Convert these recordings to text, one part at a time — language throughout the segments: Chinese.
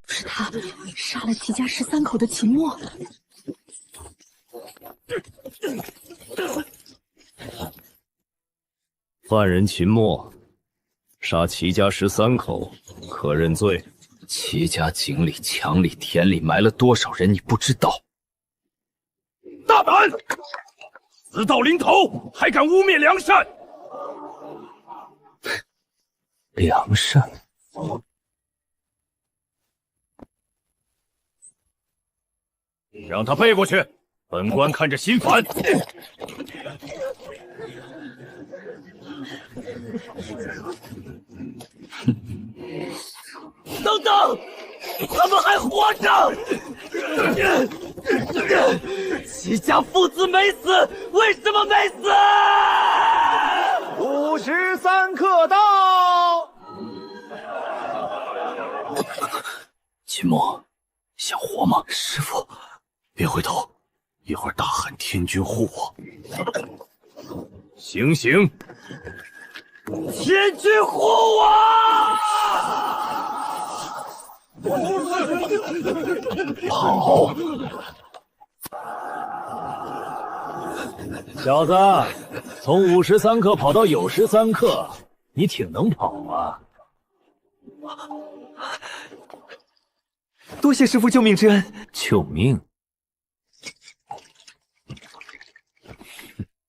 是他杀了齐家13口的秦墨。犯人秦墨杀齐家13口，可认罪。齐家井里、墙里、田里埋了多少人，你不知道？大胆！死到临头还敢污蔑良善！良善？让他背过去，本官看着心烦。等等，他们还活着！齐家父子没死，为什么没死？53刻到。秦墨，想活吗？师父，别回头，一会儿大喊天君护我。行刑！天君护我！跑！小子，从53克跑到93克，你挺能跑啊！多谢师父救命之恩。救命？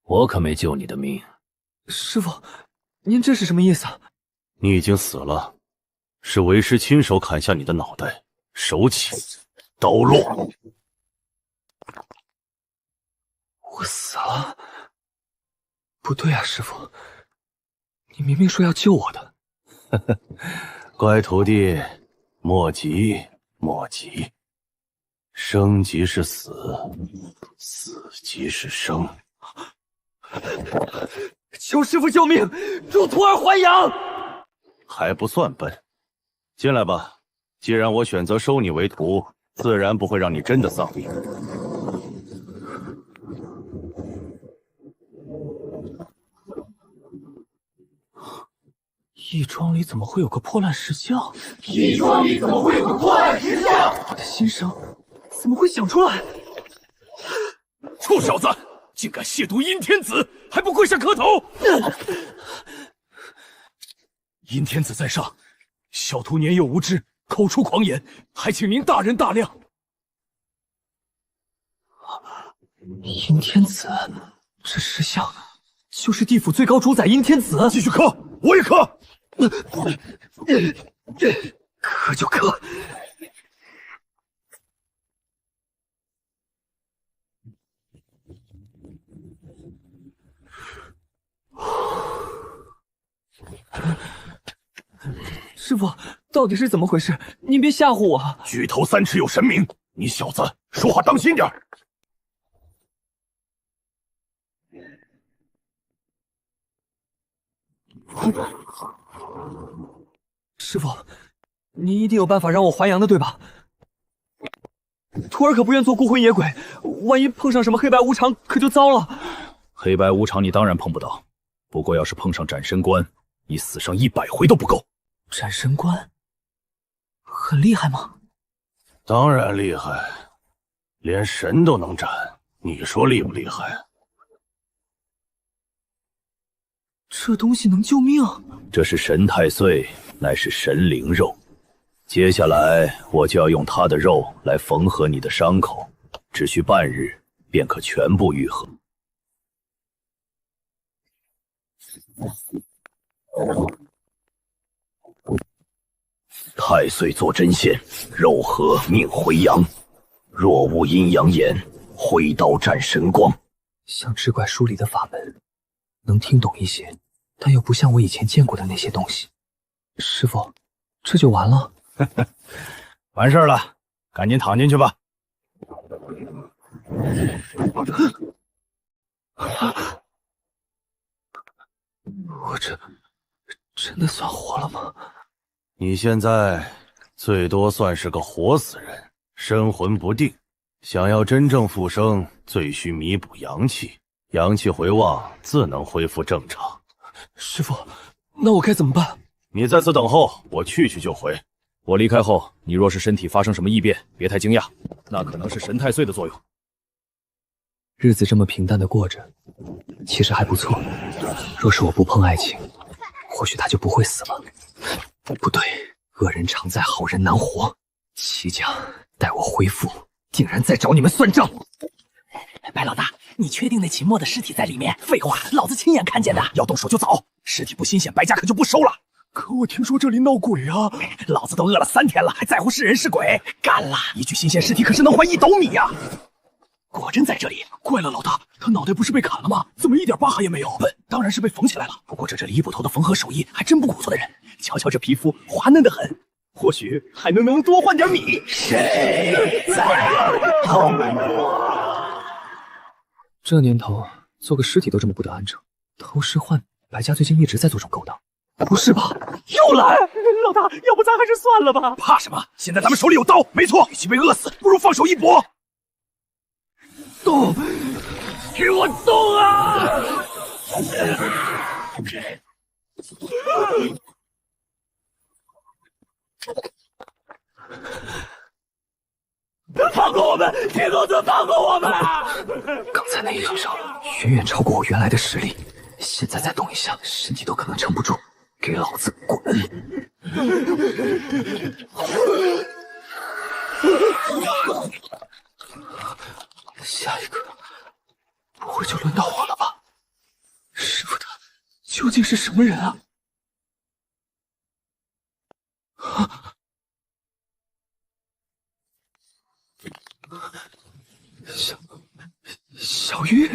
我可没救你的命。师父，您这是什么意思？你已经死了，是为师亲手砍下你的脑袋，手起刀落。我死了？不对啊，师父，你明明说要救我的。乖徒弟，莫急莫急，生即是死，死即是生。求师父救命，助徒儿还阳！还不算笨，进来吧。既然我选择收你为徒，自然不会让你真的丧命。义庄里怎么会有个破烂石像？义庄里怎么会有个破烂石像？我的心声怎么会想出来？臭小子，竟敢亵渎阴天子，还不跪下磕头！阴天子在上，小徒年幼无知，口出狂言，还请您大人大量。阴天子，这石像就是地府最高主宰阴天子。继续磕，我也磕。磕就磕。师父，到底是怎么回事？您别吓唬我！举头三尺有神明，你小子说话当心点儿。师父，您一定有办法让我还阳的，对吧？徒儿可不愿做孤魂野鬼，万一碰上什么黑白无常，可就糟了。黑白无常你当然碰不到，不过要是碰上斩神官，你死上100回都不够。斩神官很厉害吗？当然厉害，连神都能斩，你说厉不厉害？这东西能救命？这是神太岁，乃是神灵肉。接下来我就要用它的肉来缝合你的伤口，只需半日便可全部愈合。太岁坐针线，肉合命回阳。若无阴阳眼，挥刀斩神光。像志怪书里的法门，能听懂一些，但又不像我以前见过的那些东西。师父，这就完了？完事了，赶紧躺进去吧。我这真的算活了吗？你现在最多算是个活死人，身魂不定。想要真正复生，最需弥补阳气，阳气回旺，自能恢复正常。师傅，那我该怎么办？你在此等候，我去就回。我离开后，你若是身体发生什么异变，别太惊讶，那可能是神太岁的作用。日子这么平淡的过着，其实还不错。若是我不碰爱情，或许他就不会死了。不对，恶人常在，好人难活。齐家待我恢复，竟然在找你们算账！白老大，你确定那秦墨的尸体在里面？废话，老子亲眼看见的。要动手就走，尸体不新鲜，白家可就不收了。可我听说这里闹鬼啊！老子都饿了3天了，还在乎是人是鬼？干了！一具新鲜尸体可是能换1斗米呀！果真在这里。怪了，老大，他脑袋不是被砍了吗？怎么一点疤痕也没有？当然是被缝起来了。不过这李捕头的缝合手艺还真不古错的人，瞧瞧这皮肤滑嫩的很，或许还能多换点米。谁在偷我？这年头，做个尸体都这么不得安生，偷尸换米，白家最近一直在做这种勾当。不是吧？又来！老大，要不咱还是算了吧？怕什么？现在咱们手里有刀，没错，与其被饿死，不如放手一搏。动！给我动啊！放过我们，铁公子，放过我们！刚才那一掌远远超过我原来的实力，现在再动一下，身体都可能撑不住。给老子滚！下一个不会就轮到我了吧？师傅他究竟是什么人啊？小玉。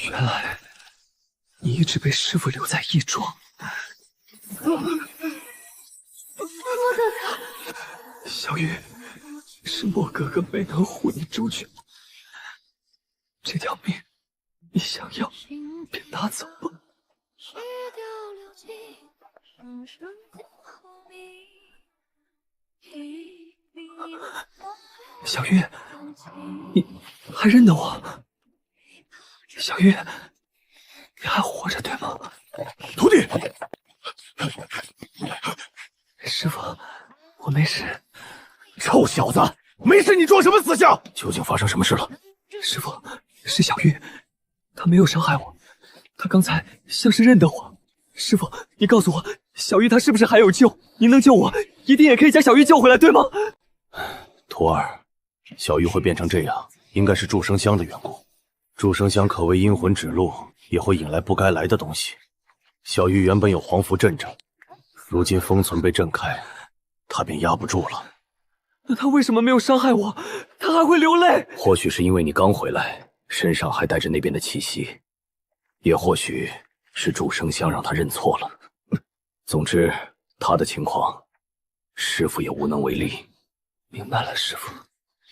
原来你一直被师傅留在义庄。小玉，是莫哥哥没能护你周全，这条命你想要便拿走吧。小玉，你还认得我？小玉，你还活着对吗？徒弟，师傅，我没事。臭小子，没事你装什么死相？究竟发生什么事了？师傅，是小玉，她没有伤害我，她刚才像是认得我。师傅，你告诉我，小玉她是不是还有救？您能救我，一定也可以将小玉救回来，对吗？徒儿，小玉会变成这样，应该是祝生香的缘故。祝生香可为阴魂指路，也会引来不该来的东西。小玉原本有黄符镇着，如今封存被震开，她便压不住了。那她为什么没有伤害我？她还会流泪？或许是因为你刚回来，身上还带着那边的气息，也或许是祝生香让她认错了。总之，她的情况，师傅也无能为力。明白了，师傅。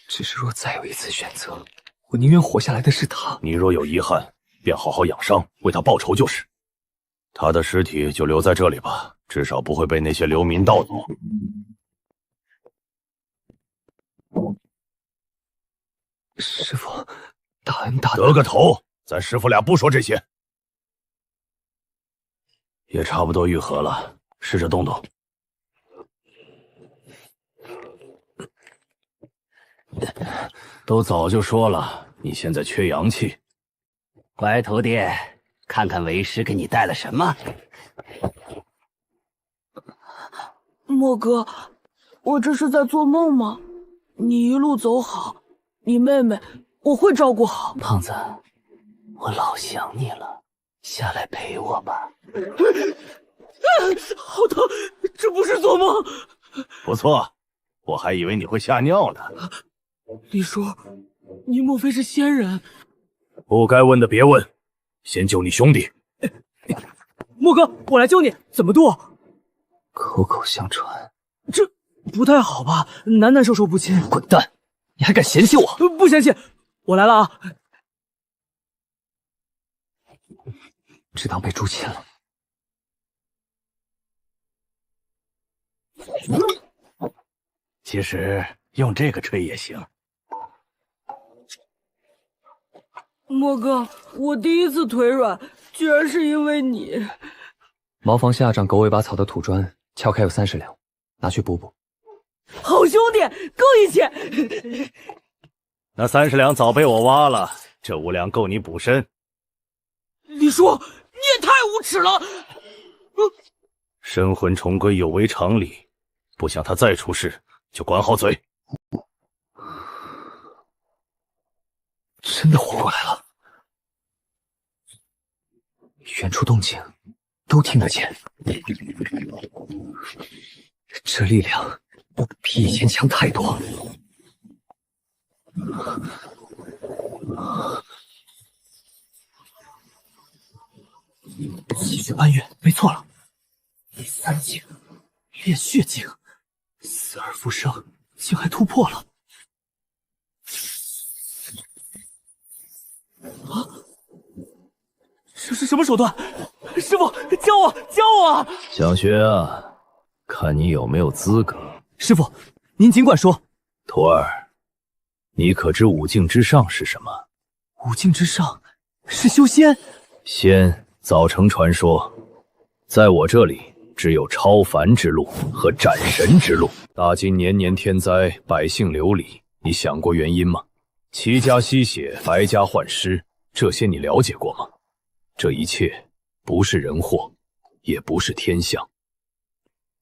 只是若再有一次选择，我宁愿活下来的是他。你若有遗憾，便好好养伤，为他报仇就是。他的尸体就留在这里吧，至少不会被那些流民盗走。师傅，大恩大德。得个头！咱师傅俩不说这些。也差不多愈合了，试着动动。都早就说了，你现在缺阳气。乖徒弟，看看为师给你带了什么。莫哥，我这是在做梦吗？你一路走好，你妹妹我会照顾好。胖子，我老想你了，下来陪我吧。好疼，这不是做梦。不错，我还以为你会吓尿呢。李叔，你莫非是仙人？不该问的别问，先救你兄弟。莫哥，我来救你，怎么渡？口口相传，这不太好吧？男男授受不亲。滚蛋！你还敢嫌弃我？不嫌弃，我来了啊！只当被诛亲了。其实用这个吹也行。莫哥，我第一次腿软，居然是因为你。茅房下长狗尾巴草的土砖，撬开有30两，拿去补补。好兄弟，够义气。那30两早被我挖了，这5两够你补身。李叔，你也太无耻了！神魂重归有违常理，不想他再出事，就管好嘴。真的活过来了，远处动静都听得见，这力量比以前强太多。气血半月，没错了。第3境，炼血境，死而复生，竟还突破了。啊！这是什么手段？师傅，教我，教我啊！小学啊，看你有没有资格。师傅，您尽管说。徒儿，你可知5境之上是什么？5境之上是修仙。仙早成传说，在我这里只有超凡之路和斩神之路。大今年年天灾，百姓流离，你想过原因吗？齐家吸血，白家换尸，这些你了解过吗？这一切不是人祸，也不是天象，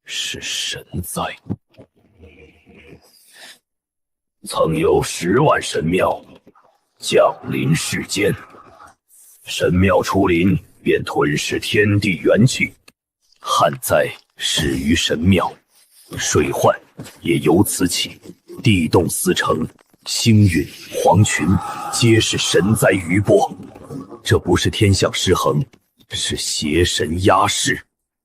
是神灾。曾有10万神庙降临世间，神庙出临，便吞噬天地元气，旱灾始于神庙，水患也由此起，地动四城，星陨黄群，皆是神灾余波。这不是天象失衡，是邪神压世。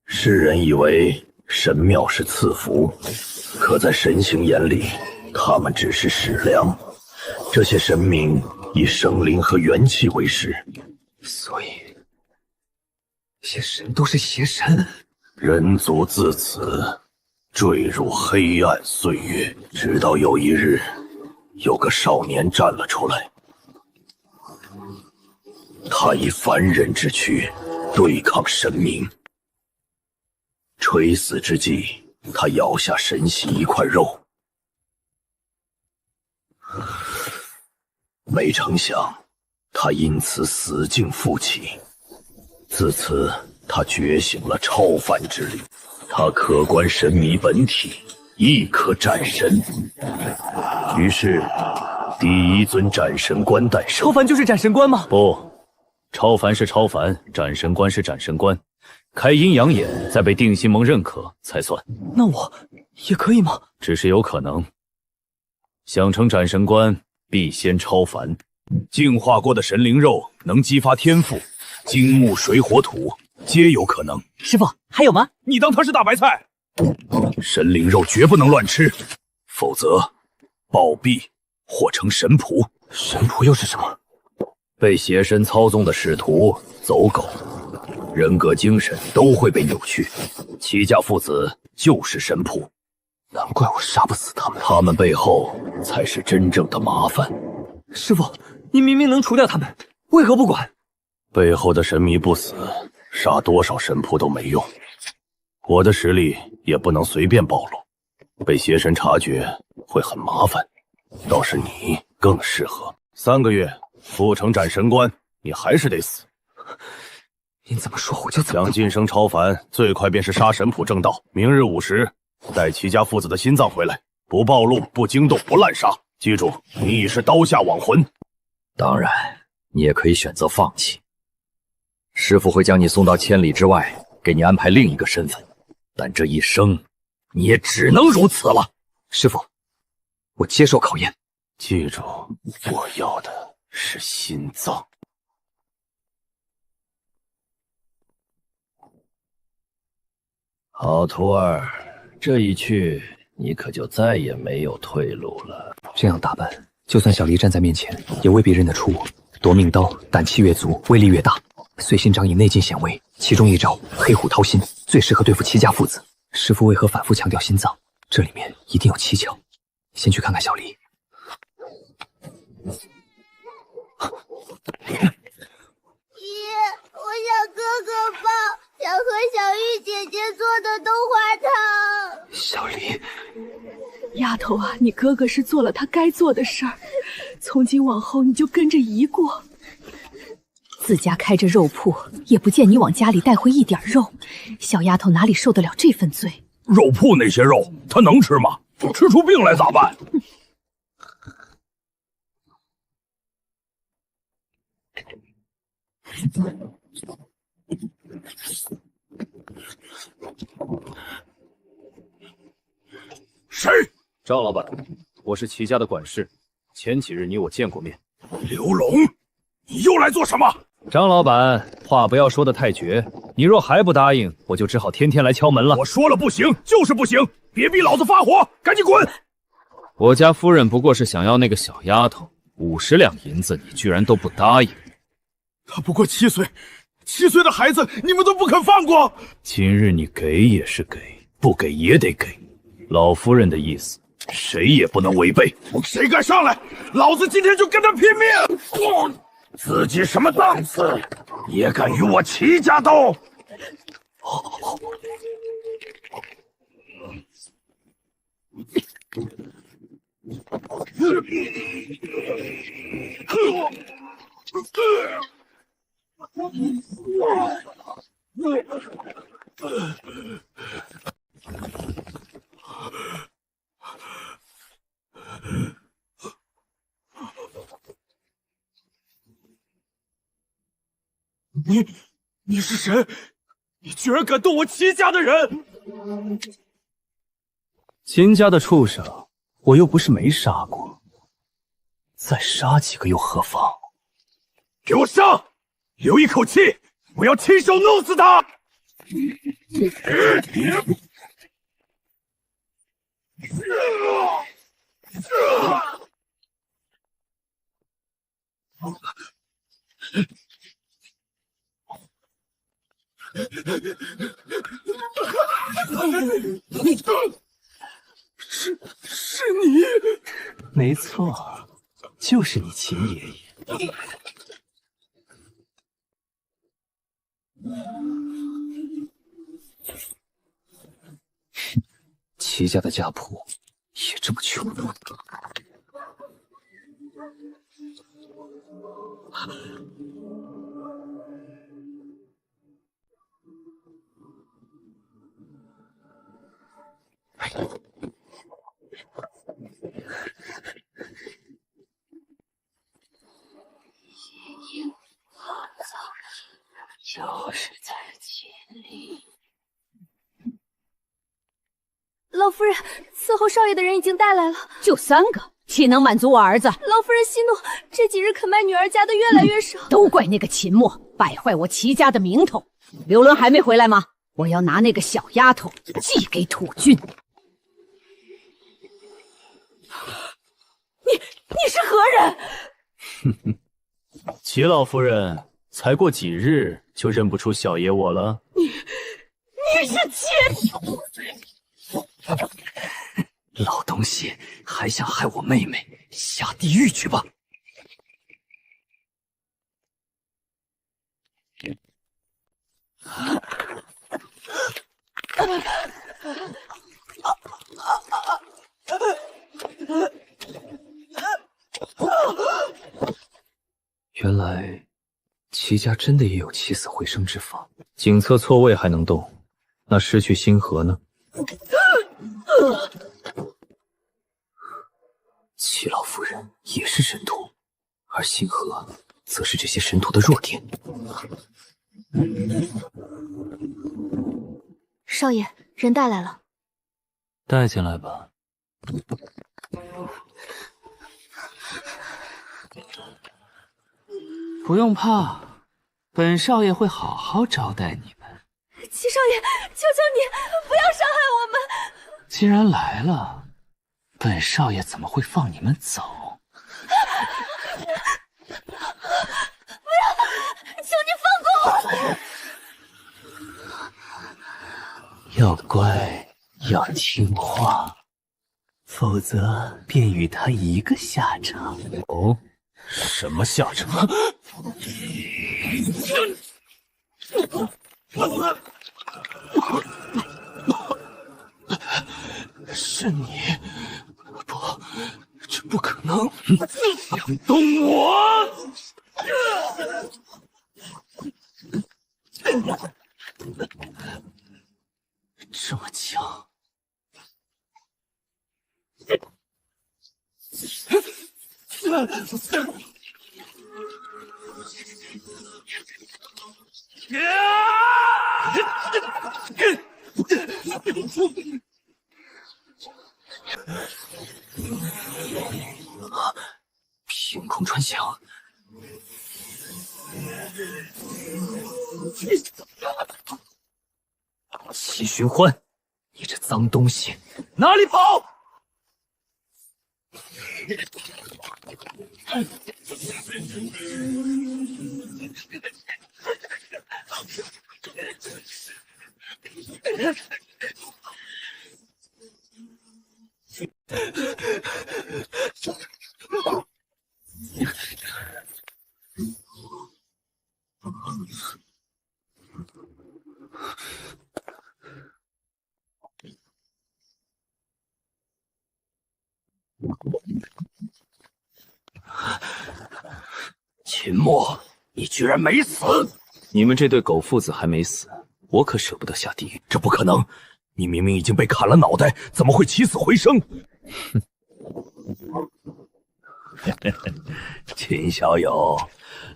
世人以为神庙是赐福，可在神形眼里，他们只是食粮。这些神明以生灵和元气为食，所以这些神都是邪神。人族自此坠入黑暗岁月，直到有一日，有个少年站了出来，他以凡人之躯对抗神明。垂死之际，他咬下神玺一块肉，没成想他因此死境复起。自此他觉醒了超凡之力，他可观神迷本体，亦可斩神。于是第1尊斩神官诞生。超凡就是斩神官吗？不，超凡是超凡，斩神官是斩神官，开阴阳眼再被定心盟认可才算。那我也可以吗？只是有可能。想成斩神官，必先超凡。净化过的神灵肉能激发天赋，金木水火土皆有可能。师傅，还有吗？你当它是大白菜？神灵肉绝不能乱吃，否则暴毙或成神仆。神仆又是什么？被邪神操纵的使徒、走狗，人格精神都会被扭曲。齐家父子就是神仆，难怪我杀不死他们。他们背后才是真正的麻烦。师傅，你明明能除掉他们，为何不管？背后的神迷不死，杀多少神仆都没用。我的实力也不能随便暴露，被邪神察觉会很麻烦。倒是你更适合。3个月不成斩神官，你还是得死。您怎么说我就怎么。想晋升超凡，最快便是杀神仆正道。明日午时，带齐家父子的心脏回来，不暴露，不惊动，不滥杀。记住，你已是刀下亡魂。当然，你也可以选择放弃。师父会将你送到千里之外，给你安排另一个身份，但这一生，你也只能如此了。师父，我接受考验。记住，我要的是心脏。好徒儿，这一去，你可就再也没有退路了。这样打扮，就算小离站在面前，也未必认得出我。夺命刀胆气越足，威力越大。随心掌以内劲显威，其中一招黑虎掏心最适合对付齐家父子。师父为何反复强调心脏？这里面一定有蹊跷。先去看看小离。想哥哥抱，想喝小玉姐姐做的冬花汤。小离，丫头啊，你哥哥是做了他该做的事儿，从今往后你就跟着姨过。自家开着肉铺，也不见你往家里带回一点肉，小丫头哪里受得了这份罪？肉铺那些肉，他能吃吗？吃出病来咋办？谁？赵老板，我是齐家的管事，前几日你我见过面。刘龙，你又来做什么？张老板，话不要说得太绝，你若还不答应，我就只好天天来敲门了。我说了不行，就是不行，别逼老子发火，赶紧滚！我家夫人不过是想要那个小丫头，50两银子，你居然都不答应。他不过7岁，7岁的孩子你们都不肯放过。今日你给也是给，不给也得给。老夫人的意思，谁也不能违背。谁敢上来，老子今天就跟他拼命！自己什么档次，也敢与我齐家斗？你是谁？你居然敢动我齐家的人！秦家的畜生，我又不是没杀过，再杀几个又何妨？给我上！留一口气，我要亲手弄死他！是你？没错，就是你秦爷爷。齐家的家谱也这么穷。就是在千里。老夫人，伺候少爷的人已经带来了，就3个，岂能满足我儿子？老夫人息怒，这几日肯卖女儿家的越来越少，都怪那个秦墨败坏我齐家的名头。刘伦还没回来吗？我要拿那个小丫头寄给土君。你是何人？齐老夫人，才过几日就认不出小爷我了？你是秦！老东西，还想害我妹妹，下地狱去吧！原来齐家真的也有起死回生之法。警策错位还能动，那失去星河呢？齐老夫人也是神徒，而星河则是这些神徒的弱点。少爷，人带来了。带进来吧。不用怕，本少爷会好好招待你们。齐少爷，求求你不要伤害我们！既然来了，本少爷怎么会放你们走？不要！求你放过我！要乖，要听话，否则便与他一个下场。哦，什么下场？是你？不，这不可能！想动我！这么强！凭空穿墙，齐寻欢，你这脏东西，哪里跑！秦墨，你居然没死！你们这对狗父子还没死，我可舍不得下地狱。这不可能！你明明已经被砍了脑袋，怎么会起死回生？秦小友，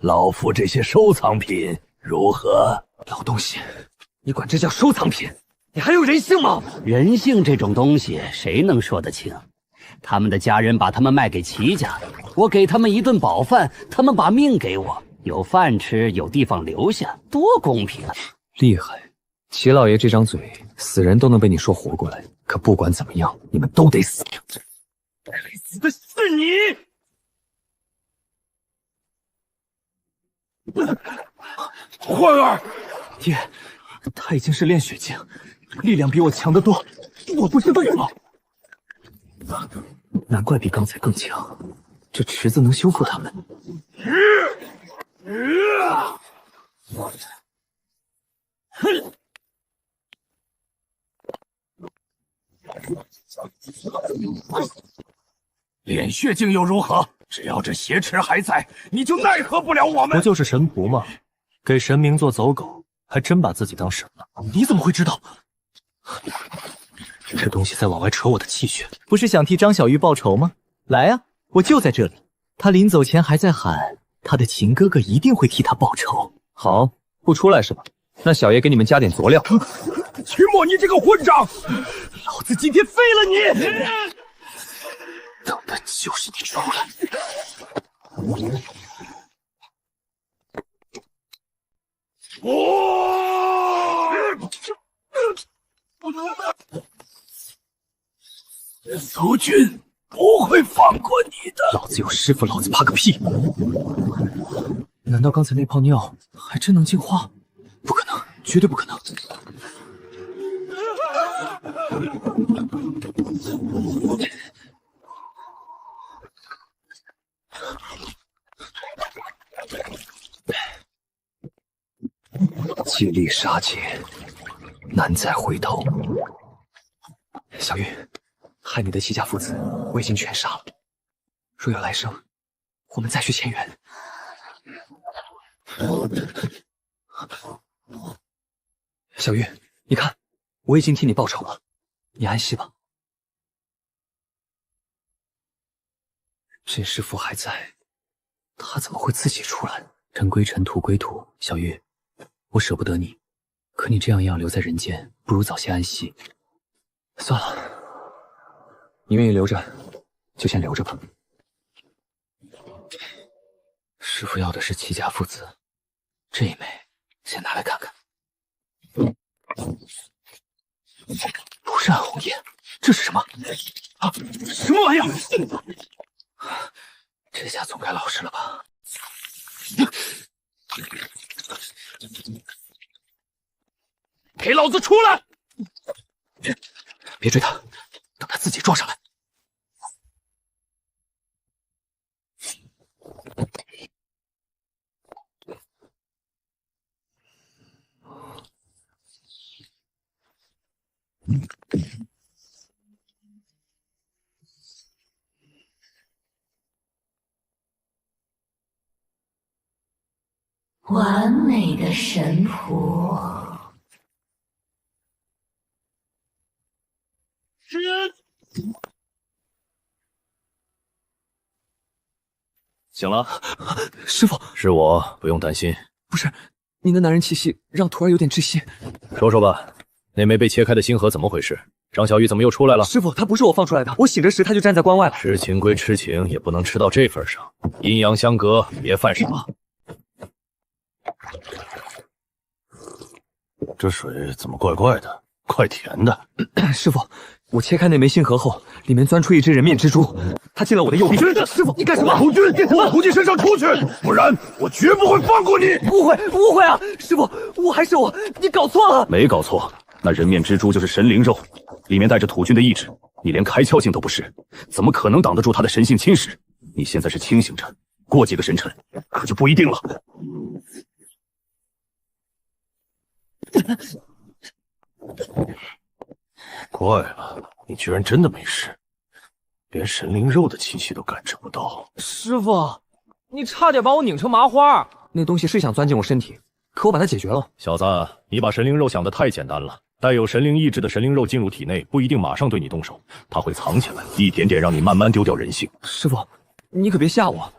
老夫这些收藏品如何？老东西，你管这叫收藏品？你还有人性吗？人性这种东西，谁能说得清？他们的家人把他们卖给齐家，我给他们一顿饱饭，他们把命给我，有饭吃，有地方留下，多公平啊！厉害，齐老爷这张嘴，死人都能被你说活过来。可不管怎么样，你们都得死。该死的是你！欢儿，爹，他已经是炼血境，力量比我强得多，我不是对吗？难怪比刚才更强，这池子能修复他们。炼血境又如何？只要这血池还在，你就奈何不了我们。不就是神仆吗？给神明做走狗，还真把自己当神了。你怎么会知道？这东西在往外扯我的气血，不是想替张小玉报仇吗？来啊，我就在这里。他临走前还在喊，他的秦哥哥一定会替他报仇。好，不出来是吧？那小爷给你们加点佐料。秦墨，你这个混账！老子今天废了你！等的就是你出来。苏俊不会放过你的。老子有师傅，老子怕个屁！难道刚才那泡尿还真能净化？不可能，绝对不可能！借力杀劫，难再回头。小玉，害你的齐家父子，我已经全杀了。若有来生，我们再续前缘。小玉，你看，我已经替你报仇了，你安息吧。这师傅还在，他怎么会自己出来？尘归尘，土归土。小玉，我舍不得你，可你这样一样留在人间，不如早些安息。算了，你愿意留着，就先留着吧。师傅要的是齐家父子，这一枚先拿来看看。不是暗红叶，这是什么？啊，什么玩意儿？这下总该老实了吧？给老子出来！别追他，等他自己撞上来。完美的神仆。醒了，师傅，是我，不用担心。不是，您的男人气息让徒儿有点窒息。说说吧，那枚被切开的星河怎么回事？张小玉怎么又出来了？师傅，他不是我放出来的，我醒着时他就站在关外了。痴情归痴情，也不能痴到这份上，阴阳相隔，别犯傻。这水怎么怪怪的？怪甜的。师傅，我切开那枚星河后，里面钻出一只人面蜘蛛，它进了我的右臂。师傅，你干什么？土君，往土君身上出去，不然我绝不会放过你。误会啊！师傅，我还是我，你搞错了。没搞错，那人面蜘蛛就是神灵肉，里面带着土君的意志，你连开窍境都不是，怎么可能挡得住他的神性侵蚀？你现在是清醒着，过几个时辰可就不一定了。怪了，你居然真的没事，连神灵肉的气息都感知不到。师傅，你差点把我拧成麻花。那东西是想钻进我身体，可我把它解决了。小子，你把神灵肉想得太简单了。带有神灵意志的神灵肉进入体内，不一定马上对你动手，它会藏起来，一点点让你慢慢丢掉人性。师傅，你可别吓我，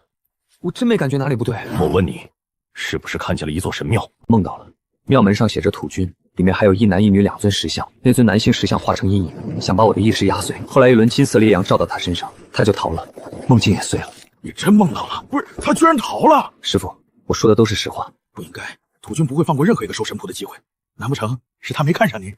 我真没感觉哪里不对。我问你，是不是看见了一座神庙？梦到了，庙门上写着土君，里面还有一男一女两尊石像，那尊男性石像化成阴影，想把我的意识压碎。后来一轮金色烈阳照到他身上，他就逃了，梦境也碎了。你真梦到了？不是，他居然逃了！师傅，我说的都是实话。不应该，土君不会放过任何一个收神仆的机会。难不成是他没看上你？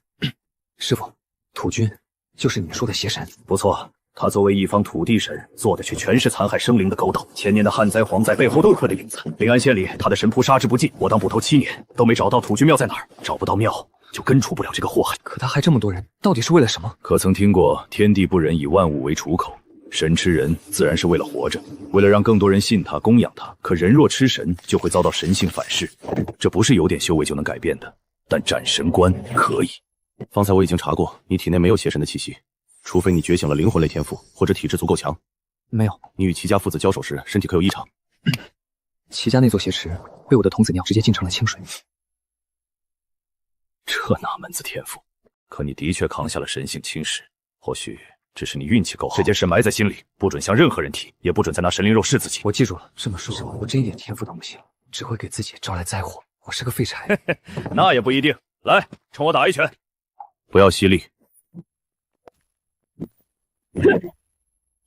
师傅，土君就是你说的邪神。不错，他作为一方土地神，做的却全是残害生灵的勾当。前年的旱灾、蝗灾背后都有他的影子。临安县里，他的神仆杀之不尽，我当捕头7年，都没找到土君庙在哪儿。找不到庙，就根除不了这个祸害。可他害这么多人，到底是为了什么？可曾听过天地不仁，以万物为刍口？神吃人，自然是为了活着，为了让更多人信他、供养他。可人若吃神，就会遭到神性反噬，这不是有点修为就能改变的。但斩神关可以。方才我已经查过，你体内没有邪神的气息，除非你觉醒了灵魂类天赋，或者体质足够强。没有。你与齐家父子交手时，身体可有异常？齐家那座邪池被我的童子尿直接浸成了清水。这哪门子天赋？可你的确扛下了神性侵蚀，或许只是你运气够好。这件事埋在心里，不准向任何人提，也不准再拿神灵肉试自己。我记住了。这么说，我真一点天赋都没有，只会给自己招来灾祸。我是个废柴。那也不一定。来，冲我打一拳。不要犀利，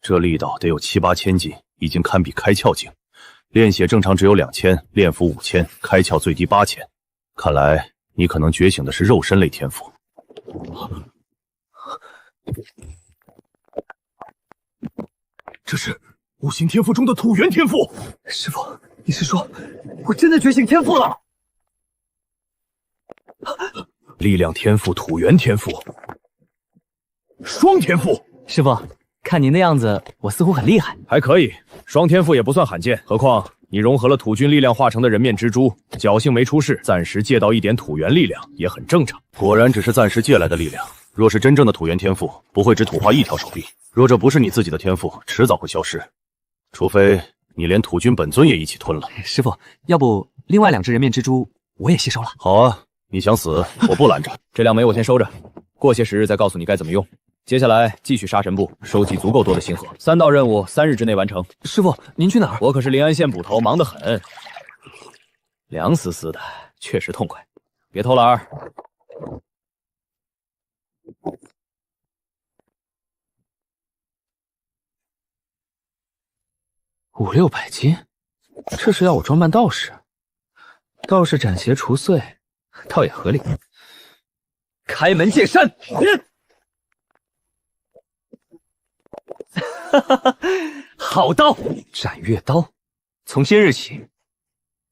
这力道得有7、8千斤，已经堪比开窍境。炼血正常只有2000，炼符5000，开窍最低8000。看来你可能觉醒的是肉身类天赋。这是五行天赋中的土元天赋。师傅，你是说我真的觉醒天赋了？力量天赋、土元天赋，双天赋。师傅，看您的样子，我似乎很厉害。还可以，双天赋也不算罕见。何况你融合了土君力量化成的人面蜘蛛，侥幸没出事，暂时借到一点土元力量也很正常。果然只是暂时借来的力量。若是真正的土元天赋，不会只土化一条手臂。若这不是你自己的天赋，迟早会消失。除非你连土君本尊也一起吞了。师傅，要不另外2只人面蜘蛛我也吸收了？好啊。你想死，我不拦着。这2枚我先收着，过些时日再告诉你该怎么用。接下来继续杀神部，收集足够多的星河。3道任务3日之内完成。师傅，您去哪儿？我可是临安县捕头，忙得很。凉丝丝的，确实痛快。别偷懒儿。5、600斤，这是要我装扮道士？道士斩邪除祟，倒也合理。开门见山。好刀，斩月刀。从今日起，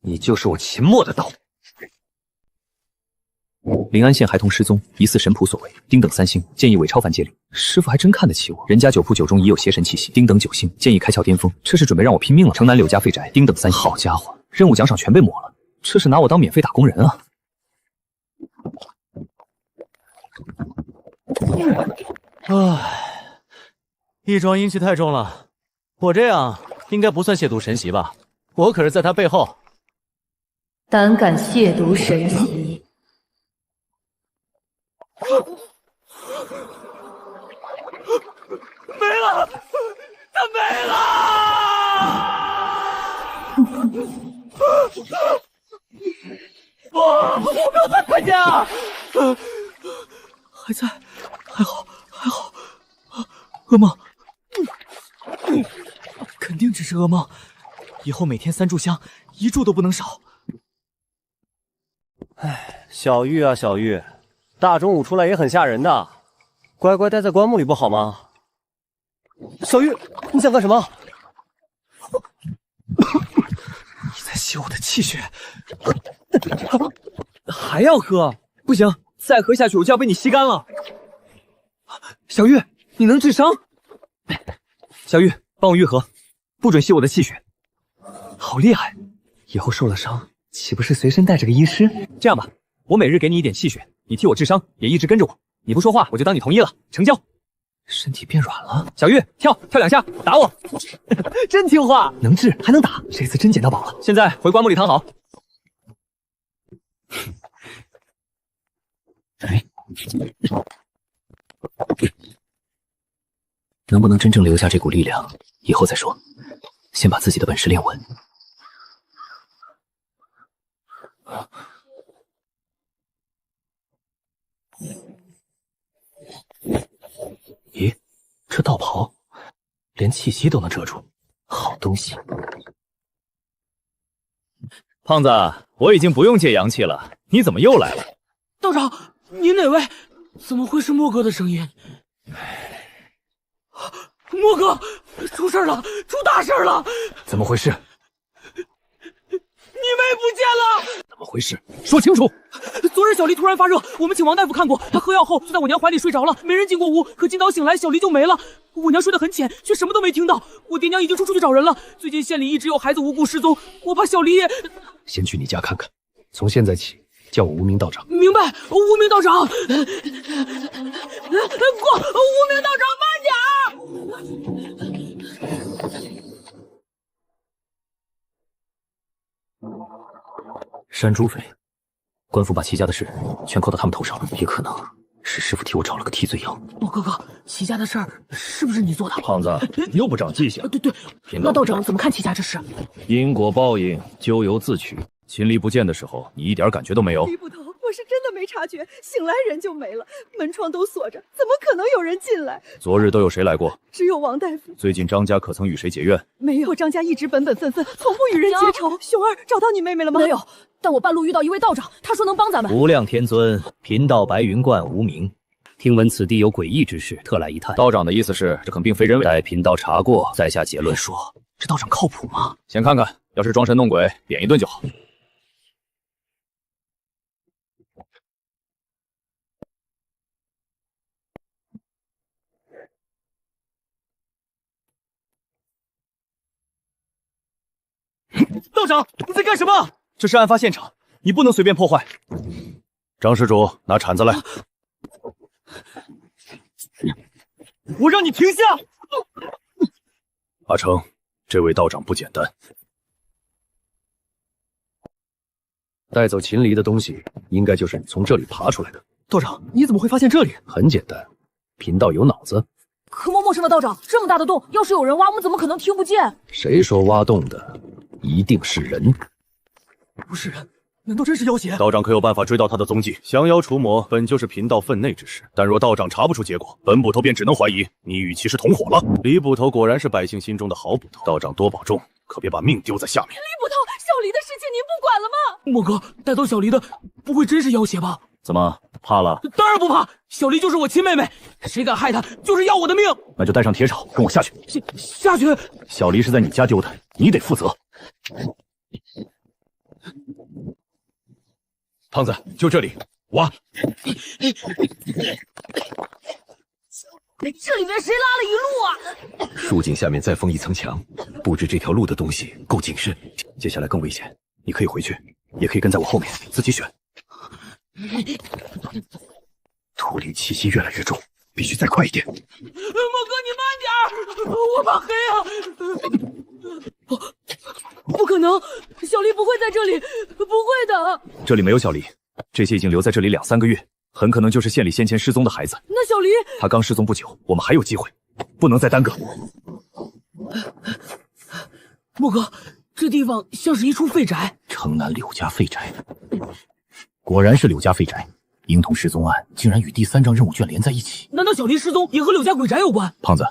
你就是我秦墨的刀。临安县孩童失踪，疑似神仆所为，丁等3星，建议韦超凡接令。师傅还真看得起我。人家9铺9中已有邪神气息，丁等9星，建议开窍巅峰。这是准备让我拼命了。城南柳家废宅，丁等3星。好家伙，任务奖赏全被抹了，这是拿我当免费打工人啊！唉，一庄阴气太重了，我这样应该不算亵渎神袭吧？我可是在他背后胆敢亵渎神玺！没了，他没了！不要再看见啊！还在，还好，噩梦，肯定只是噩梦。以后每天3炷香，1炷都不能少。哎，小玉啊，小玉，大中午出来也很吓人的，乖乖待在棺木里不好吗？小玉，你想干什么？你在吸我的气血，还要喝？不行，再喝下去我就要被你吸干了。小玉，你能治伤？小玉，帮我愈合，不准吸我的气血。好厉害！以后受了伤，岂不是随身带着个医师？这样吧，我每日给你1点气血，你替我治伤，也一直跟着我。你不说话，我就当你同意了，成交。身体变软了，小玉，跳2下，打我！真听话，能治还能打，这次真捡到宝了。现在回棺木里躺好。能不能真正留下这股力量，以后再说。先把自己的本事练稳。咦，这道袍连气息都能遮住，好东西！胖子，我已经不用借阳气了，你怎么又来了？道长，您哪位？怎么会是莫哥的声音？莫哥，出事了，出大事了！怎么回事？你妹不见了！怎么回事？说清楚！昨日小黎突然发热，我们请王大夫看过，他喝药后就在我娘怀里睡着了，没人进过屋。可今早醒来，小黎就没了。我娘睡得很浅，却什么都没听到。我爹娘已经出去找人了。最近县里一直有孩子无故失踪，我怕小黎也……先去你家看看。从现在起，叫我无名道长。明白，无名道长。过，无名道长慢点。山猪匪，官府把齐家的事全扣到他们头上了，也可能是师傅替我找了个替罪羊。莫哥哥，齐家的事儿是不是你做的？胖子，又不长记性。对，那道长怎么看齐家这事？因果报应，咎由自取。秦离不见的时候，你一点感觉都没有。李捕头，我是真的没察觉，醒来人就没了，门窗都锁着，怎么可能有人进来？昨日都有谁来过？只有王大夫。最近张家可曾与谁结怨？没有，我张家一直本本分分，从不与人结仇。熊儿，找到你妹妹了吗？没有，但我半路遇到一位道长，他说能帮咱们。无量天尊，贫道白云观无名。听闻此地有诡异之事，特来一探。道长的意思是，这肯并非人为。待贫道查过，再下结论。说这道长靠谱吗？先看看，要是装神弄鬼，扁一顿就好。道长，你在干什么？这是案发现场，你不能随便破坏。张施主，拿铲子来。我让你停下！阿成，这位道长不简单。带走秦离的东西，应该就是你从这里爬出来的。道长，你怎么会发现这里？很简单，贫道有脑子。可陌生的道长，这么大的洞，要是有人挖，我们怎么可能听不见？谁说挖洞的一定是人？不是人，难道真是妖邪？道长可有办法追到他的踪迹？降妖除魔本就是贫道分内之事，但若道长查不出结果，本捕头便只能怀疑你与其是同伙了。李捕头果然是百姓心中的好捕头，道长多保重，可别把命丢在下面。李捕头，小黎的事情您不管了吗？莫哥，带走小黎的不会真是妖邪吧？怎么怕了？当然不怕，小黎就是我亲妹妹，谁敢害她，就是要我的命。那就带上铁镐，跟我下去。下去？小黎是在你家丢的，你得负责。胖子，就这里，挖。这里面谁拉了一路啊？树井下面再封一层墙，布置这条路的东西够谨慎。接下来更危险，你可以回去，也可以跟在我后面，自己选。土里气息越来越重，必须再快一点。莫哥，你慢点，我怕黑啊！不可能，小黎不会在这里，不会的。这里没有小黎，这些已经留在这里2、3个月，很可能就是县里先前失踪的孩子。那小黎，他刚失踪不久，我们还有机会，不能再耽搁。莫哥，这地方像是一处废宅。城南柳家废宅，果然是柳家废宅。婴童失踪案竟然与第3章任务卷连在一起。难道小黎失踪也和柳家鬼宅有关？胖子，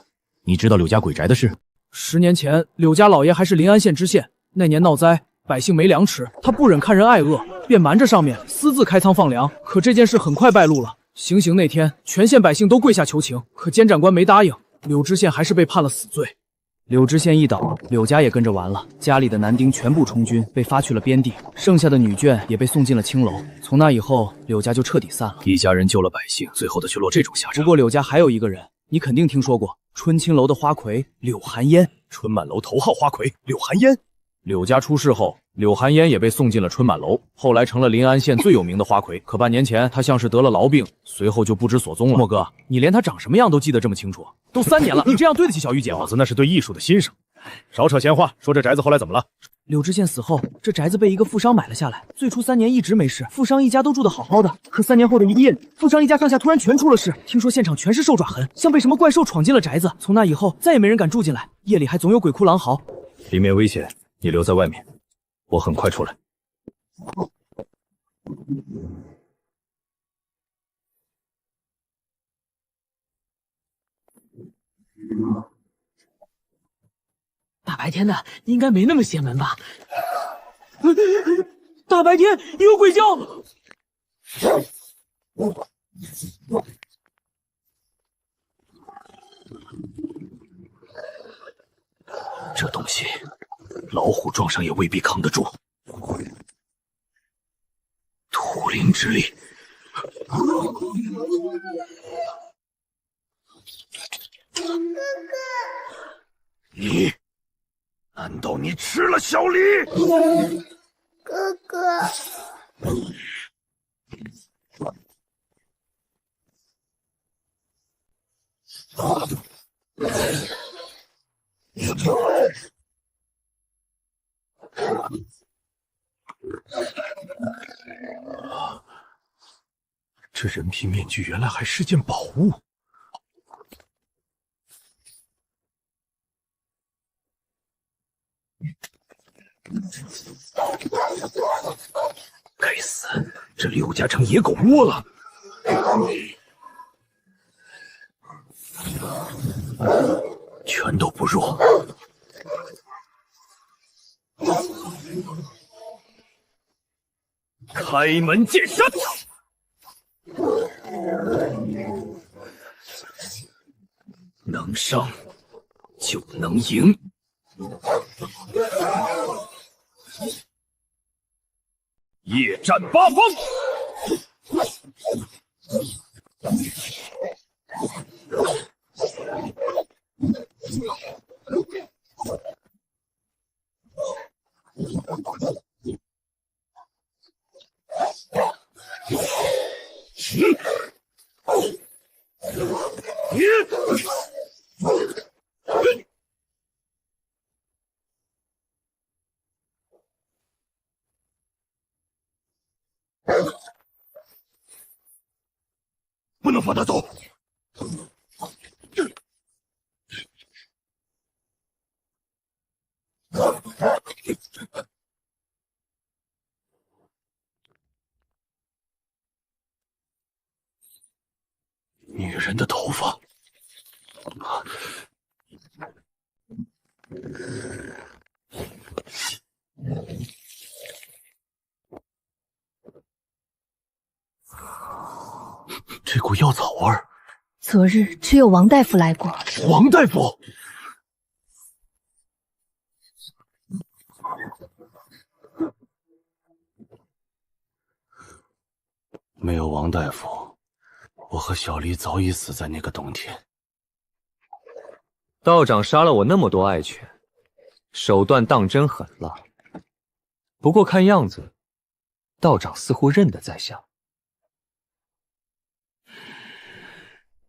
你知道柳家鬼宅的事？10年前，柳家老爷还是临安县知县，那年闹灾，百姓没粮吃，他不忍看人挨饿，便瞒着上面私自开仓放粮。可这件事很快败露了。行刑那天，全县百姓都跪下求情，可监斩官没答应，柳知县还是被判了死罪。柳知县一倒，柳家也跟着完了，家里的男丁全部充军，被发去了边地，剩下的女眷也被送进了青楼。从那以后，柳家就彻底散了。一家人救了百姓，最后的却落这种下场。不过柳家还有一个人，你肯定听说过，春青楼的花魁柳寒烟。春满楼头号花魁柳寒烟。柳家出事后，柳寒烟也被送进了春满楼，后来成了临安县最有名的花魁。可半年前，他像是得了痨病，随后就不知所踪了。莫哥，你连他长什么样都记得这么清楚，都3年了，你这样对得起小玉姐吗？老子那是对艺术的欣赏。少扯闲话，说这宅子后来怎么了？柳知县死后，这宅子被一个富商买了下来。最初3年一直没事，富商一家都住得好好的。可3年后的一个夜里，富商一家上下突然全出了事。听说现场全是兽爪痕，像被什么怪兽闯进了宅子。从那以后，再也没人敢住进来，夜里还总有鬼哭狼嚎。里面危险，你留在外面，我很快出来。大白天的，应该没那么邪门吧？大白天有鬼叫！这东西，老虎撞上也未必扛得住。土灵之力。哥哥，你，难道你吃了小李？哥哥。这人皮面具原来还是件宝物。该死，这柳家成野狗窝了。全都不弱。开门见山！能伤就能赢。夜战八方！不能放他走！女人的头发，这股药草味儿。昨日只有王大夫来过。王大夫，没有王大夫，我和小黎早已死在那个冬天。道长杀了我那么多爱犬，手段当真狠辣。不过看样子，道长似乎认得在下。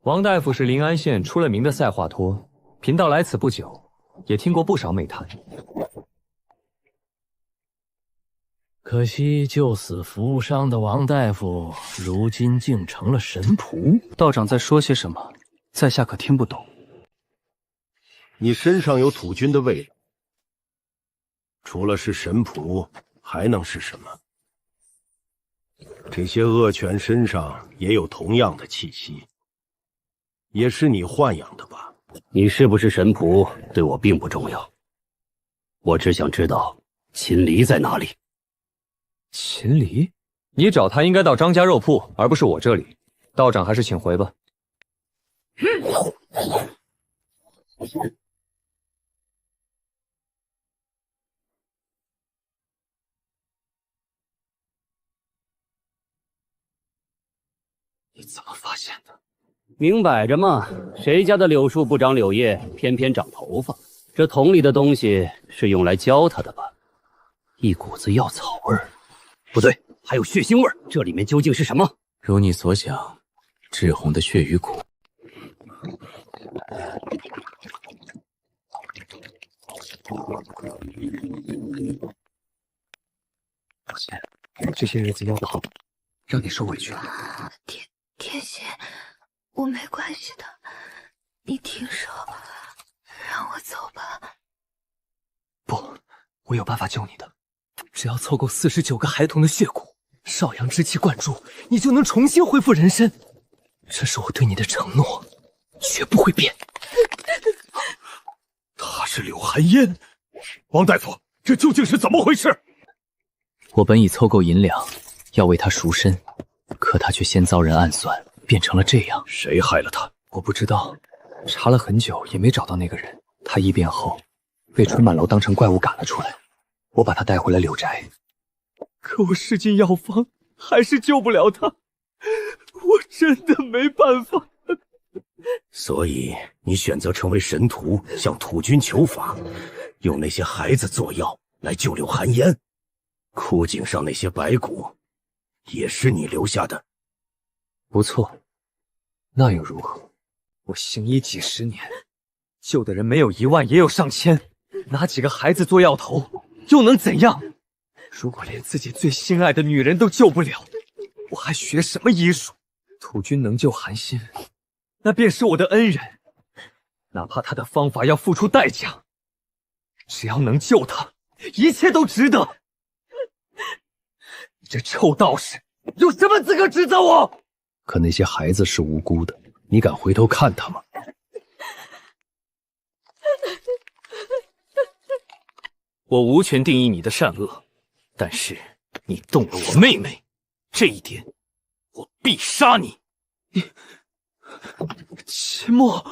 王大夫是临安县出了名的赛华托，贫道来此不久，也听过不少美谈。可惜救死扶伤的王大夫，如今竟成了神仆。道长在说些什么？在下可听不懂。你身上有土君的味道，除了是神仆，还能是什么？这些恶犬身上也有同样的气息，也是你豢养的吧？你是不是神仆，对我并不重要，我只想知道秦离在哪里。秦离？你找他应该到张家肉铺，而不是我这里。道长还是请回吧。你怎么发现的？明摆着嘛，谁家的柳树不长柳叶，偏偏长头发？这桶里的东西是用来浇它的吧？一股子药草味儿，不对，还有血腥味儿。这里面究竟是什么？如你所想，赤红的血鱼骨。抱歉，这些日子要不好，让你受委屈了。天心，我没关系的，你停手，让我走吧。不，我有办法救你的，只要凑够49个孩童的血骨，少阳之气灌注，你就能重新恢复人身。这是我对你的承诺，绝不会变。他是柳寒烟，王大夫，这究竟是怎么回事？我本已凑够银两，要为他赎身，可他却先遭人暗算，变成了这样。谁害了他？我不知道，查了很久也没找到那个人。他异变后，被春满楼当成怪物赶了出来，我把他带回了柳宅。可我试尽药方，还是救不了他，我真的没办法。所以你选择成为神徒，向土君求法，用那些孩子做药来救柳寒烟。枯井上那些白骨，也是你留下的。不错，那又如何？我行医几十年，救的人没有1万也有上千，拿几个孩子做药头，又能怎样？如果连自己最心爱的女人都救不了，我还学什么医术？土君能救寒心，那便是我的恩人，哪怕他的方法要付出代价，只要能救他，一切都值得。你这臭道士有什么资格指责我？可那些孩子是无辜的，你敢回头看他吗？我无权定义你的善恶，但是你动了我妹妹，这一点我必杀你。秦墨，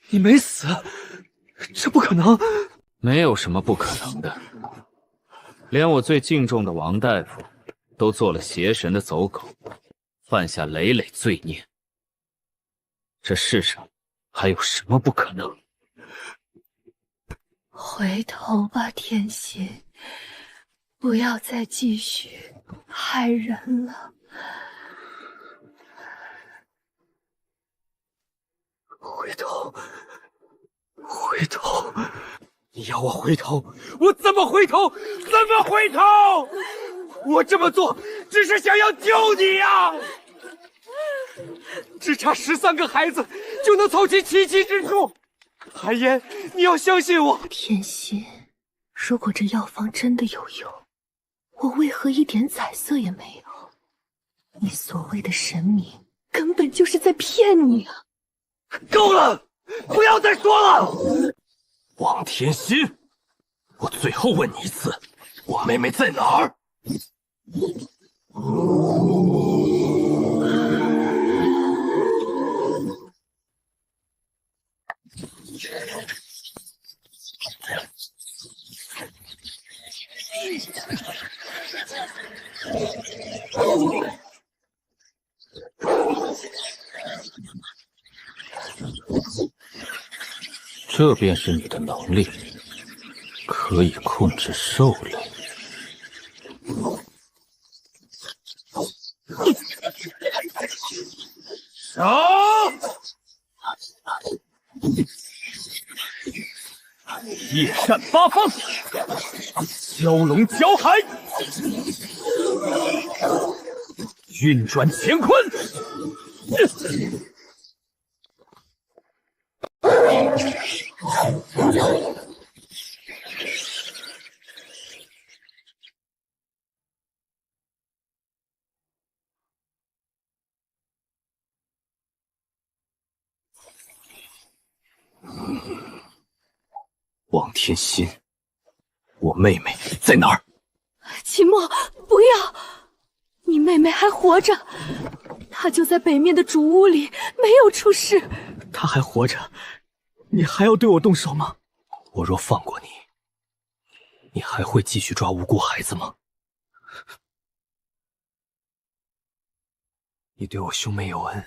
你没死，这不可能。没有什么不可能的，连我最敬重的王大夫都做了邪神的走狗，犯下累累罪孽。这世上还有什么不可能？回头吧，天心，不要再继续害人了。回头，回头！你要我回头，我怎么回头？怎么回头？我这么做只是想要救你呀！只差13个孩子就能凑齐奇迹之数。寒烟，你要相信我。天心，如果这药方真的有用，我为何一点彩色也没有？你所谓的神明根本就是在骗你啊！够了，不要再说了。王天心，我最后问你一次，我妹妹在哪儿？这便是你的能力，可以控制兽类。夜战八方，蛟龙搅海，运转乾坤。王天心，我妹妹在哪儿？秦墨，不要！你妹妹还活着，她就在北面的主屋里，没有出事。她还活着，你还要对我动手吗？我若放过你，你还会继续抓无辜孩子吗？你对我兄妹有恩，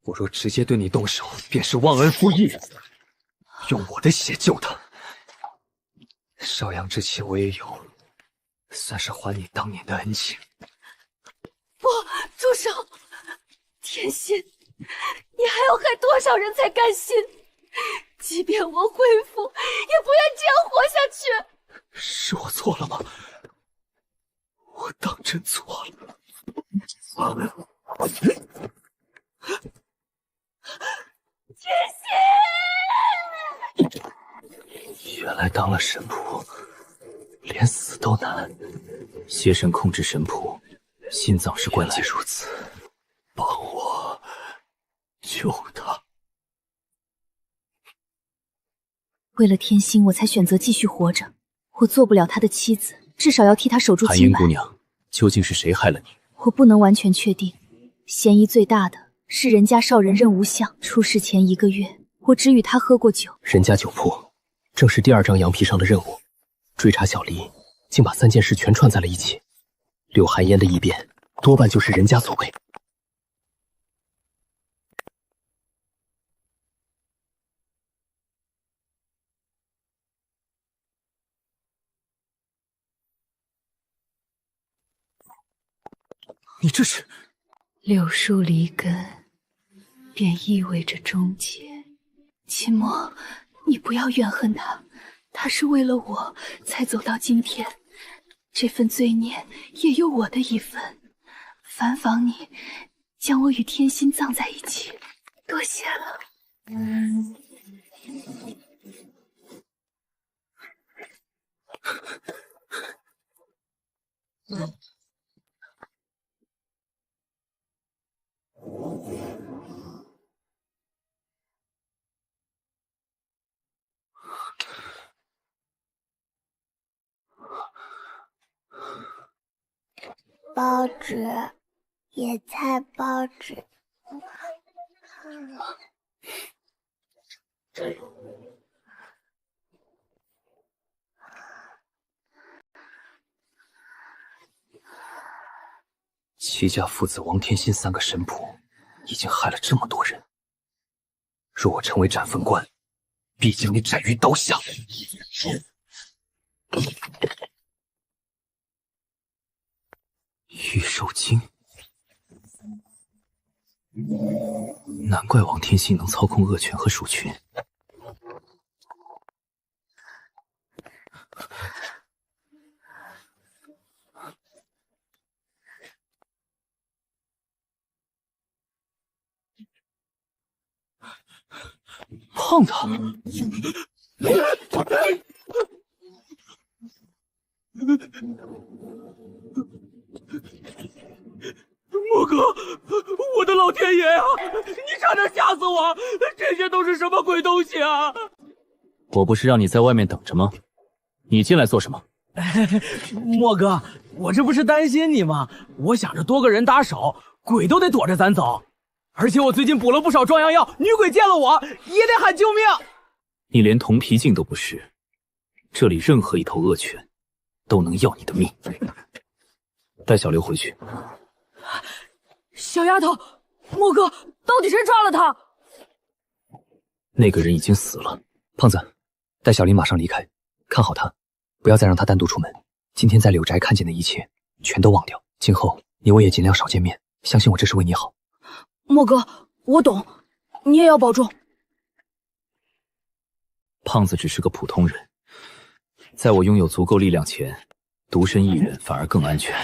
我若直接对你动手，便是忘恩负义。用我的血救他，少阳之气我也有，算是还你当年的恩情。不，住手！天心，你还要害多少人才甘心？即便我恢复，也不愿这样活下去。是我错了吗？我当真错了。天心！原来当了神仆，连死都难。邪神控制神仆，心脏是关键。如此，帮我救他。为了天心，我才选择继续活着。我做不了他的妻子，至少要替他守住韩清白。英姑娘，究竟是谁害了你？我不能完全确定，嫌疑最大的是人家少人任无相。出事前1个月，我只与他喝过酒。人家酒铺正是第2张羊皮上的任务，追查小黎，竟把3件事全串在了一起。柳寒烟的异变，多半就是人家所为。你这是？柳树离根，便意味着终结。秦墨，你不要怨恨他，他是为了我才走到今天，这份罪孽也有我的一份。烦访你将我与天心葬在一起，多谢了。包纸，野菜包纸。齐家父子王天心3个神仆，已经害了这么多人。若我成为斩分官，必将你斩于刀下。御兽精，难怪王天心能操控恶犬和鼠群。胖子，莫哥，我的老天爷啊！你差点吓死我！这些都是什么鬼东西啊？我不是让你在外面等着吗？你进来做什么？莫哥，我这不是担心你吗？我想着多个人打手，鬼都得躲着咱走。而且我最近补了不少壮阳药，女鬼见了我也得喊救命。你连铜皮镜都不是，这里任何一头恶犬都能要你的命。带小刘回去。小丫头，莫哥，到底谁抓了他？那个人已经死了。胖子，带小林马上离开，看好他，不要再让他单独出门。今天在柳宅看见的一切，全都忘掉。今后你我也尽量少见面，相信我，这是为你好。莫哥，我懂，你也要保重。胖子只是个普通人，在我拥有足够力量前，独身一人反而更安全。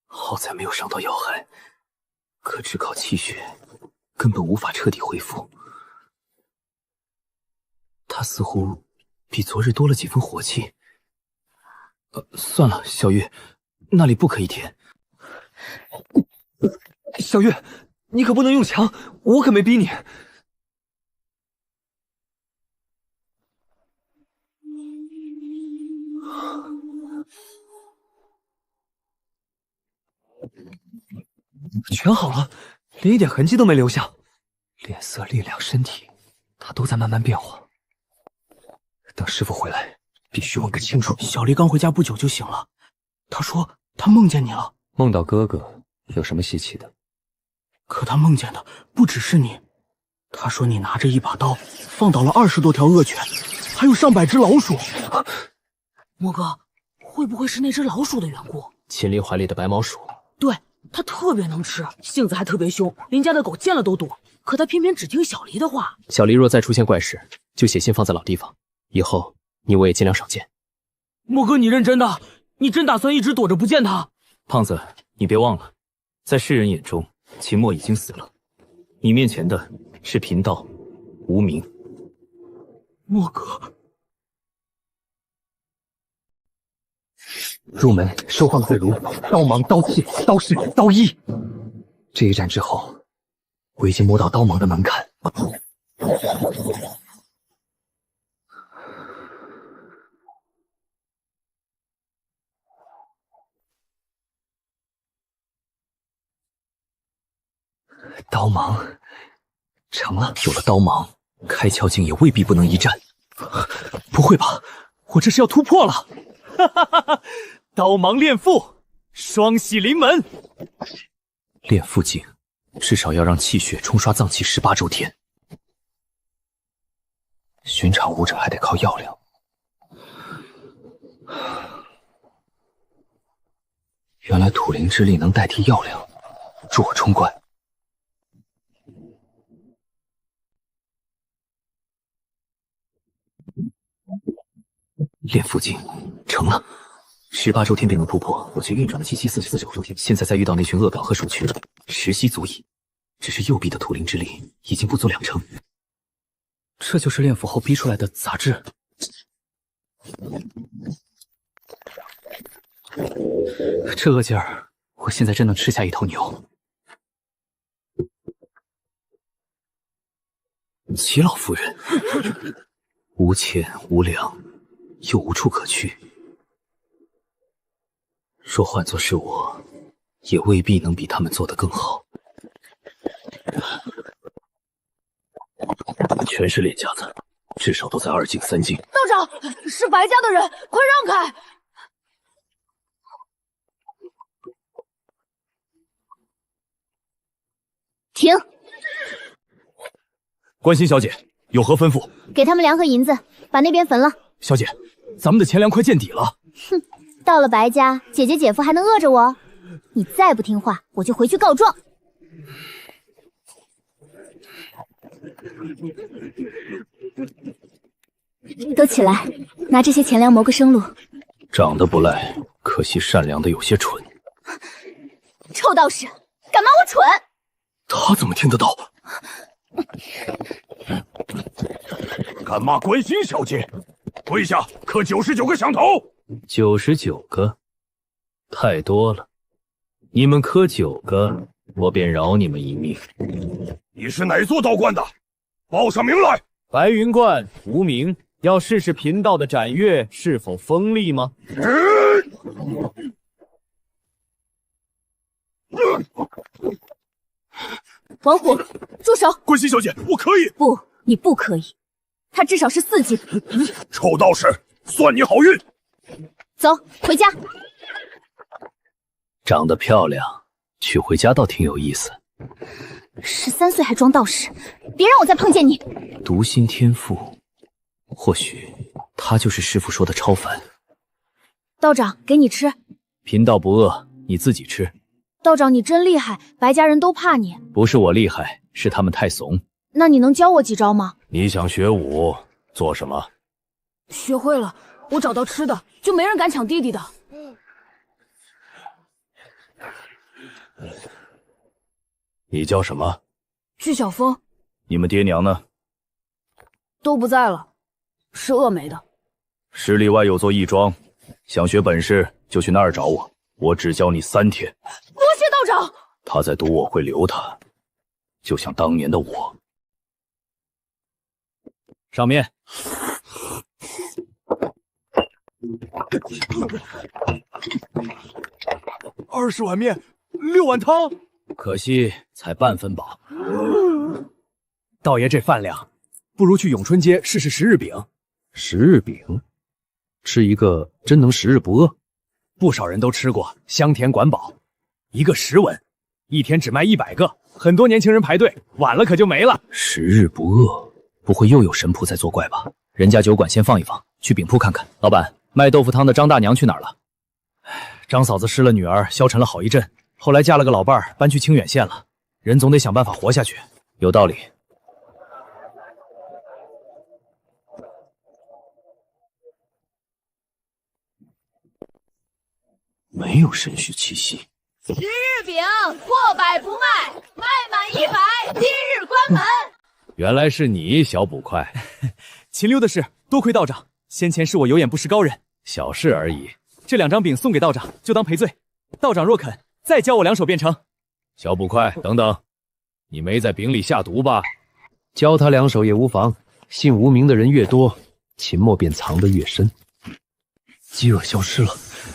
好在没有伤到要害，可只靠气血根本无法彻底恢复。他似乎比昨日多了几分活气。算了，小玉，那里不可以填。小玉，你可不能用强，我可没逼你。全好了，连一点痕迹都没留下。脸色、力量、身体，他都在慢慢变化。等师傅回来，必须问个清楚。小离刚回家不久就醒了，他说他梦见你了。梦到哥哥有什么稀奇的？可他梦见的不只是你，他说你拿着一把刀，放倒了20多条恶犬，还有上百只老鼠。莫哥，会不会是那只老鼠的缘故？秦离怀里的白毛鼠。对，它特别能吃，性子还特别凶，林家的狗见了都躲。可它偏偏只听小离的话。小离若再出现怪事，就写信放在老地方，以后你我也尽量少见。莫哥，你认真的？你真打算一直躲着不见他？胖子，你别忘了，在世人眼中，秦墨已经死了，你面前的是贫道无名。莫哥，入门收放自如，刀芒、刀气、刀势、刀意。这一战之后，我已经摸到刀芒的门槛。刀芒成了，有了刀芒，开窍境也未必不能一战。不会吧，我这是要突破了！哈哈哈哈！刀芒炼腹，双喜临门。炼腹境，至少要让气血冲刷脏器18周天。寻常武者还得靠药量。原来土灵之力能代替药量，助我冲关。炼腹境成了，18周天便能突破。我却运转了749周天，现在再遇到那群恶搞和鼠群，时息足矣。只是右臂的土灵之力已经不足2成。这就是炼腹后逼出来的杂质。这个劲儿，我现在真能吃下一头牛。齐老夫人，无钱无粮，又无处可去。若换作是我，也未必能比他们做得更好。全是练家子，至少都在2境3境。道长，是白家的人，快让开！停！关心小姐有何吩咐？给他们2盒银子，把那边焚了。小姐，咱们的钱粮快见底了。哼，到了白家，姐姐姐夫还能饿着我？你再不听话，我就回去告状。都起来，拿这些钱粮谋个生路。长得不赖，可惜善良的有些蠢。臭道士，敢骂我蠢？他怎么听得到？敢骂关心小姐，跪下磕99个响头。99个，太多了。你们磕9个，我便饶你们一命。你是哪座道观的？报上名来。白云观无名，要试试贫道的斩月是否锋利吗？王虎，住手！关心小姐，我可以。不，你不可以。他至少是4境。臭道士，算你好运。走，回家。长得漂亮，娶回家倒挺有意思。13岁还装道士，别让我再碰见你！读心天赋，或许他就是师傅说的超凡。道长，给你吃。贫道不饿，你自己吃。道长，你真厉害，白家人都怕你。不是我厉害，是他们太怂。那你能教我几招吗？你想学武做什么？学会了，我找到吃的，就没人敢抢弟弟的。你叫什么？曲小峰。你们爹娘呢？都不在了，是峨眉的。10里外有座义庄，想学本事就去那儿找我，我只教你3天。多谢道长。他在赌我会留他，就像当年的我。上面。20碗面，6碗汤，可惜才半分饱。道爷这饭量，不如去咏春街试试10日饼。10日饼，吃一个真能10日不饿？不少人都吃过，香甜管饱，一个10文，1天只卖100个，很多年轻人排队，晚了可就没了。10日不饿，不会又有神仆在作怪吧？人家酒馆先放一放，去饼铺看看。老板，卖豆腐汤的张大娘去哪儿了？张嫂子失了女儿，消沉了好一阵，后来嫁了个老伴儿，搬去清远县了。人总得想办法活下去。有道理。没有肾虚气息。10日饼破百不卖，卖满100，今日关门。原来是你，小捕快。秦溜的事，多亏道长，先前是我有眼不识高人，小事而已。这2张饼送给道长，就当赔罪。道长若肯，再教我2手便成。小捕快，等等，你没在饼里下毒吧？教他2手也无妨。姓无名的人越多，秦墨便藏得越深。饥饿消失了，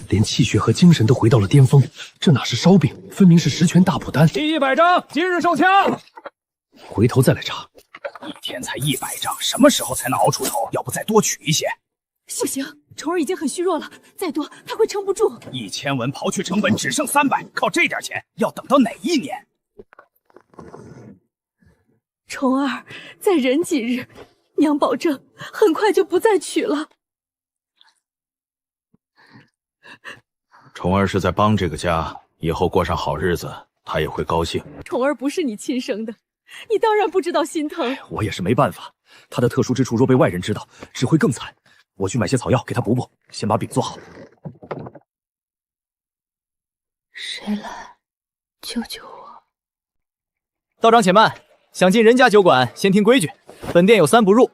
连气血和精神都回到了巅峰。这哪是烧饼，分明是10全大补丹。第100张，今日售罄。回头再来查。1天才100张，什么时候才能熬出头？要不再多取一些？不行，虫儿已经很虚弱了，再多他会撑不住。1000文刨去成本只剩300，靠这点钱要等到哪一年？虫儿，再忍几日，娘保证很快就不再取了。虫儿是在帮这个家，以后过上好日子，他也会高兴。虫儿不是你亲生的，你当然不知道心疼。我也是没办法，他的特殊之处若被外人知道，只会更惨。我去买些草药给他补补，先把饼做好。谁来？救救我！道长且慢，想进人家酒馆，先听规矩。本店有3不入：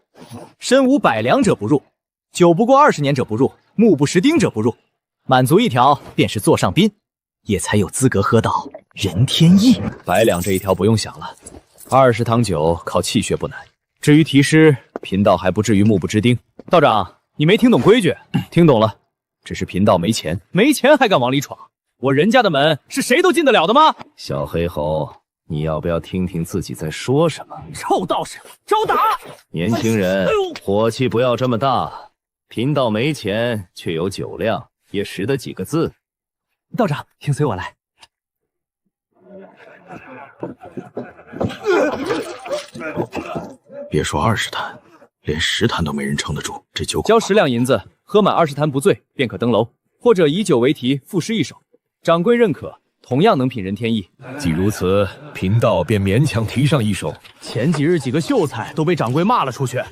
身无百两者不入，酒不过20年者不入，目不识丁者不入。满足1条，便是座上宾，也才有资格喝到人天意。100两这一条不用想了，20堂酒靠气血不难。至于题诗，贫道还不至于目不知丁。道长，你没听懂规矩？听懂了，只是贫道没钱。没钱还敢往里闯？我人家的门是谁都进得了的吗？小黑猴，你要不要听听自己在说什么？臭道士，招打！年轻人，火气不要这么大。贫道没钱，却有酒量，也识得几个字。道长，请随我来。别说20坛，连10坛都没人撑得住。这酒交10两银子，喝满20坛不醉，便可登楼。或者以酒为题，赋诗1首，掌柜认可，同样能品人天意。既如此，贫道便勉强提上1首。前几日几个秀才都被掌柜骂了出去。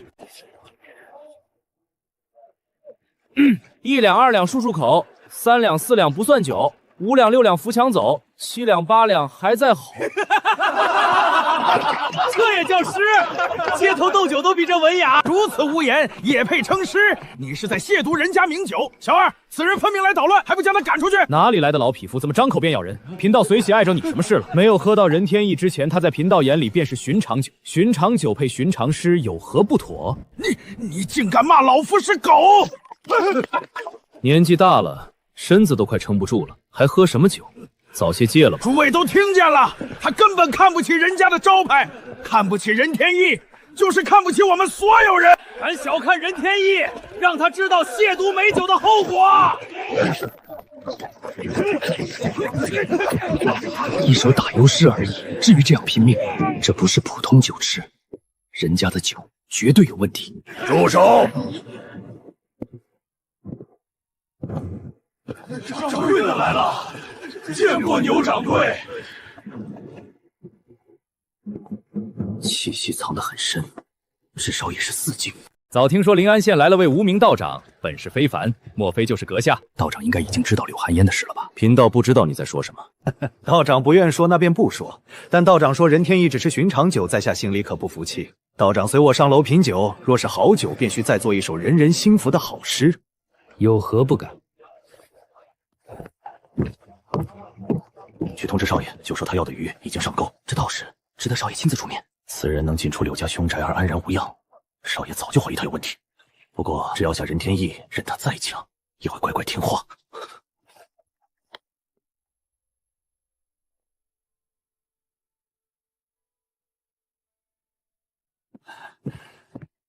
1两2两漱漱口，3两4两不算酒，5两6两扶墙走，7两8两还在吼。这也叫诗？街头斗酒都比这文雅，如此无言也配称诗？你是在亵渎人家名酒！小二，此人分明来捣乱，还不将他赶出去？哪里来的老匹夫，怎么张口便咬人？贫道随喜碍着你什么事了？没有喝到人天意之前，他在贫道眼里便是寻常酒，寻常酒配寻常诗，有何不妥？你竟敢骂老夫是狗！年纪大了，身子都快撑不住了，还喝什么酒？早些戒了吧。诸位都听见了，他根本看不起人家的招牌，看不起人天意，就是看不起我们所有人。敢小看人天意，让他知道亵渎美酒的后果。一手打油诗而已，至于这样拼命，这不是普通酒池，人家的酒绝对有问题。住手！掌柜的来了，见过牛掌柜。气息藏得很深，至少也是4境。早听说临安县来了位无名道长，本事非凡，莫非就是阁下？道长应该已经知道柳寒烟的事了吧？贫道不知道你在说什么。道长不愿说，那便不说。但道长说任天意只是寻常酒，在下心里可不服气。道长随我上楼品酒，若是好酒，便需再做一首人人心服的好诗，有何不敢？去通知少爷，就说他要的鱼已经上钩。这倒是值得少爷亲自出面。此人能进出柳家凶宅而安然无恙，少爷早就怀疑他有问题。不过只要下任天意，任他再强，也会乖乖听话。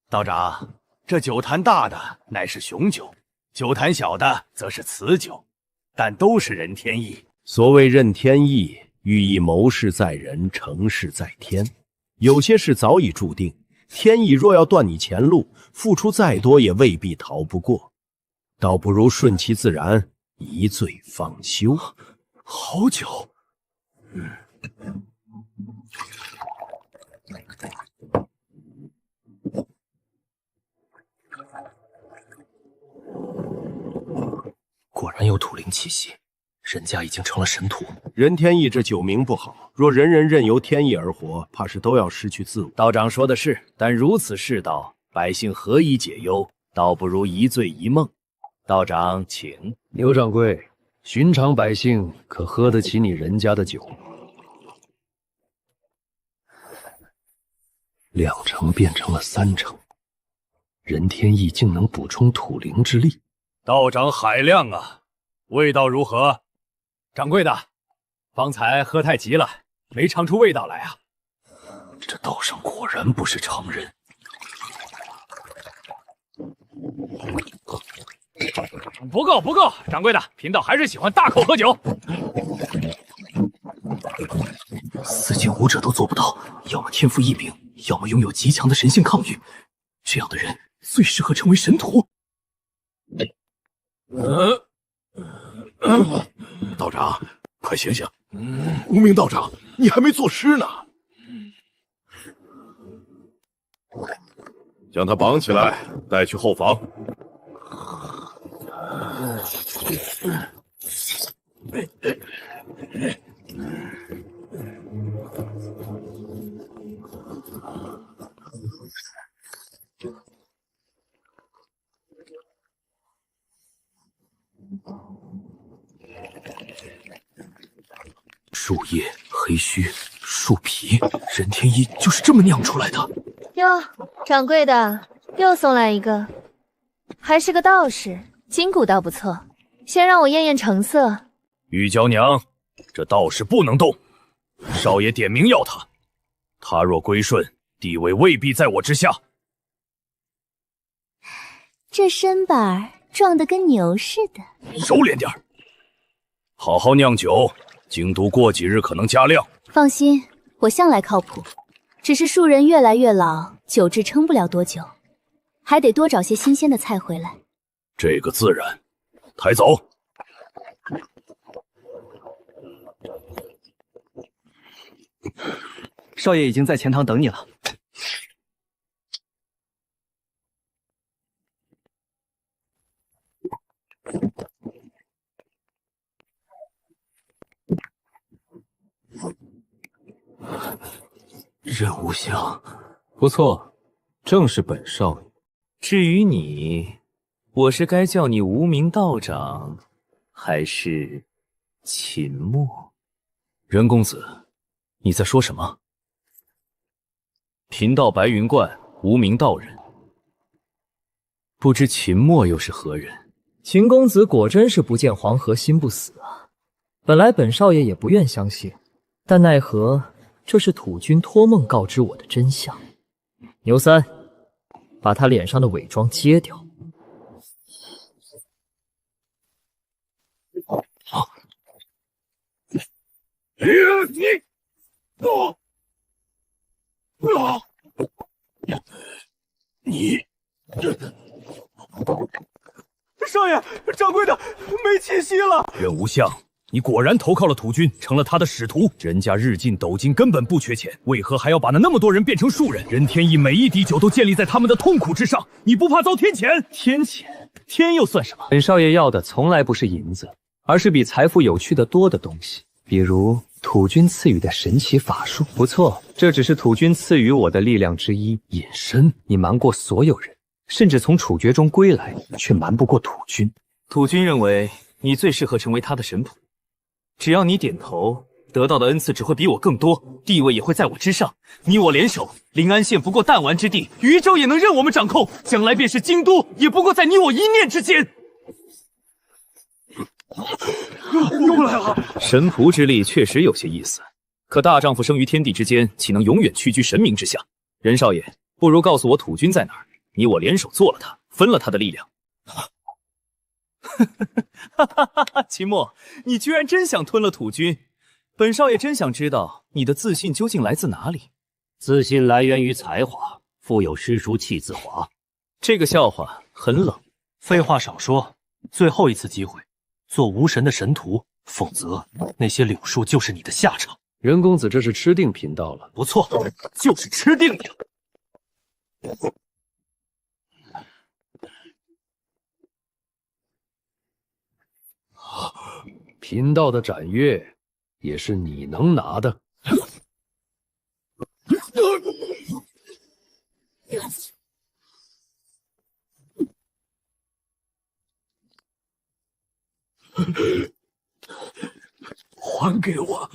道长，这酒坛大的乃是雄酒，酒坛小的则是雌酒，但都是任天意。所谓任天意，寓意谋事在人，成事在天。有些事早已注定，天意若要断你前路，付出再多也未必逃不过，倒不如顺其自然，一醉方休。好酒，果然有土灵气息，人家已经成了神荼。任天意这酒名不好，若人人任由天意而活，怕是都要失去自我。道长说的是，但如此世道，百姓何以解忧？倒不如一醉一梦。道长，请。牛掌柜，寻常百姓可喝得起你人家的酒？2成变成了3成，任天意竟能补充土灵之力。道长海量啊，味道如何？掌柜的，方才喝太急了，没尝出味道来啊。这道上果然不是常人。不够不够，掌柜的，贫道还是喜欢大口喝酒。4境武者都做不到，要么天赋异禀，要么拥有极强的神性抗御。这样的人最适合成为神荼。道长，快醒醒！无名道长，你还没作诗呢。将他绑起来，带去后房。树叶、黑须、树皮，任天意就是这么酿出来的。哟，掌柜的，又送来一个，还是个道士，筋骨倒不错。先让我验验成色。玉娇娘，这道士不能动，少爷点名要他，他若归顺，地位未必在我之下。这身板壮得跟牛似的。收敛点儿，好好酿酒，京都过几日可能加量。放心，我向来靠谱，只是树人越来越老，酒质撑不了多久，还得多找些新鲜的菜回来。这个自然。抬走。少爷已经在前堂等你了。任无香，不错，正是本少爷。至于你，我是该叫你无名道长，还是秦墨？任公子，你在说什么？贫道白云观无名道人，不知秦墨又是何人？秦公子果真是不见黄河心不死啊！本来本少爷也不愿相信，但奈何这是土君托梦告知我的真相。牛三，把他脸上的伪装揭掉。你，少爷，掌柜的没气息了。任无相，你果然投靠了土军，成了他的使徒。人家日进斗金根本不缺钱，为何还要把那么多人变成庶人？任天意每一滴酒都建立在他们的痛苦之上，你不怕遭天谴？天谴？天又算什么？本少爷要的从来不是银子，而是比财富有趣的多的东西，比如土军赐予的神奇法术。不错，这只是土军赐予我的力量之一。隐身，你瞒过所有人，甚至从处决中归来，却瞒不过土军。土军认为你最适合成为他的神仆，只要你点头，得到的恩赐只会比我更多，地位也会在我之上。你我联手，临安县不过弹丸之地，渝州也能任我们掌控，将来便是京都，也不过在你我一念之间。又来了！神仆之力确实有些意思，可大丈夫生于天地之间，岂能永远屈居神明之下？任少爷，不如告诉我土军在哪儿，你我联手做了他，分了他的力量。秦墨，你居然真想吞了土军，本少爷真想知道你的自信究竟来自哪里。自信来源于才华，腹有诗书气自华。这个笑话很冷。废话少说，最后一次机会，做无神的神徒，否则那些柳树就是你的下场。任公子这是吃定贫道了。不错，就是吃定你了。贫道的斩月也是你能拿的。还给我！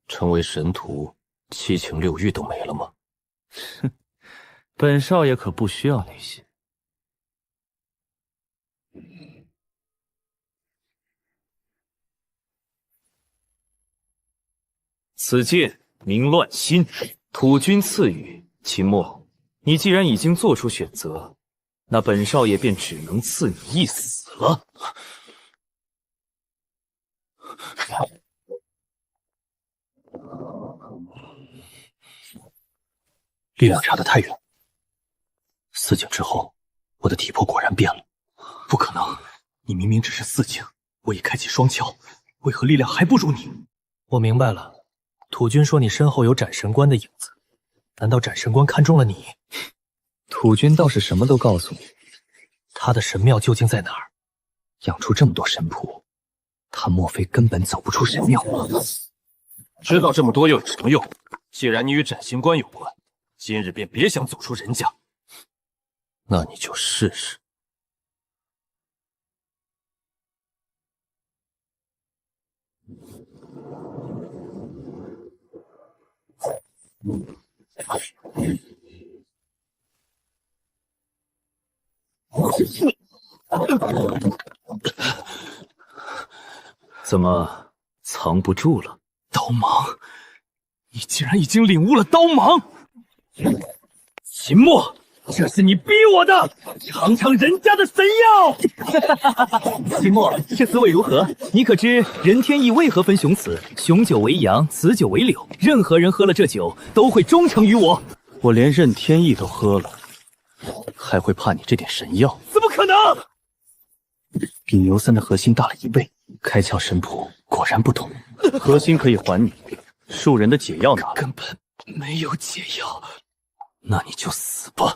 成为神徒，七情六欲都没了吗？哼，本少爷可不需要那些。此剑名乱心，土军赐予。秦墨，你既然已经做出选择，那本少爷便只能赐你一死了。力量差得太远。四境之后，我的体魄果然变了。不可能，你明明只是四境，我已开启双窍，为何力量还不如你？我明白了，土军说你身后有斩神官的影子，难道斩神官看中了你？土军倒是什么都告诉你。他的神庙究竟在哪儿？养出这么多神仆，他莫非根本走不出神庙吗？知道这么多又有什么用？既然你与斩星官有关，今日便别想走出人家。那你就试试。怎么藏不住了？刀芒，你竟然已经领悟了刀芒！秦墨，这是你逼我的，尝尝人家的神药。秦墨，这滋味如何？你可知任天意为何分雄雌？雄酒为阳，雌酒为柳。任何人喝了这酒，都会忠诚于我。我连任天意都喝了，还会怕你这点神药？怎么可能？比牛三的核心大了1倍，开窍神谱果然不同。核心可以还你，树人的解药拿了，根本没有解药，那你就死吧。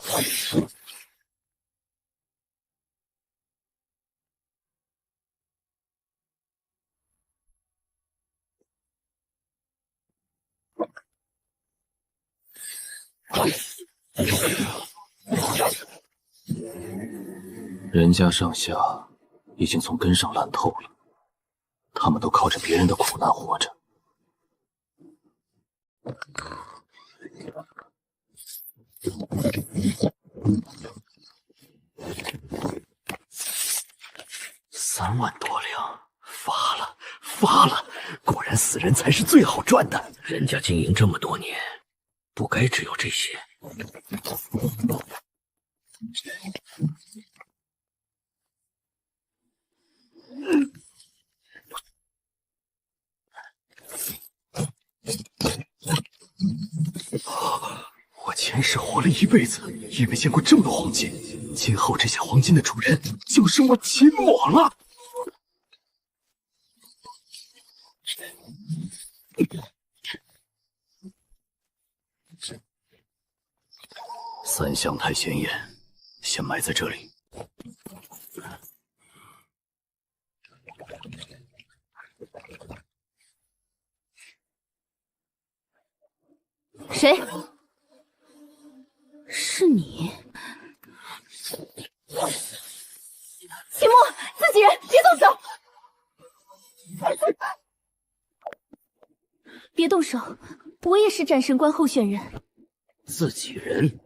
人家上下已经从根上烂透了，他们都靠着别人的苦难活着。3万多两，发了！果然死人才是最好赚的。人家经营这么多年，不该只有这些。我前世活了一辈子，也没见过这么多黄金。今后这些黄金的主人就是我秦抹了。三香太显眼，先埋在这里。谁？是你？秦墨，自己人，别动手！别动手，我也是斩神官候选人。自己人？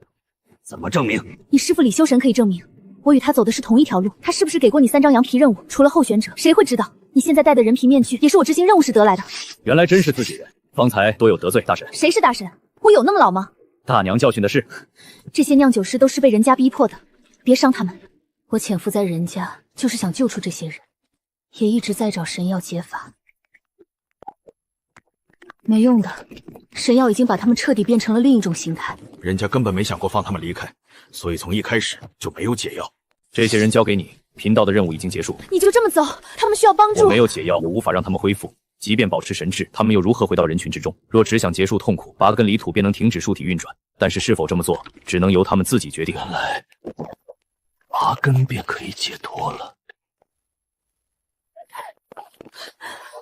怎么证明？你师父李修神可以证明，我与他走的是同一条路。他是不是给过你3张羊皮任务？除了候选者，谁会知道？你现在戴的人皮面具，也是我执行任务时得来的。原来真是自己人，方才多有得罪大神。谁是大神？我有那么老吗？大娘教训的是，这些酿酒师都是被人家逼迫的，别伤他们。我潜伏在人家，就是想救出这些人，也一直在找神药解法，没用的。神药已经把他们彻底变成了另一种形态。人家根本没想过放他们离开，所以从一开始就没有解药。这些人交给你，贫道的任务已经结束。你就这么走？他们需要帮助。我没有解药，也无法让他们恢复。即便保持神智，他们又如何回到人群之中？若只想结束痛苦，拔根离土便能停止树体运转。但是是否这么做，只能由他们自己决定。原来拔根便可以解脱了。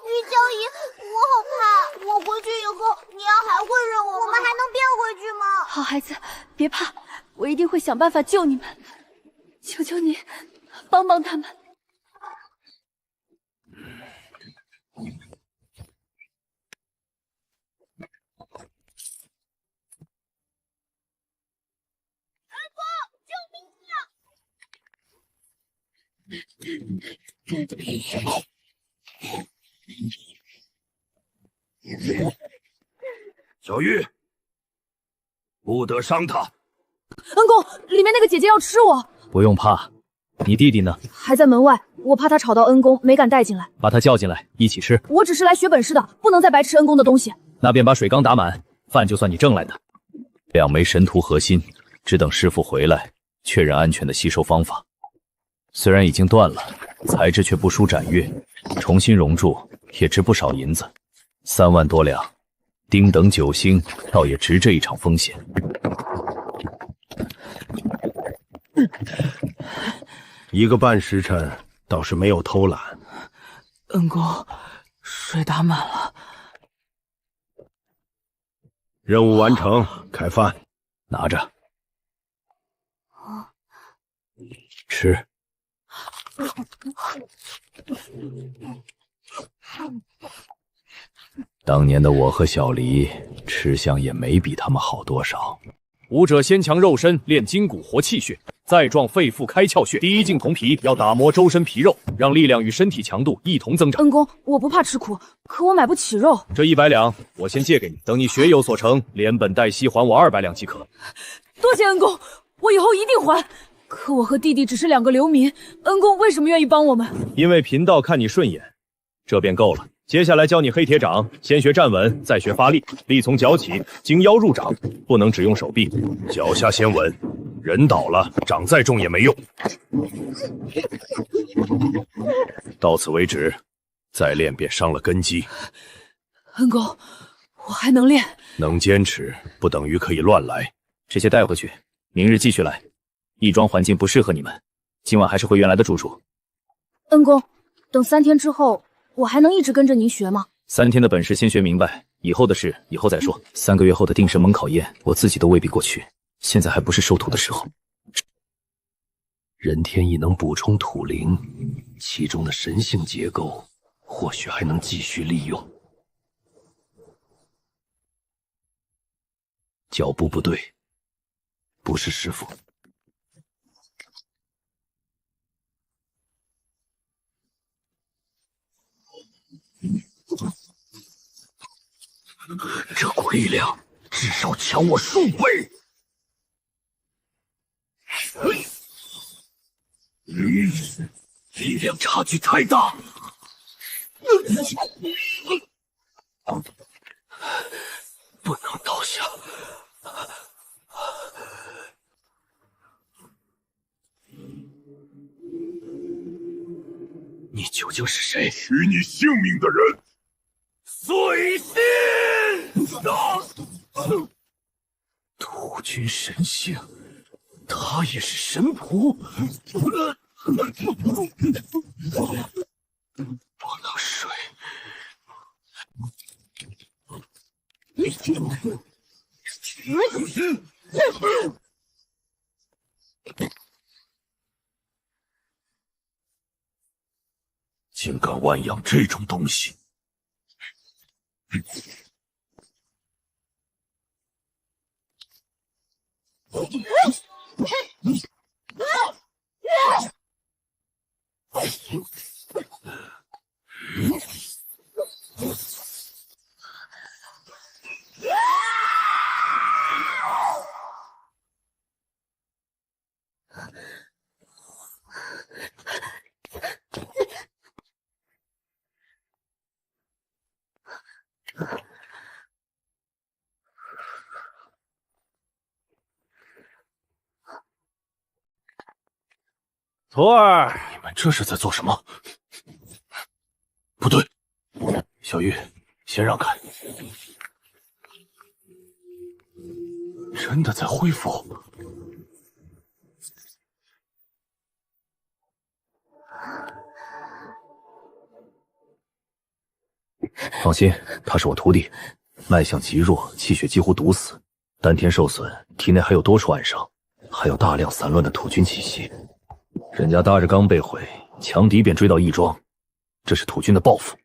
玉娇姨，我好怕，我回去以后，你要还会认我吗？我们还能变回去吗？好孩子，别怕，我一定会想办法救你们。求求你，帮帮他们。小玉，不得伤他。恩公，里面那个姐姐要吃我。不用怕，你弟弟呢？还在门外，我怕他吵到恩公，没敢带进来。把他叫进来，一起吃。我只是来学本事的，不能再白吃恩公的东西。那便把水缸打满，饭就算你挣来的。2枚神图核心，只等师傅回来确认安全的吸收方法。虽然已经断了，材质却不输斩月，重新熔铸也值不少银子，3万多两。丁等9星倒也值这一场风险。1个半时辰，倒是没有偷懒。恩公，水打满了。任务完成，开饭。拿着，吃。当年的我和小黎吃相也没比他们好多少。武者先强肉身，练筋骨活气血，再壮肺腹开窍穴。第一镜铜皮要打磨周身皮肉，让力量与身体强度一同增长。恩公，我不怕吃苦，可我买不起肉。这100两我先借给你，等你学有所成，连本带息还我200两即可。多谢恩公，我以后一定还。可我和弟弟只是2个流民，恩公为什么愿意帮我们？因为贫道看你顺眼，这便够了。接下来教你黑铁掌，先学站稳，再学发力。力从脚起，经腰入掌，不能只用手臂，脚下先稳。人倒了，掌再重也没用。到此为止，再练便伤了根基。恩公，我还能练。能坚持，不等于可以乱来。这些带回去，明日继续来。义庄环境不适合你们，今晚还是回原来的住处。恩公，等3天之后，我还能一直跟着您学吗？3天的本事先学明白，以后的事以后再说。3个月后的定神盟考验，我自己都未必过去，现在还不是收徒的时候。人天意能补充土灵，其中的神性结构或许还能继续利用。脚步不对，不是师傅。力量至少强我数倍。力量差距太大。不能倒下。你究竟是谁？取你性命的人。碎心！土君神性，他也是神仆。不能睡。竟敢豢养这种东西！徒儿，你们这是在做什么？不对，小玉，先让开。真的在恢复。放心，他是我徒弟，脉象极弱，气血几乎堵死，丹田受损，体内还有多处暗伤，还有大量散乱的土军气息。人家大日刚被毁，强敌便追到义庄，这是土军的报复。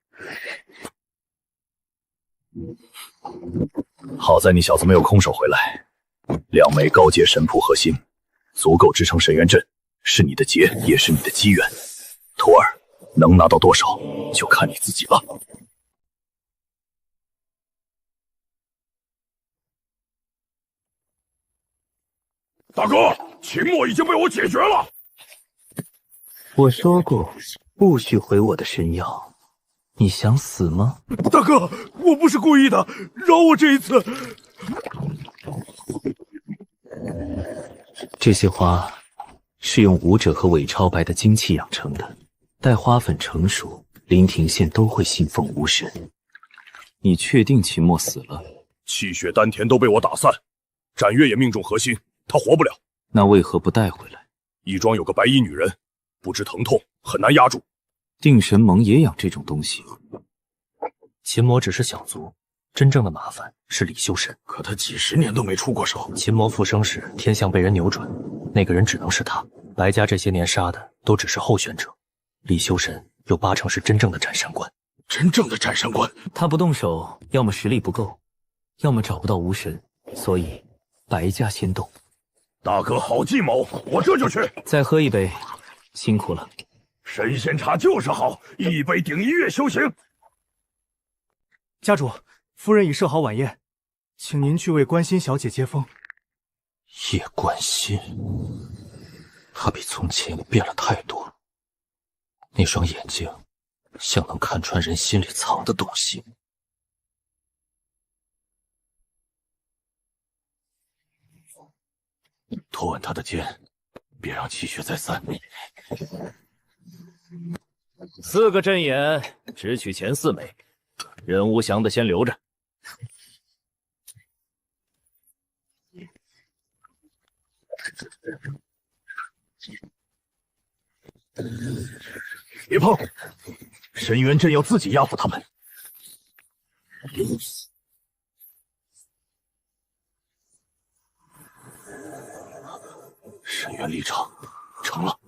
好在你小子没有空手回来，2枚高阶神仆核心，足够支撑神元阵，是你的劫，也是你的机缘。徒儿，能拿到多少，就看你自己了。大哥，秦墨已经被我解决了。我说过，不许回我的神药。你想死吗？大哥，我不是故意的，饶我这一次。这些花是用武者和伪超白的精气养成的，待花粉成熟，灵庭县都会信奉巫神。你确定秦墨死了？气血丹田都被我打散，展月也命中核心，他活不了。那为何不带回来？义庄有个白衣女人，不知疼痛，很难压住。定神盟也养这种东西。秦魔只是小卒，真正的麻烦是李修神。可他几10年都没出过手。秦魔复生时天象被人扭转，那个人只能是他。白家这些年杀的都只是候选者，李修神有80%是真正的斩山官。真正的斩山官，他不动手，要么实力不够，要么找不到巫神，所以白家先动。大哥好计谋，我这就去。再喝一杯，辛苦了。神仙茶就是好，一杯顶1月修行。家主，夫人已设好晚宴，请您去为关心小姐接风。叶关心，她比从前变了太多，那双眼睛像能看穿人心里藏的东西。拖稳他的肩，别让气血再散。4个阵眼，只取前4枚，任无祥的先留着。别碰，神元阵要自己压服他们。神元立场成了，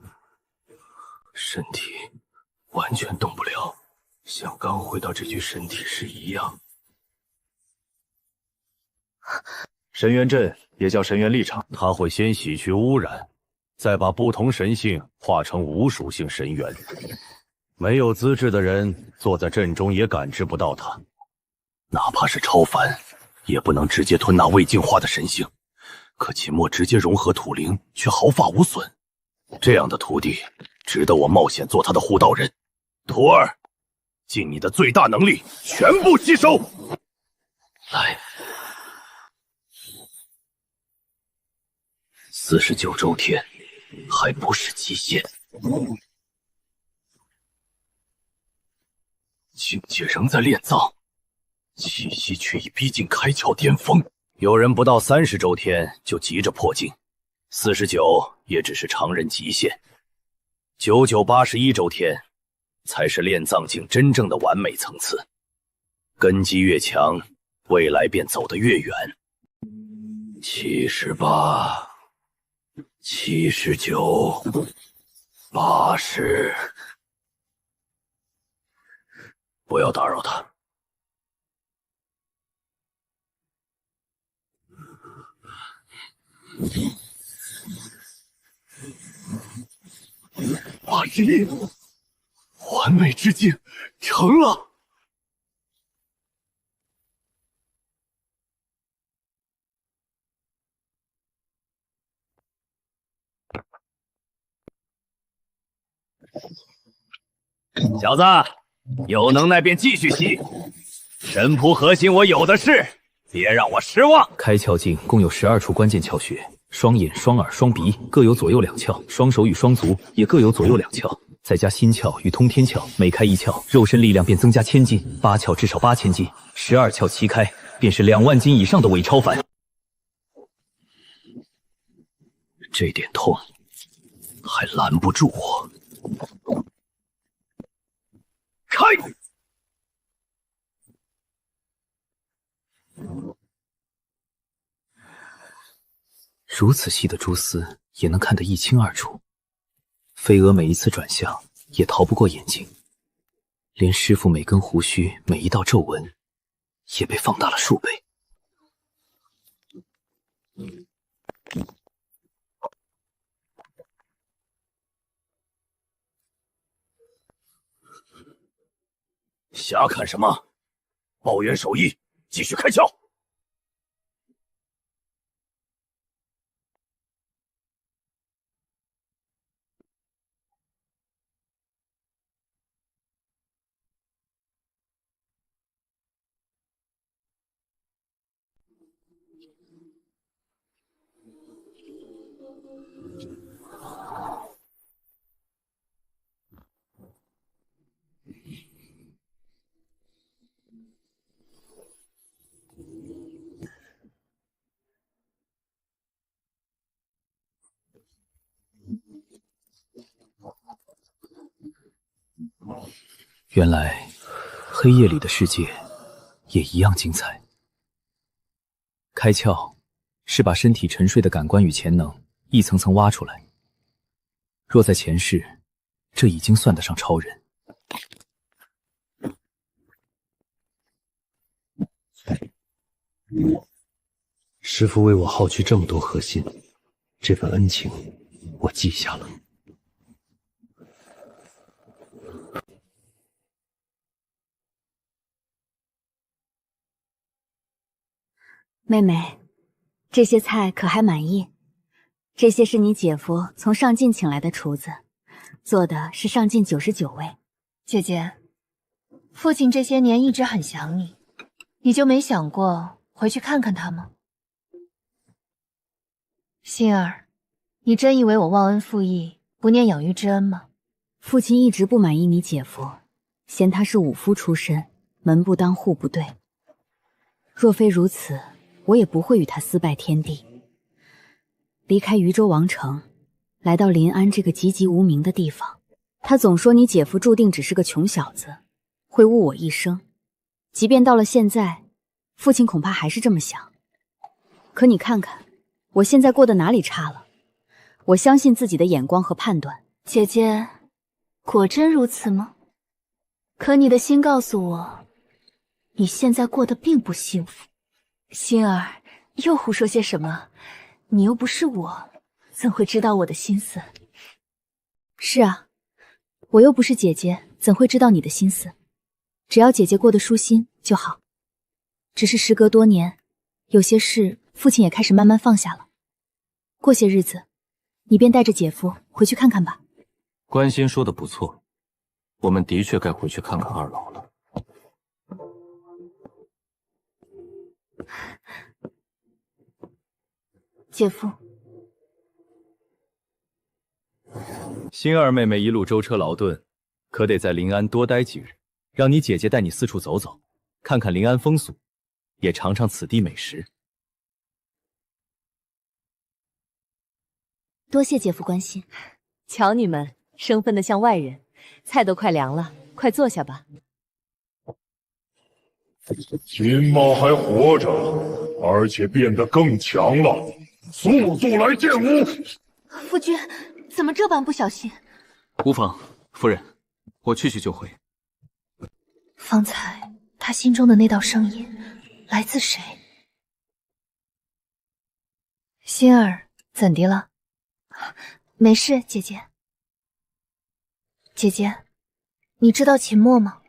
身体完全动不了，像刚回到这具身体时一样。神元阵也叫神元立场，它会先洗去污染，再把不同神性化成无属性神元。没有资质的人坐在阵中也感知不到它，哪怕是超凡，也不能直接吞纳未净化的神性。可秦墨直接融合土灵，却毫发无损。这样的徒弟，值得我冒险做他的护道人。徒儿，尽你的最大能力，全部吸收。来，49周天，还不是极限。境界仍在炼藏，气息却已逼近开窍巅峰。有人不到30周天就急着破境，49也只是常人极限，99、81周天才是炼藏境真正的完美层次。根基越强，未来便走得越远。78、79、80，不要打扰他。81，完美之境成了。小子，有能耐便继续吸，神仆核心我有的是，别让我失望。开窍境共有12处关键窍穴，双眼、双耳、双鼻各有左右2窍，双手与双足也各有左右2窍，再加心窍与通天窍，每开1窍，肉身力量便增加1000斤，8窍至少8000斤，12窍齐开，便是2万斤以上的伪超凡。这点痛，还拦不住我。开！如此细的蛛丝也能看得一清二楚，飞蛾每一次转向也逃不过眼睛，连师傅每根胡须、每一道皱纹也被放大了数倍。瞎看什么？抱元守一，继续开窍。原来黑夜里的世界也一样精彩。开窍是把身体沉睡的感官与潜能一层层挖出来，若在前世，这已经算得上超人。师父为我耗去这么多核心，这份恩情我记下了。妹妹，这些菜可还满意？这些是你姐夫从上晋请来的厨子，做的是上晋99味。姐姐，父亲这些年一直很想你，你就没想过回去看看他吗？心儿，你真以为我忘恩负义，不念养育之恩吗？父亲一直不满意你姐夫，嫌他是武夫出身，门不当户不对。若非如此，我也不会与他私拜天地。离开渝州王城，来到临安这个籍籍无名的地方，他总说你姐夫注定只是个穷小子，会误我一生。即便到了现在，父亲恐怕还是这么想。可你看看，我现在过得哪里差了？我相信自己的眼光和判断。姐姐，果真如此吗？可你的心告诉我，你现在过得并不幸福。心儿，又胡说些什么？你又不是我，怎会知道我的心思？是啊，我又不是姐姐，怎会知道你的心思？只要姐姐过得舒心就好。只是时隔多年，有些事父亲也开始慢慢放下了。过些日子，你便带着姐夫回去看看吧。关心说的不错，我们的确该回去看看二老了。姐夫，星儿妹妹一路舟车劳顿，可得在临安多待几日，让你姐姐带你四处走走，看看临安风俗，也尝尝此地美食。多谢姐夫关心。瞧你们生分的像外人，菜都快凉了，快坐下吧。秦妈还活着，而且变得更强了，速速来见我！夫君，怎么这般不小心？无妨，夫人，我去就回。方才他心中的那道声音来自谁？心儿，怎的了？没事，姐姐。姐姐，你知道秦墨吗？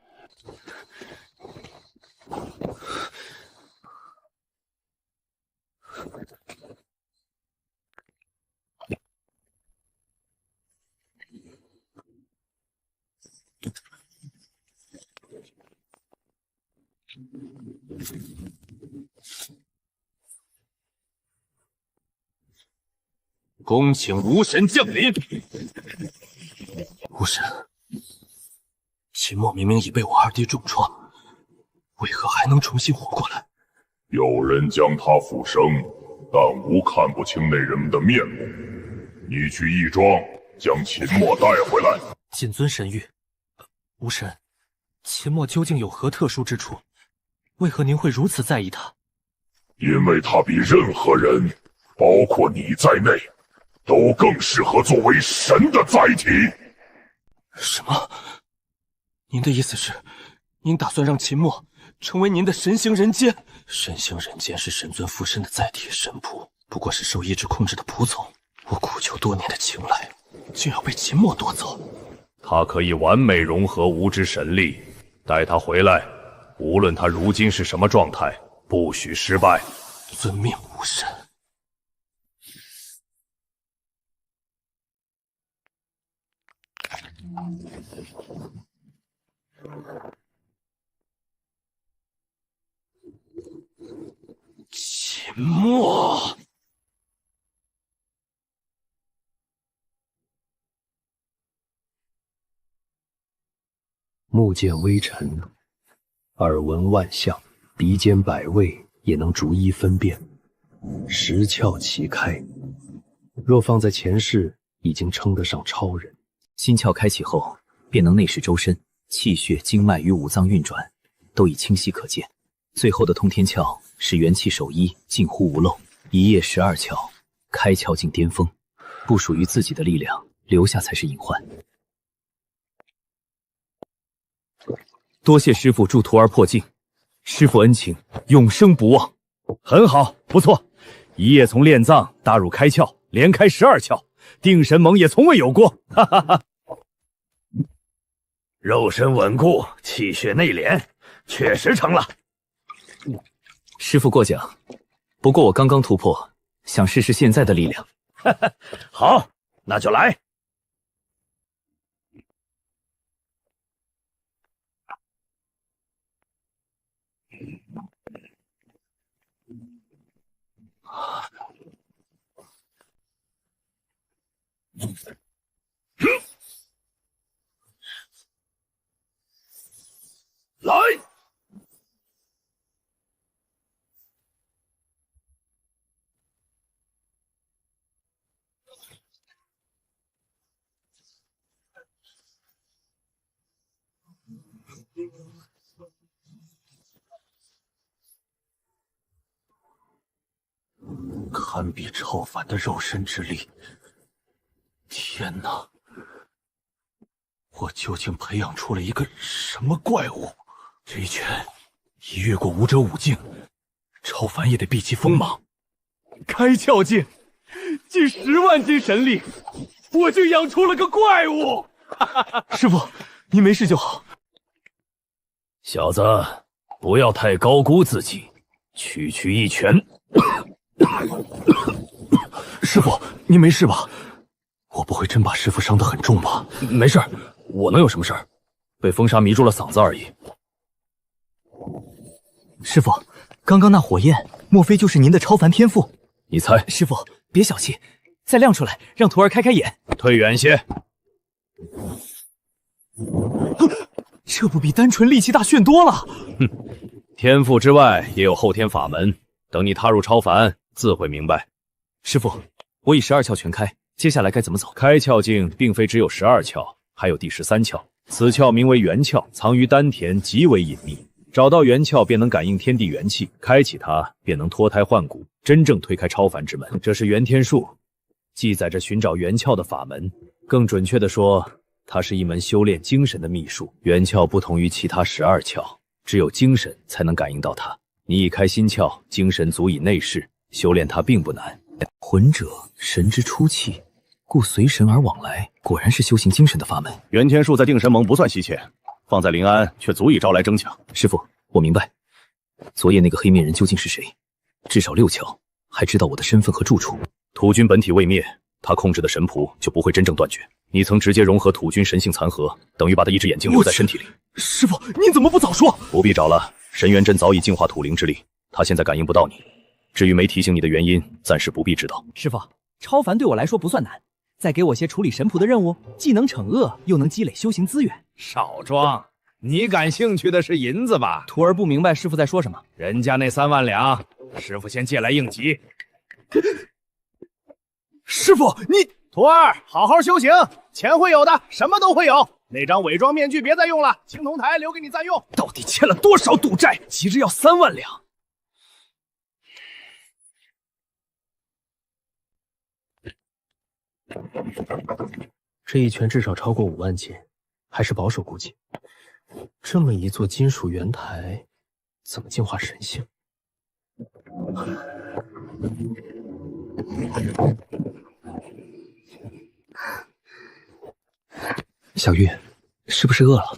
恭请巫神降临。巫神，秦墨明明已被我二弟重创，为何还能重新活过来？有人将他附身，但吾看不清那人们的面目。你去义庄将秦墨带回来。谨遵神谕。巫神，秦墨究竟有何特殊之处？为何您会如此在意他？因为他比任何人，包括你在内，都更适合作为神的载体。什么？您的意思是，您打算让秦墨成为您的神行人间？神行人间是神尊附身的载体，神仆不过是受意志控制的仆从。我苦求多年的青睐，竟要被秦墨夺走。他可以完美融合吾之神力，待他回来，无论他如今是什么状态，不许失败。遵命，巫神。秦墨，目见微尘，耳闻万象，鼻尖百味，也能逐一分辨。十窍齐开，若放在前世，已经称得上超人。心窍开启后，便能内视周身，气血、经脉与五脏运转，都已清晰可见。最后的通天窍是元气守一，近乎无漏，一夜12窍，开窍进巅峰。不属于自己的力量，留下才是隐患。多谢师父助徒儿破镜，师父恩情永生不忘。很好，不错。一夜从炼脏打入开窍，连开12窍，定神盟也从未有过。哈哈哈。肉身稳固，气血内敛，确实成了。师父过奖，不过我刚刚突破，想试试现在的力量。哈哈，好，那就来。来！堪比超凡的肉身之力！天哪！我究竟培养出了一个什么怪物？这一拳一越过武者5境，超凡也得避其锋芒。开窍境，近10万斤神力，我竟养出了个怪物！师父，您没事就好。小子，不要太高估自己。区区一拳。师傅，您没事吧？我不会真把师傅伤得很重吧？没事，我能有什么事儿？被风沙迷住了嗓子而已。师傅，刚刚那火焰，莫非就是您的超凡天赋？你猜？师傅，别小气，再亮出来，让徒儿开开眼。退远些。这不比单纯力气大炫多了？哼，天赋之外也有后天法门，等你踏入超凡，自会明白。师傅，我已12窍全开，接下来该怎么走？开窍境并非只有12窍，还有第13窍，此窍名为元窍，藏于丹田，极为隐秘。找到元窍，便能感应天地元气，开启它，便能脱胎换骨，真正推开超凡之门。这是元天术，记载着寻找元窍的法门。更准确地说，它是一门修炼精神的秘术。元窍不同于其他12窍，只有精神才能感应到它。你已开心窍，精神足以内视，修炼它并不难。魂者，神之初气，故随神而往来，果然是修行精神的法门。元天术在定神盟不算稀缺，放在临安却足以招来争抢。师傅，我明白，昨夜那个黑面人究竟是谁？至少6窍，还知道我的身份和住处。土君本体未灭，他控制的神仆就不会真正断绝。你曾直接融合土君神性残核，等于把他一只眼睛留在身体里。师傅，您怎么不早说？不必找了，神元阵早已净化土灵之力，他现在感应不到你。至于没提醒你的原因，暂时不必知道。师傅，超凡对我来说不算难，再给我些处理神仆的任务，既能惩恶，又能积累修行资源。少装，你感兴趣的是银子吧？徒儿不明白师傅在说什么。人家那3万两，师傅先借来应急。师傅，你徒儿好好修行，钱会有的，什么都会有。那张伪装面具别再用了，青铜台留给你暂用。到底欠了多少赌债？急着要3万两。这一拳至少超过5万斤，还是保守估计。这么一座金属圆台，怎么净化神性？小玉，是不是饿了？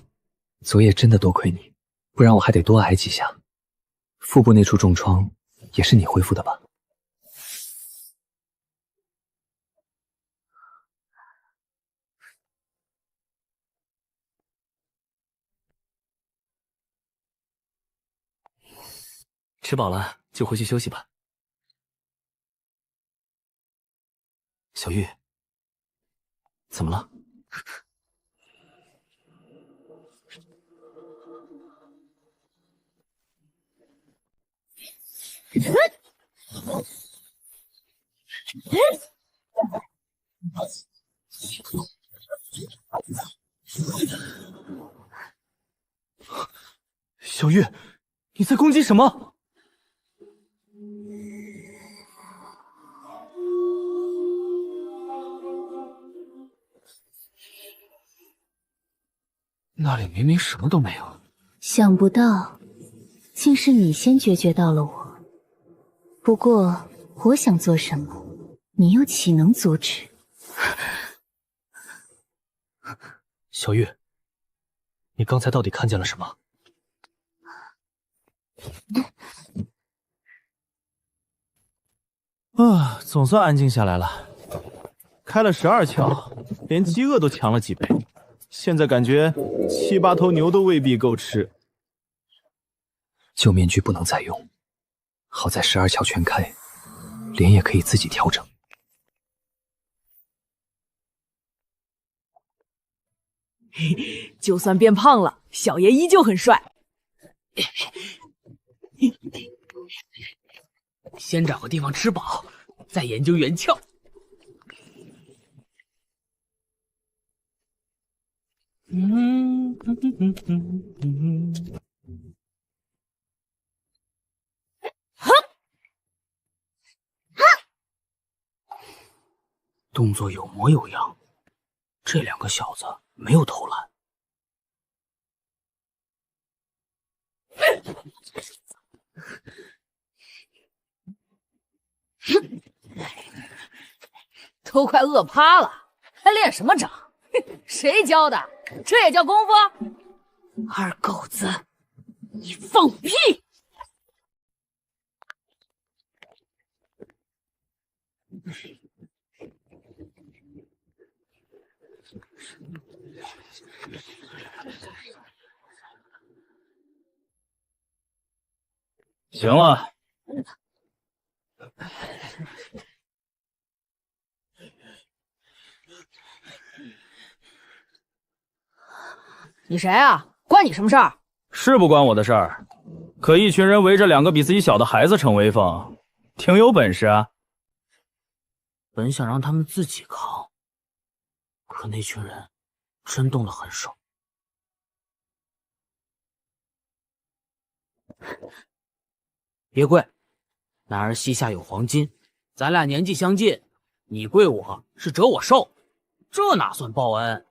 昨夜真的多亏你，不然我还得多挨几下。腹部那处重创也是你恢复的吧？吃饱了就回去休息吧。小玉，怎么了？小玉，你在攻击什么？那里明明什么都没有。想不到，竟是你先决绝到了我。不过，我想做什么，你又岂能阻止？小玉，你刚才到底看见了什么？总算安静下来了。开了12窍，连饥饿都强了几倍。现在感觉7、8头牛都未必够吃。旧面具不能再用，好在12窍全开，脸也可以自己调整。就算变胖了，小爷依旧很帅。先找个地方吃饱，再研究元窍。动作有模有样，这2个小子没有偷懒。都快饿趴了，还练什么掌？谁教的？这也叫功夫？二狗子，你放屁！行了。你谁啊？关你什么事儿？是不关我的事儿，可一群人围着2个比自己小的孩子逞威风，挺有本事啊。本想让他们自己扛，可那群人真动了狠手。别跪，男儿膝下有黄金，咱俩年纪相近，你跪我是折我寿，这哪算报恩？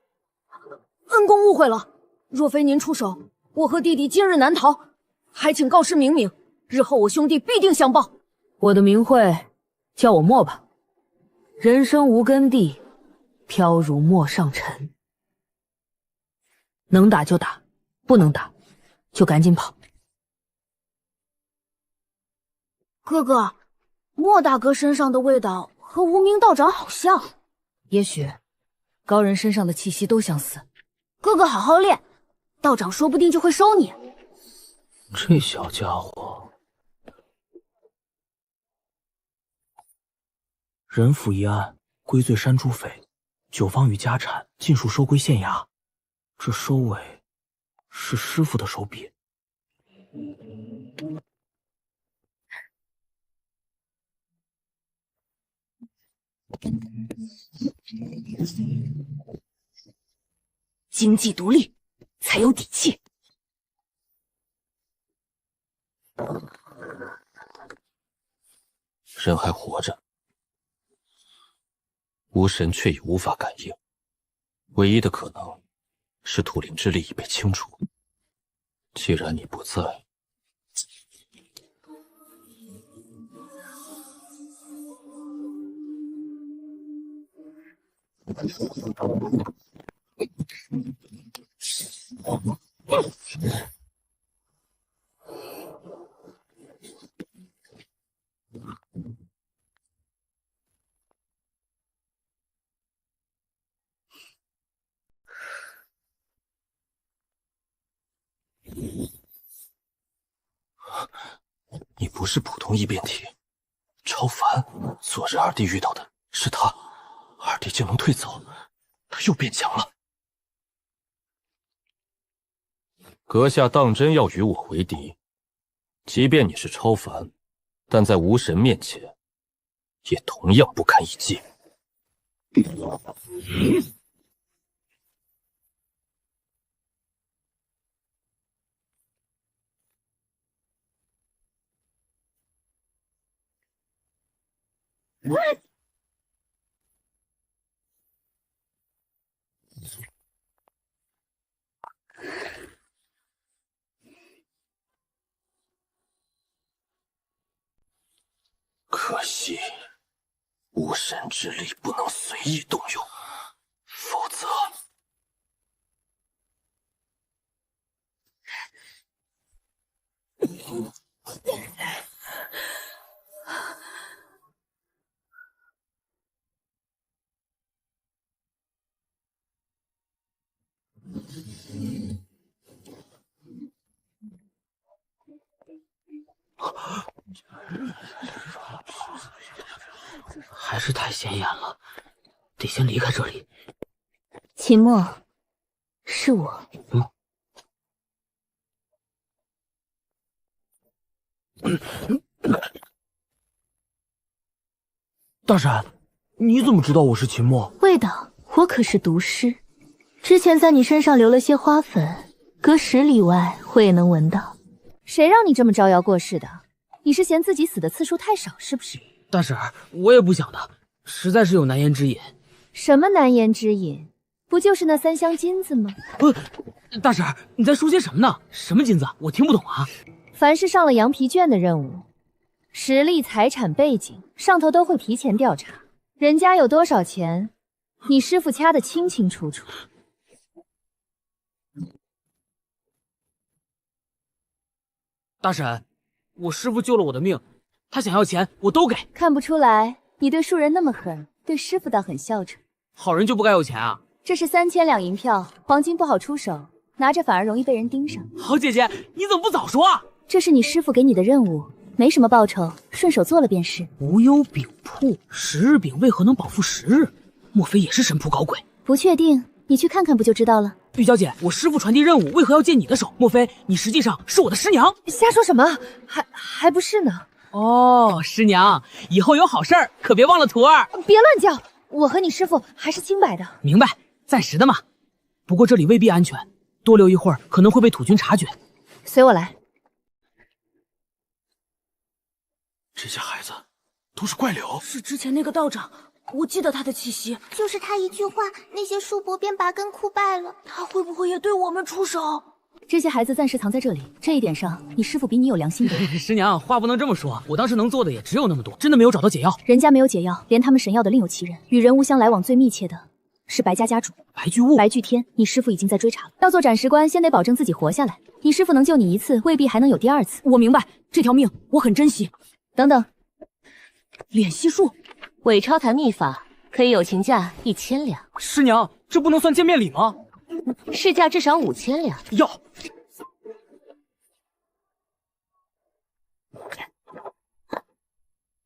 恩公误会了，若非您出手，我和弟弟今日难逃，还请告师明明，日后我兄弟必定相报。我的名讳叫我墨吧，人生无根蒂，飘如陌上尘。能打就打，不能打就赶紧跑。哥哥，莫大哥身上的味道和无名道长好像，也许高人身上的气息都相似。哥哥好好练，道长说不定就会收你。这小家伙，人府一案归罪山猪匪，酒坊与家产尽数收归县衙，这收尾是师傅的手笔。经济独立才有底气。人还活着，巫神却已无法感应，唯一的可能是土灵之力已被清除。既然你不在，你不是普通异变体，超凡。昨日二弟遇到的是他，二弟竟能退走，他又变强了。阁下当真要与我为敌？即便你是超凡，但在无神面前，也同样不堪一击。可惜，无神之力不能随意动用，否则……还是太显眼了，得先离开这里。秦墨，是我。大婶，你怎么知道我是秦墨？味道，我可是毒师，之前在你身上留了些花粉，隔10里外我也能闻到。谁让你这么招摇过市的？你是嫌自己死的次数太少是不是？大婶，我也不想的，实在是有难言之隐。什么难言之隐？不就是那3箱金子吗？大婶，你在说些什么呢？什么金子？我听不懂啊。凡是上了羊皮卷的任务，实力、财产、背景，上头都会提前调查，人家有多少钱，你师傅掐得清清楚楚。大婶，我师傅救了我的命，他想要钱我都给。看不出来，你对庶人那么狠，对师傅倒很孝顺。好人就不该有钱啊？这是3000两银票，黄金不好出手，拿着反而容易被人盯上。好姐姐，你怎么不早说啊？这是你师傅给你的任务，没什么报酬，顺手做了便是。无忧饼铺，10日饼为何能饱腹10日？莫非也是神仆搞鬼？不确定，你去看看不就知道了。玉娇姐，我师傅传递任务，为何要借你的手？莫非你实际上是我的师娘？瞎说什么？还不是呢。哦，师娘，以后有好事儿可别忘了徒儿。别乱叫，我和你师傅还是清白的。明白，暂时的嘛。不过这里未必安全，多留一会儿可能会被土军察觉。随我来。这些孩子都是怪瘤，是之前那个道长，我记得他的气息。就是他一句话，那些叔伯便拔根枯败了。他会不会也对我们出手？这些孩子暂时藏在这里，这一点上，你师傅比你有良心的。师娘，话不能这么说，我当时能做的也只有那么多，真的没有找到解药。人家没有解药，连他们神药的另有其人，与人无相来往最密切的是白家家主白巨物、白巨天。你师傅已经在追查了，要做斩石官，先得保证自己活下来。你师傅能救你一次，未必还能有第二次。我明白，这条命我很珍惜。等等，敛息术，伪超谈秘法，可以友情价1000两。师娘，这不能算见面礼吗？市价至少5000两。要。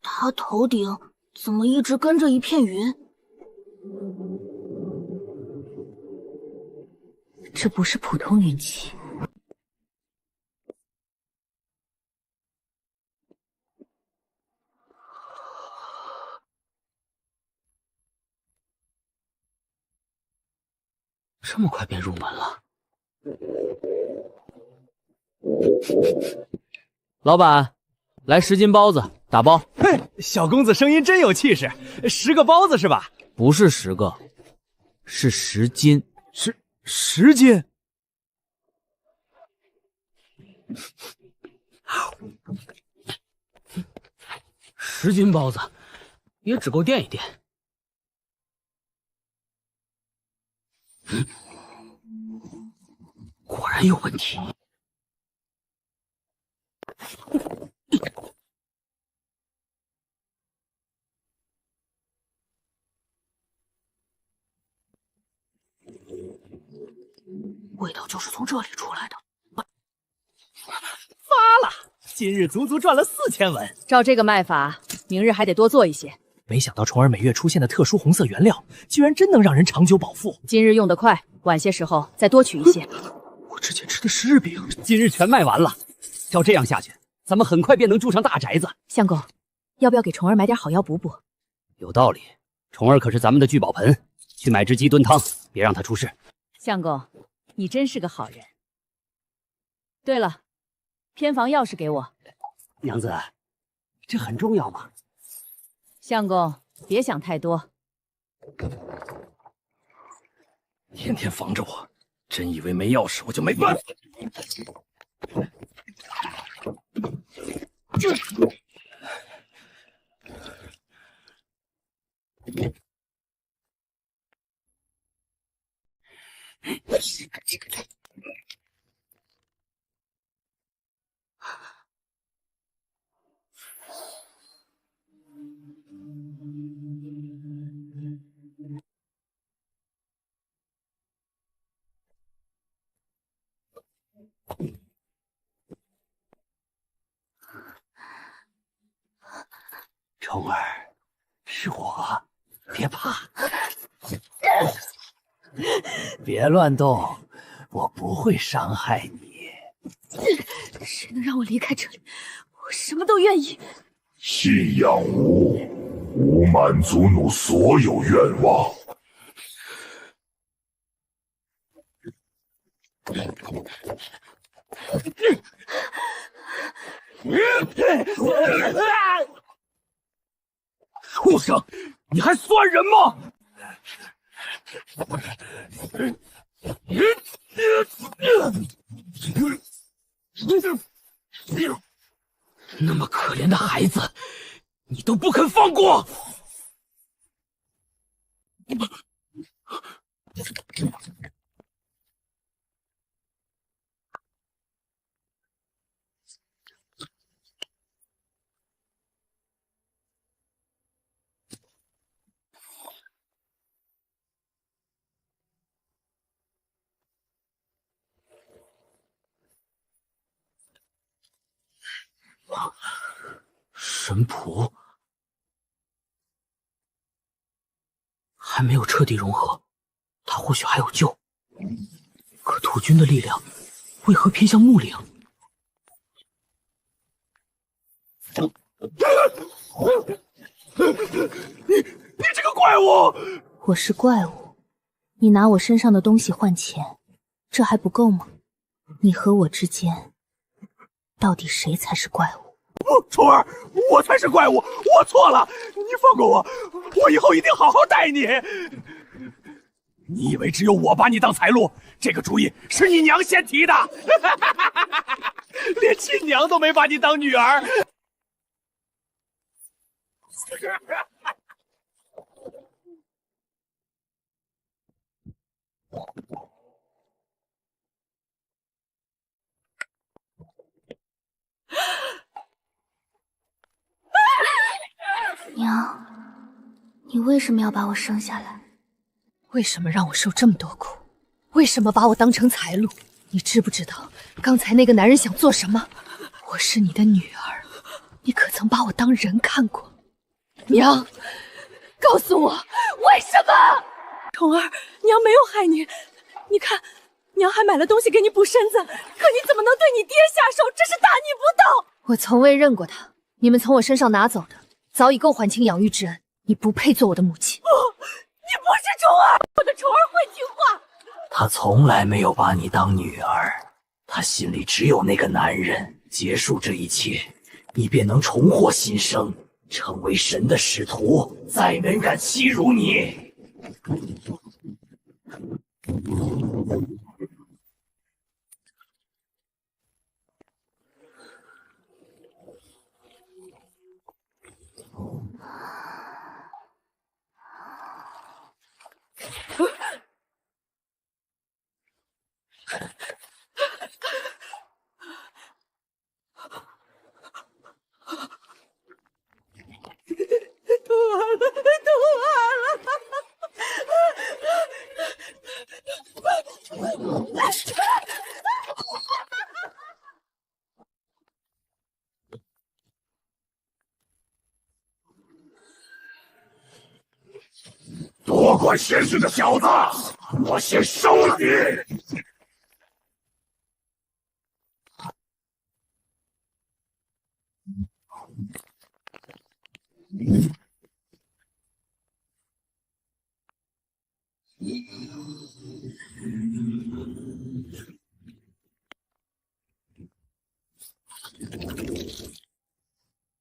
他头顶怎么一直跟着一片云？这不是普通运气。这么快便入门了？老板，来10斤包子，打包。嘿，小公子声音真有气势，10个包子是吧？不是10个，是10斤。10斤。10斤包子，也只够垫一垫。果然有问题。味道就是从这里出来的。发了，今日足足赚了4000文。照这个卖法，明日还得多做一些。没想到虫儿每月出现的特殊红色原料，居然真能让人长久饱腹。今日用得快，晚些时候再多取一些。我之前吃的10日饼，今日全卖完了。照这样下去，咱们很快便能住上大宅子。相公，要不要给虫儿买点好药补补？有道理，虫儿可是咱们的聚宝盆，去买只鸡炖汤，别让他出事。相公，你真是个好人。对了，偏房钥匙给我。娘子，这很重要吗？相公，别想太多。天天防着我，真以为没钥匙我就没办法？虫儿，是我，别怕，别乱动，我不会伤害你。谁能让我离开这里，我什么都愿意。信仰吾，吾满足奴所有愿望。畜生，你还算人吗？那么可怜的孩子，你都不肯放过！神谱还没有彻底融合，他或许还有救。可土君的力量为何偏向木灵？你这个怪物！我是怪物，你拿我身上的东西换钱，这还不够吗？你和我之间，到底谁才是怪物？虫儿，我才是怪物，我错了，你放过我，我以后一定好好待你。你以为只有我把你当财路？这个主意是你娘先提的，连亲娘都没把你当女儿。娘，你为什么要把我生下来？为什么让我受这么多苦？为什么把我当成财路？你知不知道刚才那个男人想做什么？我是你的女儿，你可曾把我当人看过？娘，告诉我为什么？虫儿，娘没有害你，你看，娘还买了东西给你补身子，可你怎么能对你爹下手？真是大逆不道！我从未认过他，你们从我身上拿走的，早已够还清养育之恩。你不配做我的母亲。你不是虫儿，我的虫儿会听话。他从来没有把你当女儿，他心里只有那个男人。结束这一切，你便能重获新生，成为神的使徒，再没人敢欺辱你。多管闲事的小子，我先收了你！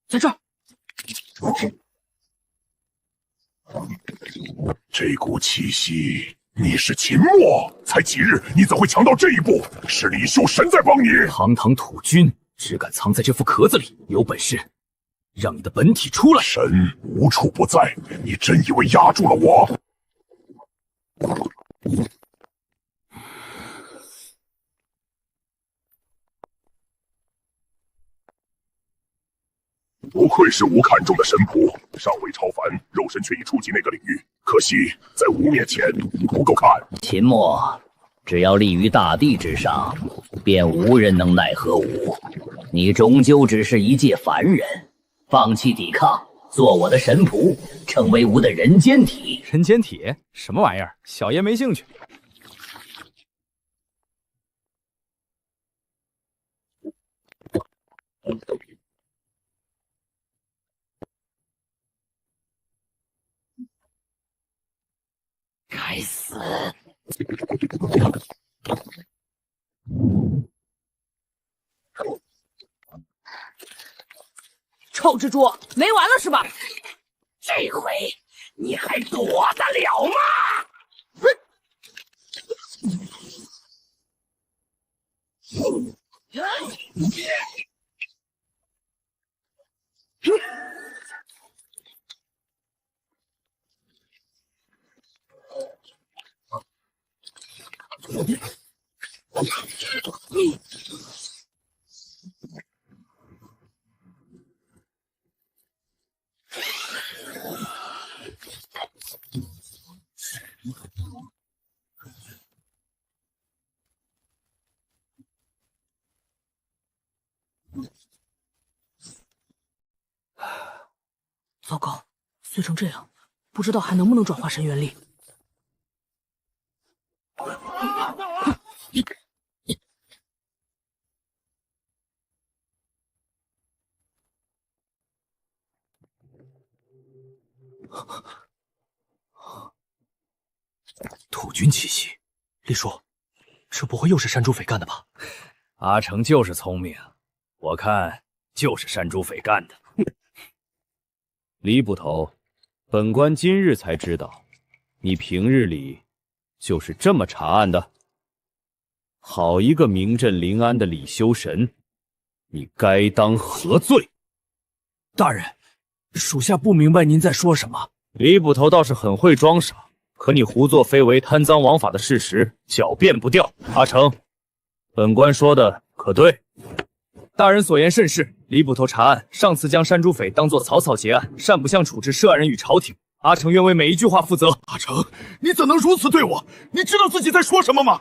在这儿。这股气息，你是秦墨？才几日，你怎会强到这一步？是李修神在帮你。堂堂土君，只敢藏在这副壳子里，有本事让你的本体出来！神无处不在，你真以为压住了我？不愧是吴看中的神仆，尚未超凡，肉身却已触及那个领域。可惜在吴面前不够看。秦墨，只要立于大地之上，便无人能奈何吾。你终究只是一介凡人，放弃抵抗，做我的神仆，成为吾的人间体。人间体什么玩意儿？小爷没兴趣。该死！臭蜘蛛，没完了是吧？这回你还躲得了吗？糟糕，碎成这样，不知道还能不能转化神元力。土军气息，李叔，这不会又是山猪匪干的吧？阿成就是聪明，我看就是山猪匪干的。李捕头，本官今日才知道，你平日里就是这么查案的。好一个名震临安的李修神，你该当何罪？大人，属下不明白您在说什么。李捕头倒是很会装傻，可你胡作非为、贪赃枉法的事实狡辩不掉。阿成，本官说的可对？大人所言甚是。李捕头查案，上次将山猪匪当作草草结案，善不向处置涉案人与朝廷。阿成愿为每一句话负责。阿成，你怎能如此对我？你知道自己在说什么吗？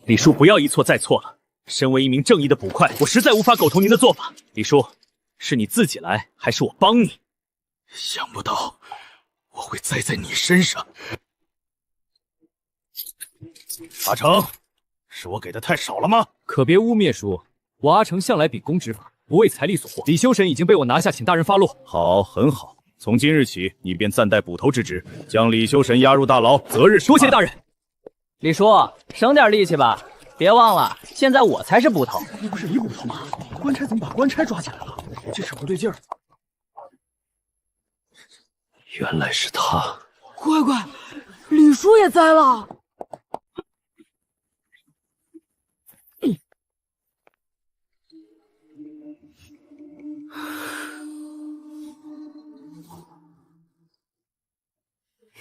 李叔，不要一错再错了。身为一名正义的捕快，我实在无法苟同您的做法。李叔，是你自己来，还是我帮你？想不到我会栽在你身上。阿成，是我给的太少了吗？可别污蔑叔，我阿成向来秉公执法，不为财力所惑。李修神已经被我拿下，请大人发落。好，很好。从今日起，你便暂代捕头之职，将李修神押入大牢，择日审判。多谢大人。李叔，省点力气吧，别忘了，现在我才是捕头。那不是李捕头吗？官差怎么把官差抓起来了？这事不对劲儿。原来是他。乖乖，李叔也栽了。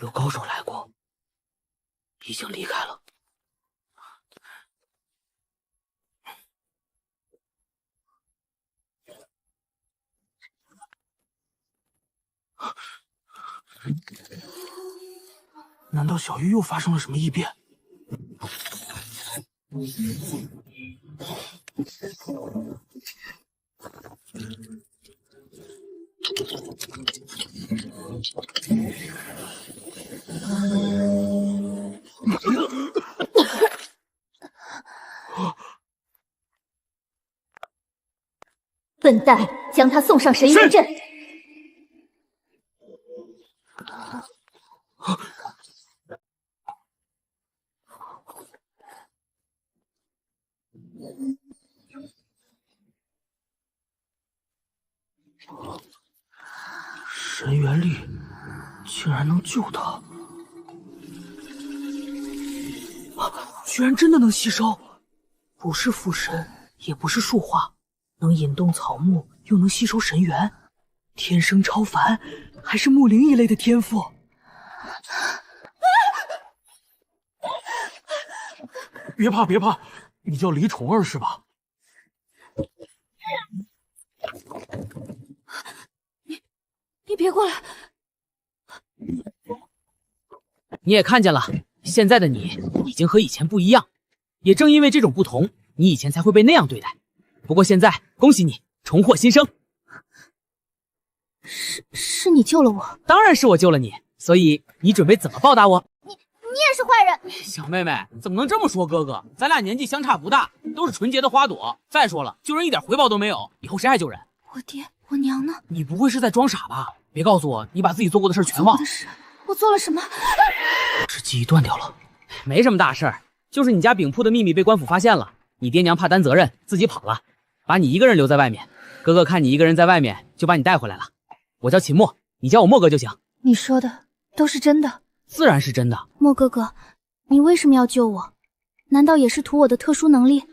有高手来过，已经离开了。难道小玉又发生了什么异变？笨蛋，将他送上神元阵。神元力竟然能救他，居然真的能吸收，不是附身，也不是树化，能引动草木，又能吸收神元，天生超凡，还是木灵一类的天赋。别怕别怕，你叫李宠儿是吧？你别过来！你也看见了，现在的你已经和以前不一样，也正因为这种不同，你以前才会被那样对待。不过现在，恭喜你重获新生。是你救了我？当然是我救了你，所以你准备怎么报答我？你也是坏人！小妹妹怎么能这么说哥哥？咱俩年纪相差不大，都是纯洁的花朵。再说了，救人一点回报都没有，以后谁还救人？我爹我娘呢？你不会是在装傻吧？别告诉我你把自己做过的事全忘了。我做了什么？是记忆断掉了。没什么大事儿，就是你家饼铺的秘密被官府发现了，你爹娘怕担责任，自己跑了，把你一个人留在外面。哥哥看你一个人在外面，就把你带回来了。我叫秦墨，你叫我墨哥就行。你说的都是真的？自然是真的。墨哥哥，你为什么要救我？难道也是图我的特殊能力？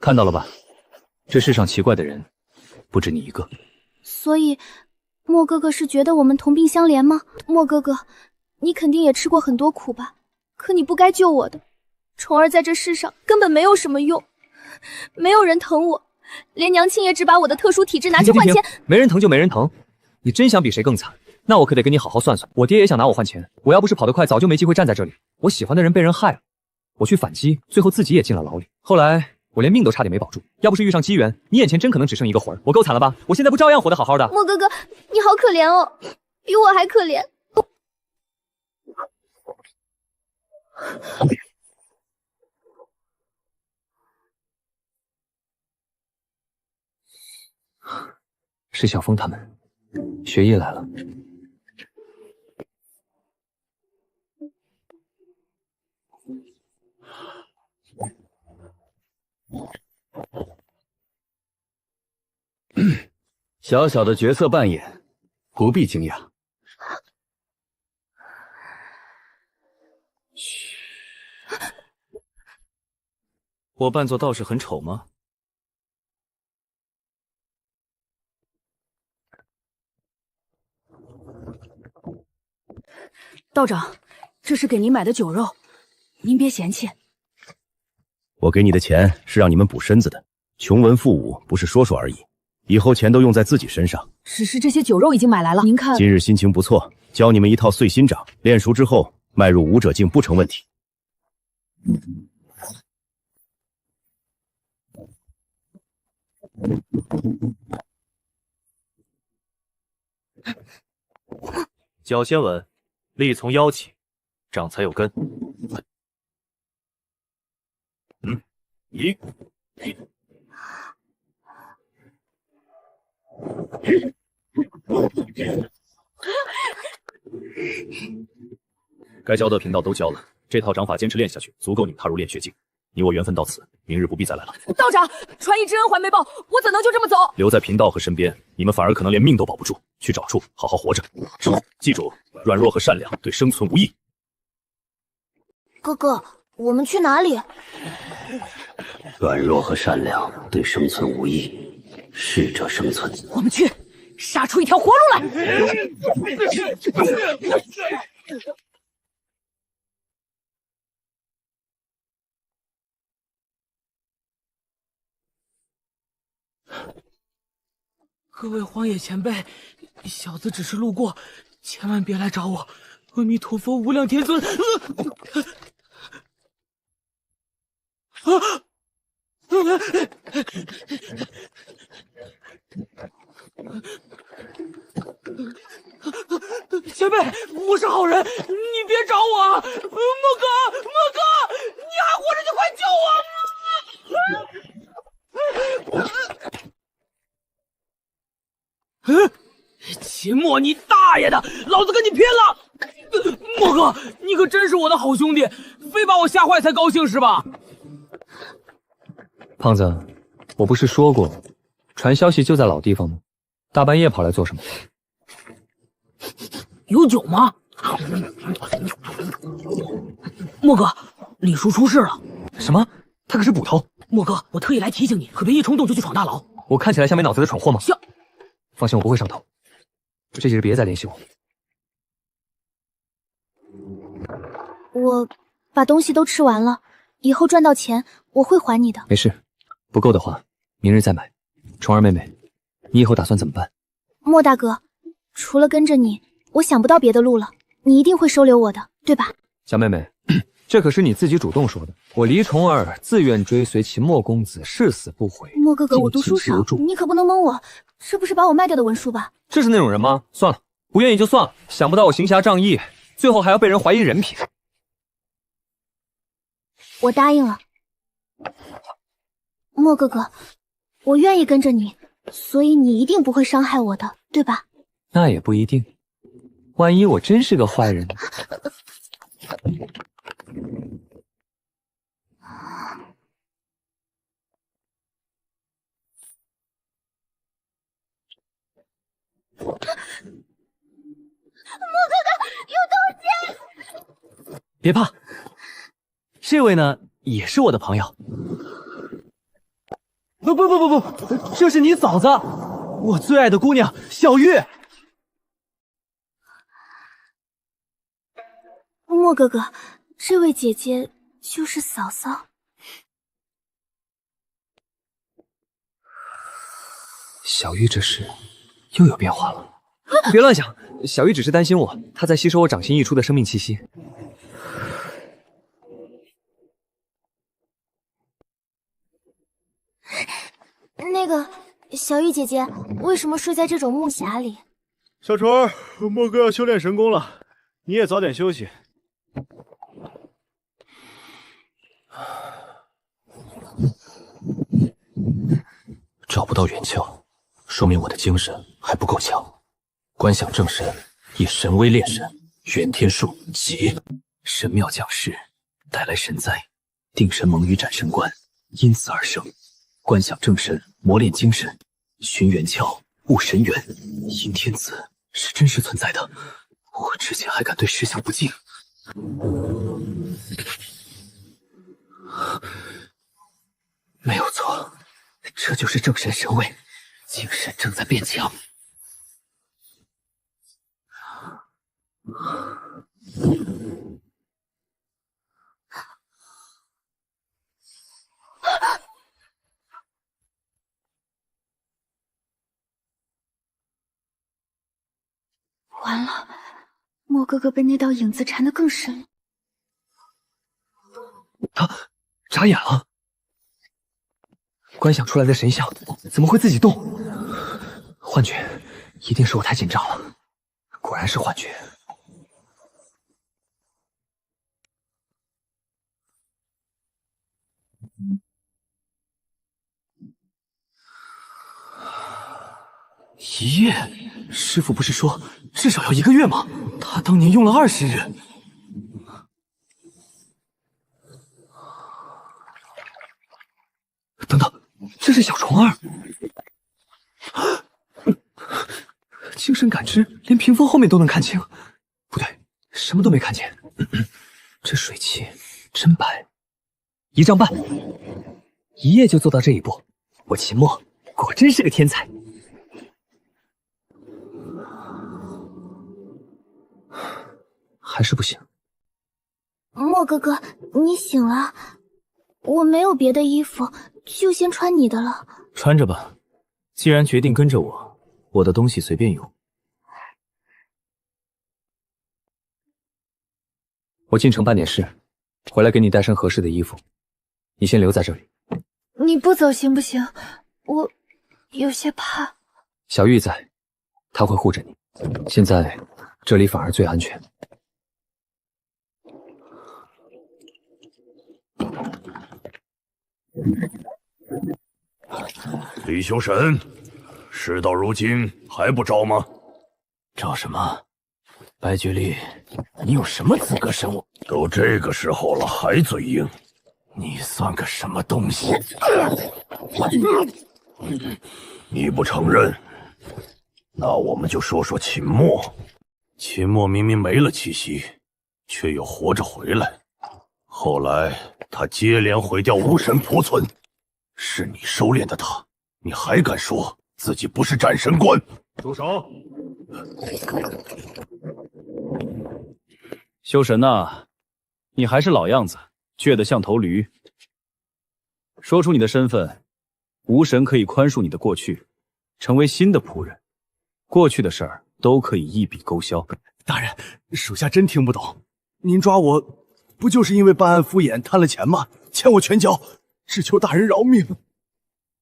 看到了吧，这世上奇怪的人不止你一个。所以墨哥哥是觉得我们同病相怜吗？墨哥哥，你肯定也吃过很多苦吧？可你不该救我的。宠儿在这世上根本没有什么用，没有人疼我，连娘亲也只把我的特殊体质拿去换钱。没人疼就没人疼，你真想比谁更惨？那我可得跟你好好算算。我爹也想拿我换钱，我要不是跑得快，早就没机会站在这里。我喜欢的人被人害了，我去反击，最后自己也进了牢里。后来我连命都差点没保住。要不是遇上机缘，你眼前真可能只剩一个魂儿。我够惨了吧？我现在不照样活得好好的？莫哥哥，你好可怜哦，比我还可怜。是小风他们，学艺来了。小小的角色扮演，不必惊讶。我扮作道士很丑吗？道长，这是给您买的酒肉，您别嫌弃。我给你的钱是让你们补身子的，穷文富武不是说说而已，以后钱都用在自己身上。只是这些酒肉已经买来了，您看。今日心情不错，教你们一套碎心掌，练熟之后迈入武者境不成问题。脚先稳，力从腰起，掌才有根。一。该教的频道都教了，这套掌法坚持练下去，足够你们踏入炼血境。你我缘分到此，明日不必再来了。道长，传艺之恩还没报，我怎能就这么走？留在贫道和身边，你们反而可能连命都保不住。去找处好好活着，记住，软弱和善良对生存无益。哥哥，我们去哪里？软弱和善良对生存无益，适者生存。我们去，杀出一条活路来！各位荒野前辈，小子只是路过，千万别来找我。阿弥陀佛，无量天尊。前辈，我是好人，你别找我啊！莫哥，你还活着就快救我！秦墨，你大爷的！老子跟你拼了！莫哥，你可真是我的好兄弟，非把我吓坏才高兴是吧？胖子，我不是说过，传消息就在老地方吗？大半夜跑来做什么？有酒吗？莫哥，李叔出事了。什么？他可是捕头。莫哥，我特意来提醒你，可别一冲动就去闯大牢。我看起来像没脑子的蠢货吗？像。放心，我不会上头。这几日别再联系我。我把东西都吃完了，以后赚到钱我会还你的。没事，不够的话，明日再买。虫儿妹妹，你以后打算怎么办？莫大哥，除了跟着你，我想不到别的路了。你一定会收留我的，对吧？小妹妹，这可是你自己主动说的。我黎虫儿自愿追随秦墨公子，誓死不悔。莫哥哥，我读书少，你可不能蒙我。这不是把我卖掉的文书吧？这是那种人吗？算了，不愿意就算了。想不到我行侠仗义，最后还要被人怀疑人品。我答应了。莫哥哥，我愿意跟着你，所以你一定不会伤害我的，对吧？那也不一定，万一我真是个坏人呢？莫哥哥，有东西！别怕，这位呢也是我的朋友。不，这是你嫂子，我最爱的姑娘小玉。莫哥哥，这位姐姐就是嫂嫂。小玉这是又有变化了。别乱想，小玉只是担心我，她在吸收我掌心溢出的生命气息。那个小玉姐姐，为什么睡在这种木匣里？小纯儿，莫哥要修炼神功了，你也早点休息。找不到元窍，说明我的精神还不够强。观想正神，以神威炼神，元天术急。神妙降世，带来神灾，定神盟与斩神关因此而生。观想正神，磨练精神，寻元窍，悟神元。阴天子是真实存在的，我之前还敢对石像不敬。没有错，这就是正神神位，精神正在变强。完了，莫哥哥被那道影子缠得更深。他眨眼了。观想出来的神像怎么会自己动？幻觉，一定是我太紧张了。果然是幻觉。1夜？师父不是说至少要1个月吗？他当年用了20日。等等，这是小虫儿。精神感知连屏风后面都能看清，不对，什么都没看见。这水汽真白，1丈半，1夜就做到这一步，我秦墨果真是个天才。还是不行。莫哥哥，你醒了，我没有别的衣服，就先穿你的了。穿着吧，既然决定跟着我，我的东西随便用。我进城办点事，回来给你带身合适的衣服。你先留在这里。你不走行不行？我有些怕。小玉在，她会护着你。现在这里反而最安全。李修神，事到如今还不招吗？招什么？白居力，你有什么资格审我？都这个时候了，还嘴硬，你算个什么东西？你不承认，那我们就说说秦墨。秦墨明明没了气息，却又活着回来。后来他接连毁掉巫神仆村，是你收敛的他，你还敢说自己不是斩神官？住手！修神呐，你还是老样子，倔得像头驴。说出你的身份，巫神可以宽恕你的过去，成为新的仆人，过去的事儿都可以一笔勾销。大人，属下真听不懂，您抓我不就是因为办案敷衍贪了钱吗？欠我全交，只求大人饶命。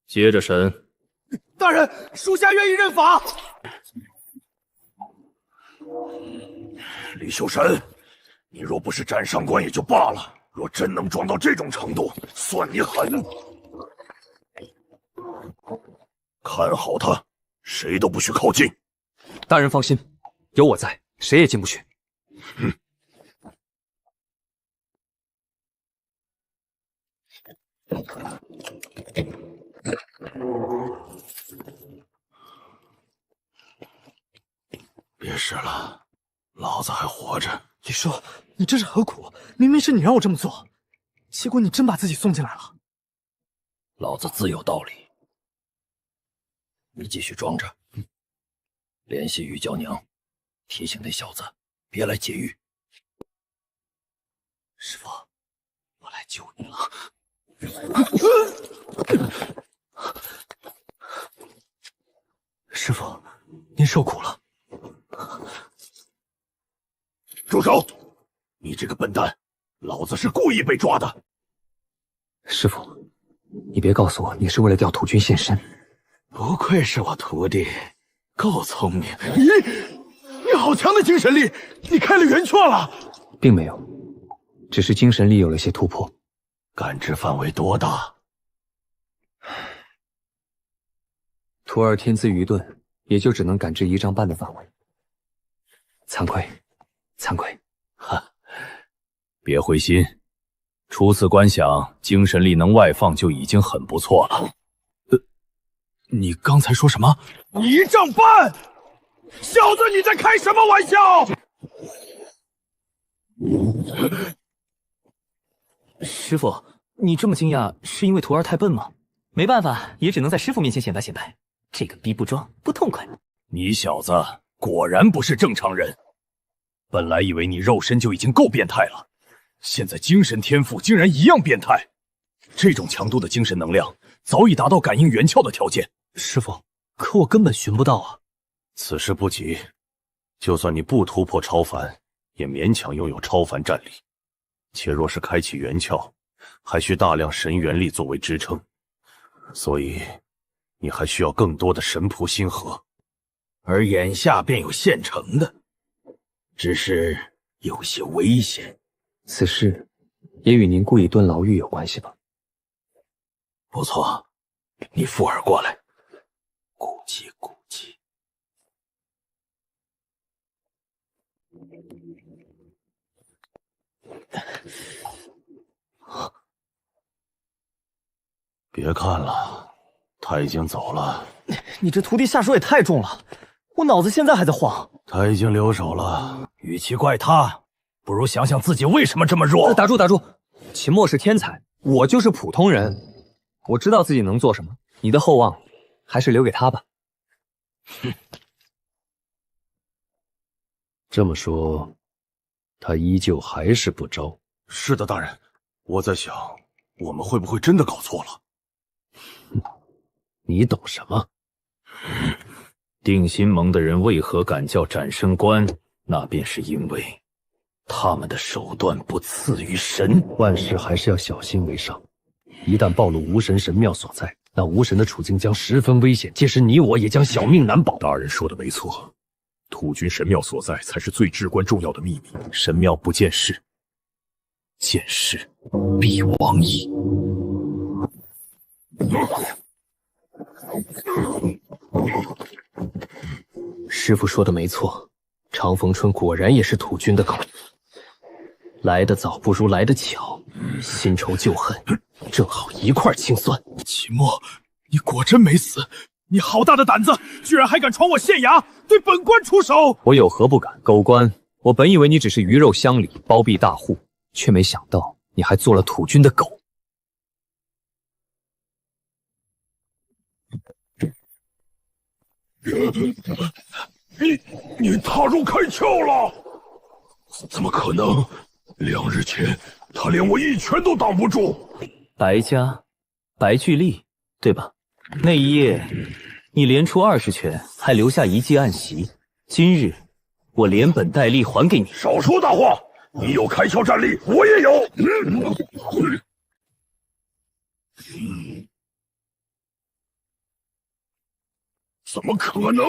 接着审。大人，属下愿意认法。李修神，你若不是斩上官也就罢了，若真能装到这种程度，算你狠。看好他，谁都不许靠近。大人放心，有我在，谁也进不去。哼。别试了，老子还活着。李叔，你这是何苦？明明是你让我这么做，结果你真把自己送进来了。老子自有道理。你继续装着，联系玉娇娘，提醒那小子别来劫狱。师父，我来救你了。师父，您受苦了。住手！你这个笨蛋，老子是故意被抓的。师父，你别告诉我你是为了调土君现身。不愧是我徒弟，够聪明。你好强的精神力，你开了元窍了？并没有，只是精神力有了些突破。感知范围多大？徒儿天资愚钝，也就只能感知1丈半的范围。惭愧，惭愧。哈，别灰心，初次观想，精神力能外放就已经很不错了。你刚才说什么？1丈半！小子，你在开什么玩笑？师傅，你这么惊讶，是因为徒儿太笨吗？没办法，也只能在师傅面前显摆显摆。这个逼不装不痛快。你小子果然不是正常人。本来以为你肉身就已经够变态了，现在精神天赋竟然一样变态。这种强度的精神能量，早已达到感应元窍的条件。师傅，可我根本寻不到啊！此事不急，就算你不突破超凡，也勉强拥有超凡战力。且若是开启元窍，还需大量神元力作为支撑，所以你还需要更多的神仆星河。而眼下便有现成的，只是有些危险。此事也与您故意蹲牢狱有关系吧？不错，你附耳过来，估计估计。别看了，他已经走了。你这徒弟下手也太重了，我脑子现在还在晃。他已经留手了，与其怪他，不如想想自己为什么这么弱。打住打住！秦墨是天才，我就是普通人，我知道自己能做什么。你的厚望还是留给他吧。哼，这么说，他依旧还是不招。是的，大人，我在想，我们会不会真的搞错了？你懂什么？定心盟的人为何敢叫斩生关？那便是因为他们的手段不次于神。万事还是要小心为上。一旦暴露无神神庙所在，那无神的处境将十分危险，届时你我也将小命难保。大人说的没错，土君神庙所在才是最至关重要的秘密。神庙不见事，见事必亡矣。师傅说的没错，长风春果然也是土君的狗。来得早不如来得巧，新仇旧恨正好一块清算。秦墨，你果真没死！你好大的胆子，居然还敢闯我县衙，对本官出手！我有何不敢？狗官，我本以为你只是鱼肉乡里包庇大户，却没想到你还做了土君的狗。你踏入开窍了？怎么可能？2日前，他连我一拳都挡不住。白家，白巨力，对吧？那一夜，你连出20拳，还留下一记暗袭。今日，我连本带利还给你。少说大话！你有开窍战力，我也有。怎么可能？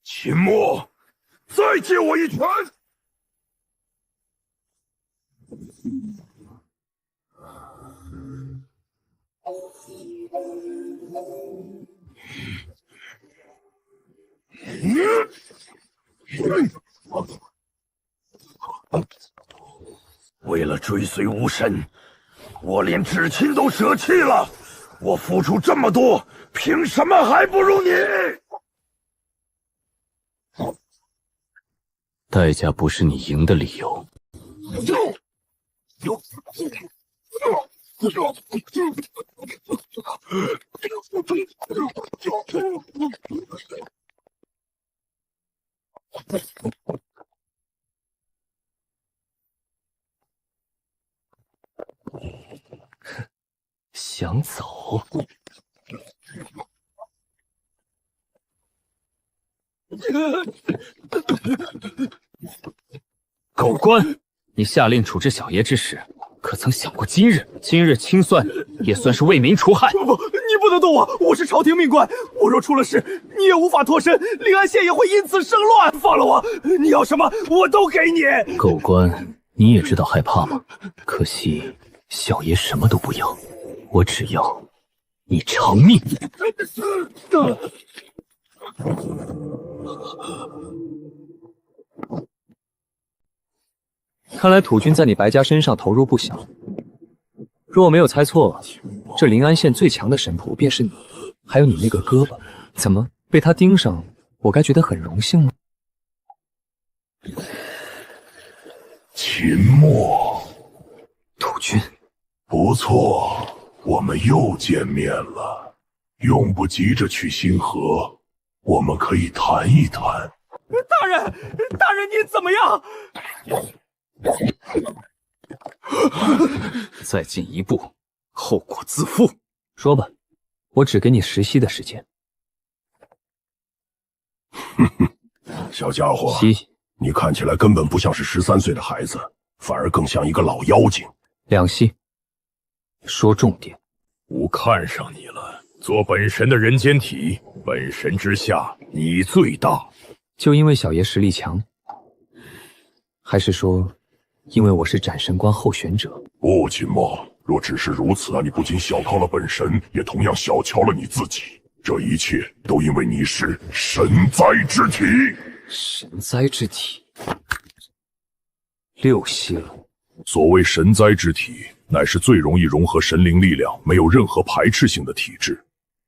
秦墨，再借我一拳！为了追随无神，我连至亲都舍弃了。我付出这么多，凭什么还不如你？代价不是你赢的理由。想走？狗官，你下令处置小爷之时，可曾想过今日清算也算是为民除害？不，你不能动我，我是朝廷命官，我若出了事，你也无法脱身，临安县也会因此生乱。放了我，你要什么我都给你。狗官，你也知道害怕吗？可惜小爷什么都不要，我只要你偿命。看来土军在你白家身上投入不小。若我没有猜错，这临安县最强的神仆便是你，还有你那个胳膊，怎么被他盯上？我该觉得很荣幸吗？秦墨，土军，不错，我们又见面了。用不急着去星河，我们可以谈一谈。大人，你怎么样？再进一步，后果自负。说吧，我只给你10息的时间。小家伙，你看起来根本不像是13岁的孩子，反而更像一个老妖精。2息，说重点。吾看上你了，做本神的人间体，本神之下你最大。就因为小爷实力强，还是说因为我是斩神官候选者？不，秦墨，若只是如此，你不仅小看了本神，也同样小瞧了你自己。这一切都因为你是神灾之体。神灾之体，6息了。所谓神灾之体，乃是最容易融合神灵力量、没有任何排斥性的体质。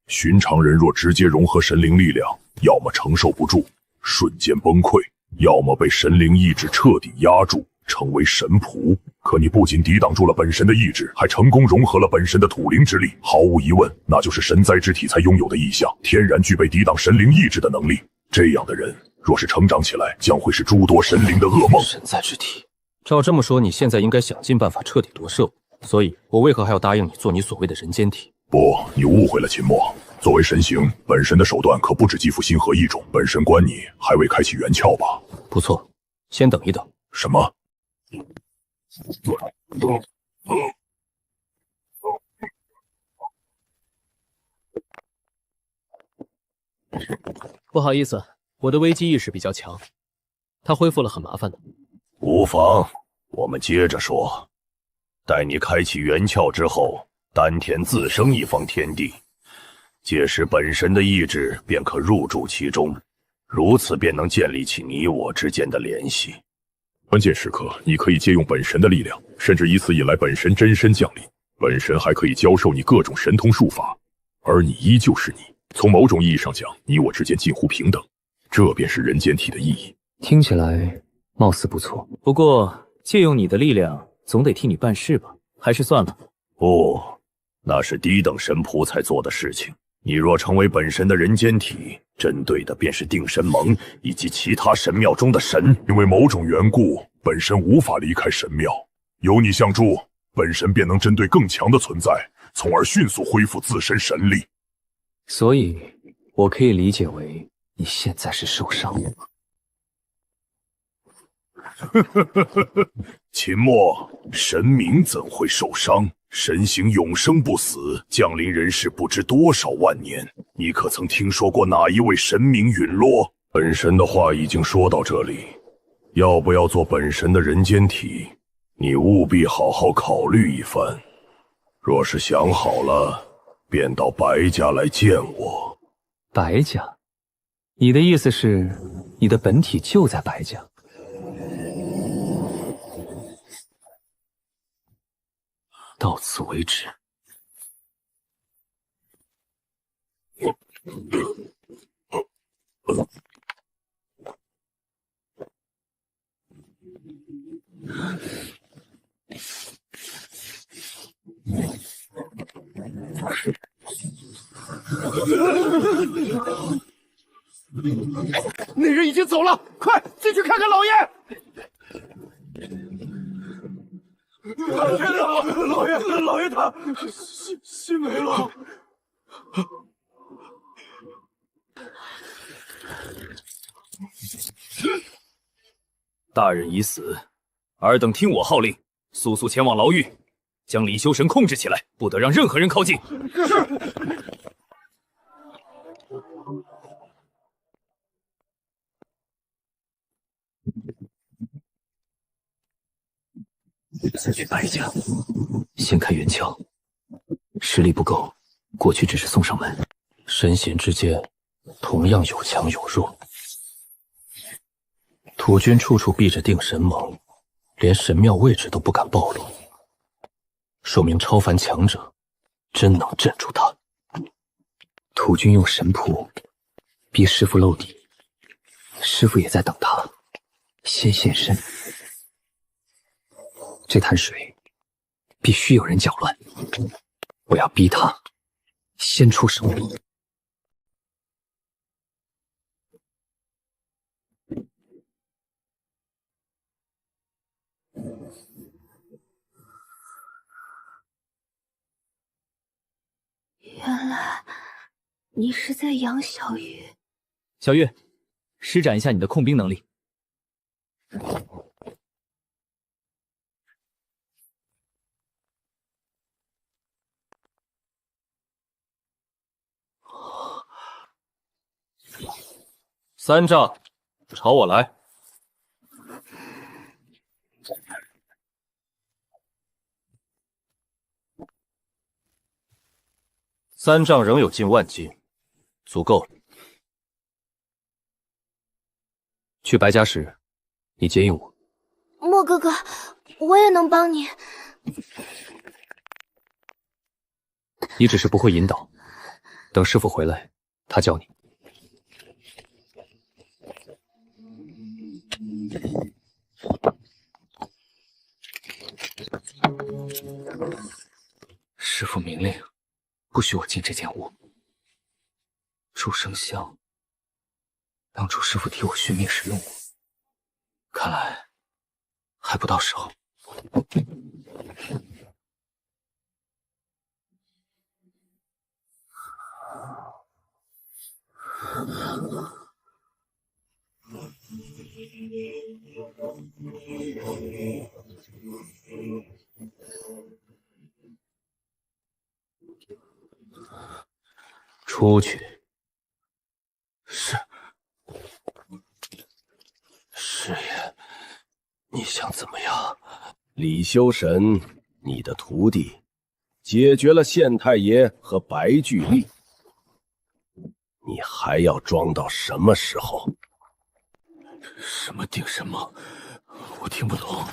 寻常人若直接融合神灵力量，要么承受不住，瞬间崩溃，要么被神灵意志彻底压住，成为神仆。可你不仅抵挡住了本神的意志，还成功融合了本神的土灵之力。毫无疑问，那就是神灾之体才拥有的意象，天然具备抵挡神灵意志的能力。这样的人，若是成长起来，将会是诸多神灵的噩梦。神灾之体，照这么说，你现在应该想尽办法彻底夺舍。所以，我为何还要答应你做你所谓的人间体？不，你误会了，秦墨。作为神行，本神的手段可不止肌肤星河一种。本神观你还未开启元窍吧？不错，先等一等。什么？不好意思，我的危机意识比较强，它恢复了很麻烦的。无妨，我们接着说。待你开启元窍之后，丹田自生一方天地，届时本神的意志便可入驻其中，如此便能建立起你我之间的联系。关键时刻，你可以借用本神的力量，甚至以此引来本神真身降临。本神还可以教授你各种神通术法，而你依旧是你。从某种意义上讲，你我之间近乎平等，这便是人间体的意义。听起来貌似不错，不过借用你的力量，总得替你办事吧？还是算了。不，那是低等神仆才做的事情。你若成为本神的人间体，针对的便是定神盟以及其他神庙中的神。因为某种缘故，本神无法离开神庙，有你相助，本神便能针对更强的存在，从而迅速恢复自身神力。所以，我可以理解为你现在是受伤了吗？秦墨，神明怎会受伤？神形永生不死，降临人世不知多少万年。你可曾听说过哪一位神明陨落？本神的话已经说到这里，要不要做本神的人间体，你务必好好考虑一番。若是想好了，便到白家来见我。白家？你的意思是，你的本体就在白家？到此为止。那人已经走了，快进去看看老爷！老爷他心没了。大人已死，尔等听我号令，速速前往牢狱，将李修神控制起来，不得让任何人靠近。再去白家，先开元窍。实力不够，过去只是送上门。神贤之间，同样有强有弱。土军处处闭着定神盟，连神庙位置都不敢暴露，说明超凡强者真能镇住他。土军用神谱逼师傅露底，师傅也在等他先现身。这潭水必须有人搅乱，我要逼他先出手。原来你是在养小鱼。小月，施展一下你的控冰能力。3丈，朝我来。3丈仍有近万斤，足够了。去白家时，你接应我。莫哥哥，我也能帮你。你只是不会引导，等师傅回来，他教你。师傅明令，不许我进这间屋。祝生香，当初师傅替我续命时用过，看来还不到时候。出去。师爷，你想怎么样？李修神，你的徒弟解决了县太爷和白巨力，你还要装到什么时候？什么定神盟？我听不懂。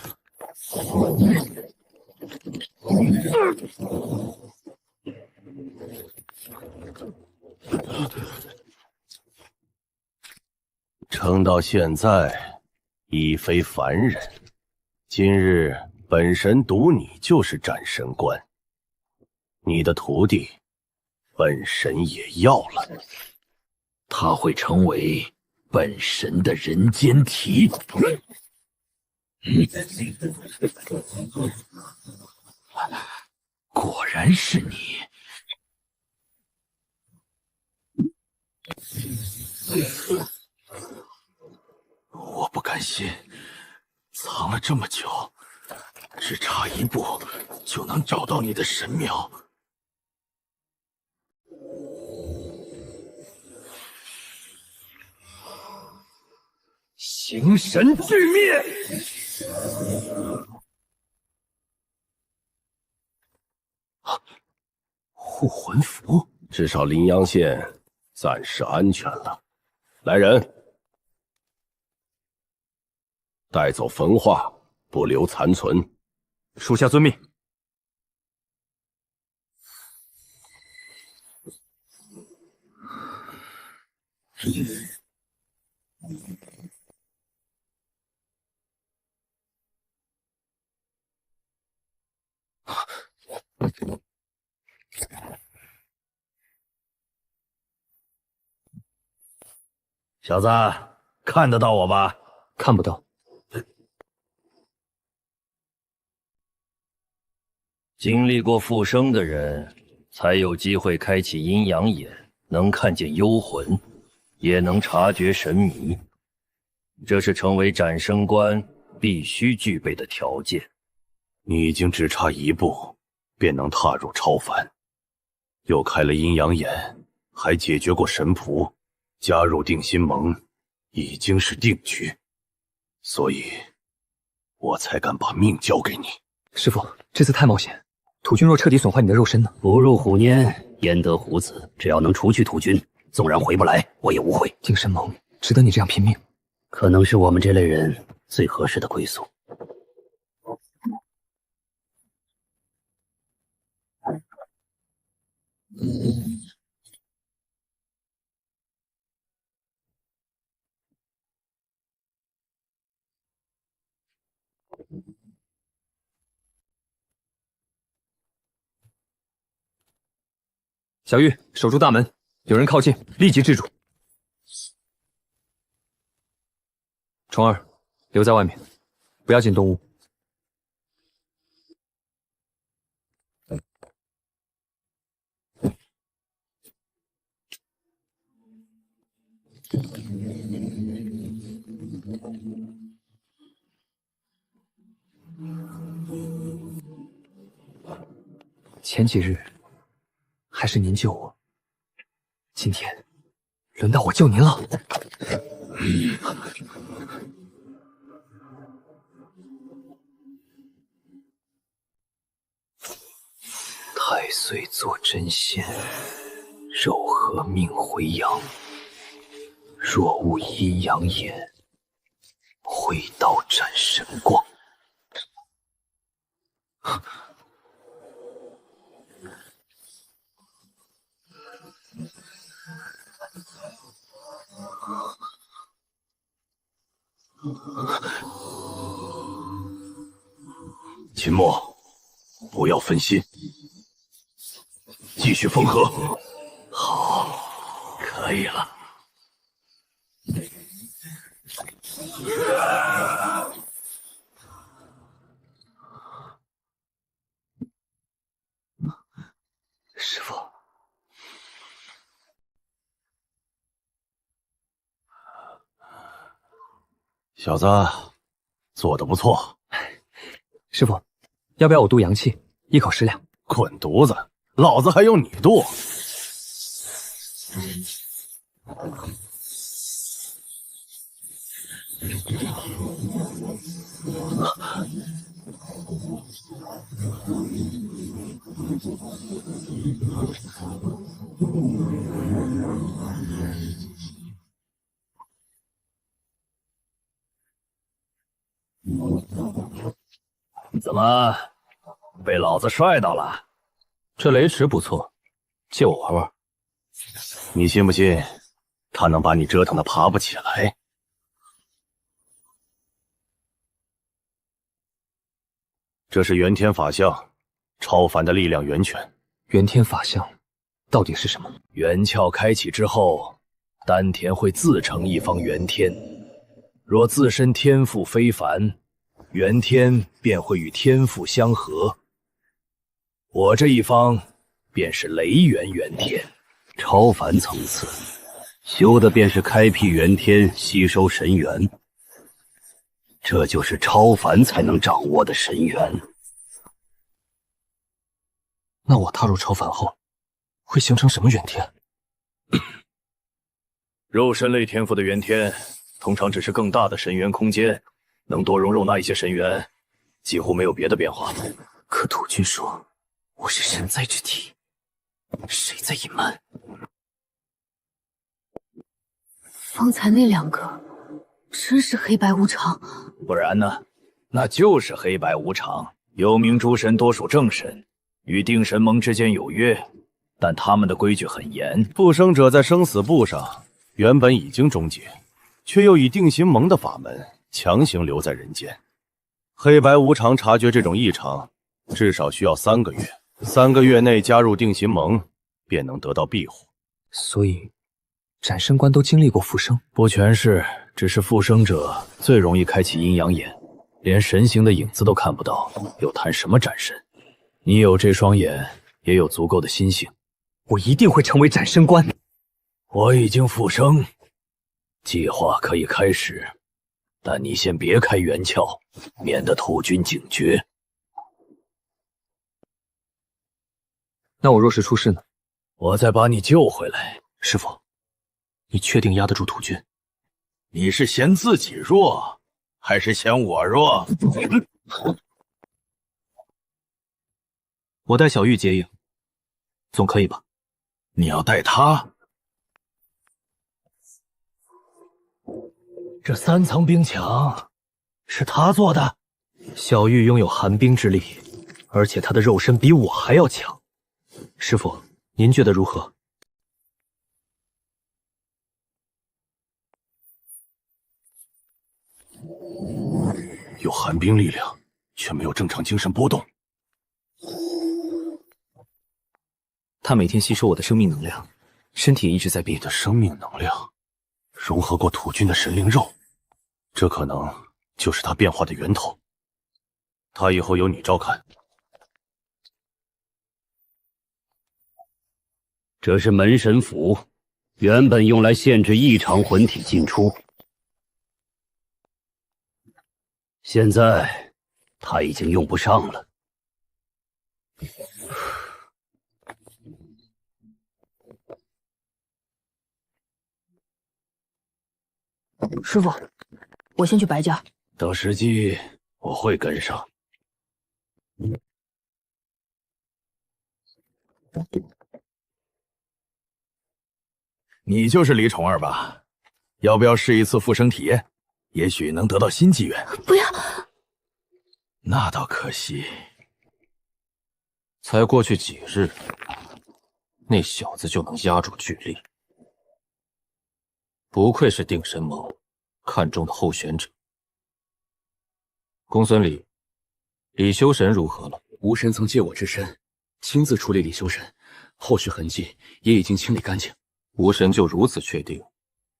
撑到现在，已非凡人。今日本神赌你就是斩神官，你的徒弟，本神也要了。他会成为本神的人间体。果然是你。我不甘心，藏了这么久，只差一步就能找到你的神庙。形神俱灭！护魂符，至少临阳县暂时安全了。来人，带走焚化，不留残存。属下遵命。小子，看得到我吧？看不到。经历过复生的人，才有机会开启阴阳眼，能看见幽魂，也能察觉神迷。这是成为斩生官必须具备的条件。你已经只差一步，便能踏入超凡，又开了阴阳眼，还解决过神仆，加入定心盟，已经是定局，所以，我才敢把命交给你。师父，这次太冒险，土君若彻底损坏你的肉身呢？不入虎年，焉得虎子？只要能除去土君，纵然回不来，我也无悔。定神盟值得你这样拼命，可能是我们这类人最合适的归宿。小玉，守住大门，有人靠近，立即制住。虫儿，留在外面，不要进东屋。前几日还是您救我，今天轮到我救您了。太岁坐真仙，肉合命回阳。若无阴阳眼，挥刀斩神光。秦墨，不要分心，继续缝合。好，可以了。师父，小子，做得不错。师父，要不要我渡阳气，一口食粮？滚犊子！老子还用你渡？怎么被老子帅到了？这雷池不错，借我玩玩。你信不信他能把你折腾的爬不起来？这是元天法相，超凡的力量源泉。元天法相到底是什么？元窍开启之后，丹田会自成一方元天，若自身天赋非凡，元天便会与天赋相合。我这一方便是雷元元天。超凡层次，修的便是开辟元天，吸收神元。这就是超凡才能掌握的神元。那我踏入超凡后，会形成什么元天？肉身类天赋的元天，通常只是更大的神元空间，能多容纳一些神元，几乎没有别的变化。可土君说我是神灾之体，谁在隐瞒？方才那两个真是黑白无常。不然呢？那就是黑白无常。幽冥诸神多属正神，与定神盟之间有约，但他们的规矩很严。复生者在生死簿上原本已经终结，却又以定心盟的法门强行留在人间。黑白无常察觉这种异常，至少需要3个月。3个月内加入定心盟，便能得到庇护。所以斩神官都经历过复生？不全是，只是复生者最容易开启阴阳眼，连神形的影子都看不到，又谈什么斩神？你有这双眼，也有足够的心性。我一定会成为斩神官。我已经复生，计划可以开始。但你先别开元窍，免得土军警觉。那我若是出事呢？我再把你救回来。师傅，你确定压得住土军？你是嫌自己弱，还是嫌我弱？我带小玉接应，总可以吧？你要带他？这3层冰墙是他做的。小玉拥有寒冰之力，而且他的肉身比我还要强。师傅，您觉得如何？有寒冰力量，却没有正常精神波动。他每天吸收我的生命能量，身体一直在变。你的生命能量融合过土军的神灵肉，这可能就是他变化的源头。他以后由你照看。这是门神符，原本用来限制异常魂体进出，现在他已经用不上了。师傅，我先去白家。等时机，我会跟上。你就是李宠儿吧？要不要试一次复生体验？也许能得到新机缘。不要，那倒可惜。才过去几日，那小子就能压住巨力，不愧是定神盟看中的候选者。公孙李，李修神如何了？吴神曾借我之身，亲自处理李修神，后续痕迹也已经清理干净。吴神就如此确定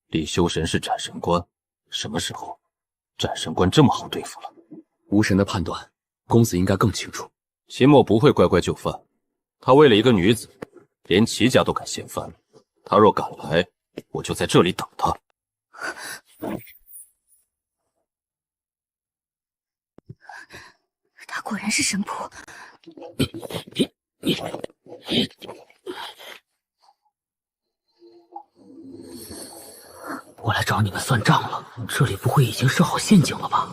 李修神是斩神官？什么时候斩神官这么好对付了？吴神的判断，公子应该更清楚。秦墨不会乖乖就范，他为了一个女子，连齐家都敢掀翻。他若敢来，我就在这里等他。他果然是神仆。我来找你们算账了，这里不会已经设好陷阱了吧？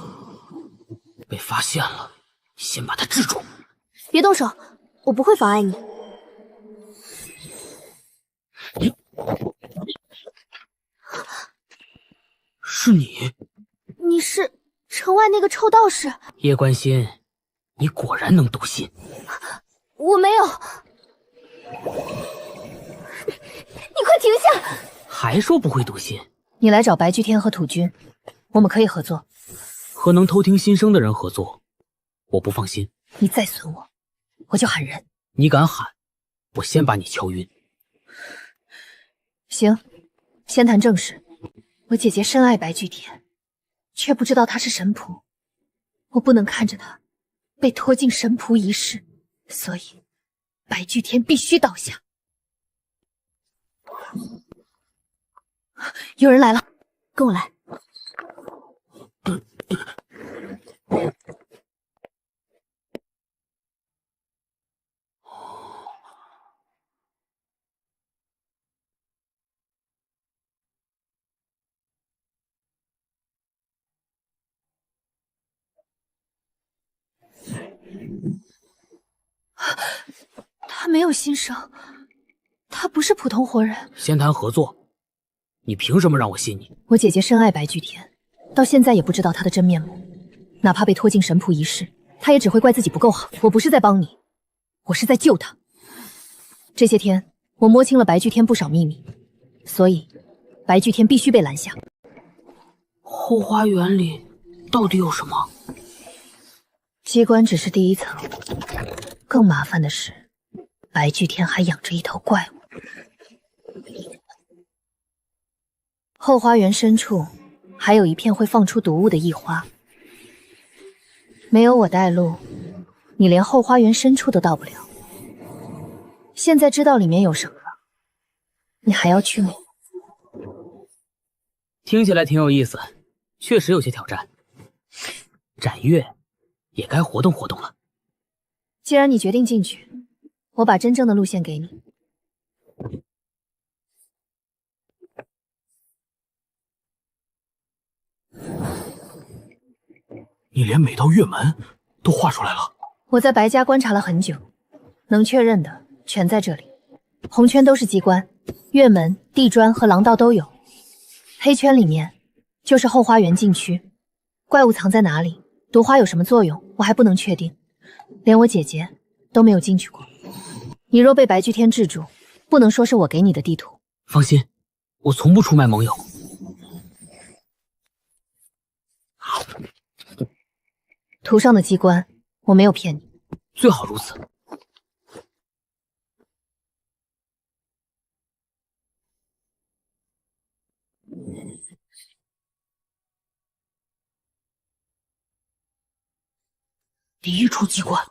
被发现了，先把他制住。别动手，我不会妨碍你。是你？你是城外那个臭道士？叶关心，你果然能读心。我没有。你快停下！还说不会读心？你来找白巨天和土军，我们可以合作。和能偷听心声的人合作，我不放心。你再损我，我就喊人。你敢喊，我先把你敲晕。行，先谈正事。我姐姐深爱白巨天，却不知道他是神仆，我不能看着他被拖进神仆一事，所以白巨天必须倒下。有人来了，跟我来。他没有心声，他不是普通活人。先谈合作。你凭什么让我信你？我姐姐深爱白巨天，到现在也不知道他的真面目。哪怕被拖进神仆一事，他也只会怪自己不够好。我不是在帮你，我是在救他。这些天，我摸清了白巨天不少秘密，所以白巨天必须被拦下。后花园里到底有什么？机关只是第一层，更麻烦的是，白巨天还养着一头怪物。后花园深处还有一片会放出毒物的异花，没有我带路，你连后花园深处都到不了。现在知道里面有什么了，你还要去吗？听起来挺有意思，确实有些挑战。展月也该活动活动了。既然你决定进去，我把真正的路线给你。你连每道月门都画出来了。我在白家观察了很久，能确认的全在这里。红圈都是机关，月门、地砖和廊道都有。黑圈里面就是后花园禁区，怪物藏在哪里，毒花有什么作用，我还不能确定，连我姐姐都没有进去过。你若被白巨天制住，不能说是我给你的地图。放心，我从不出卖盟友。图上的机关，我没有骗你。最好如此。第一处机关。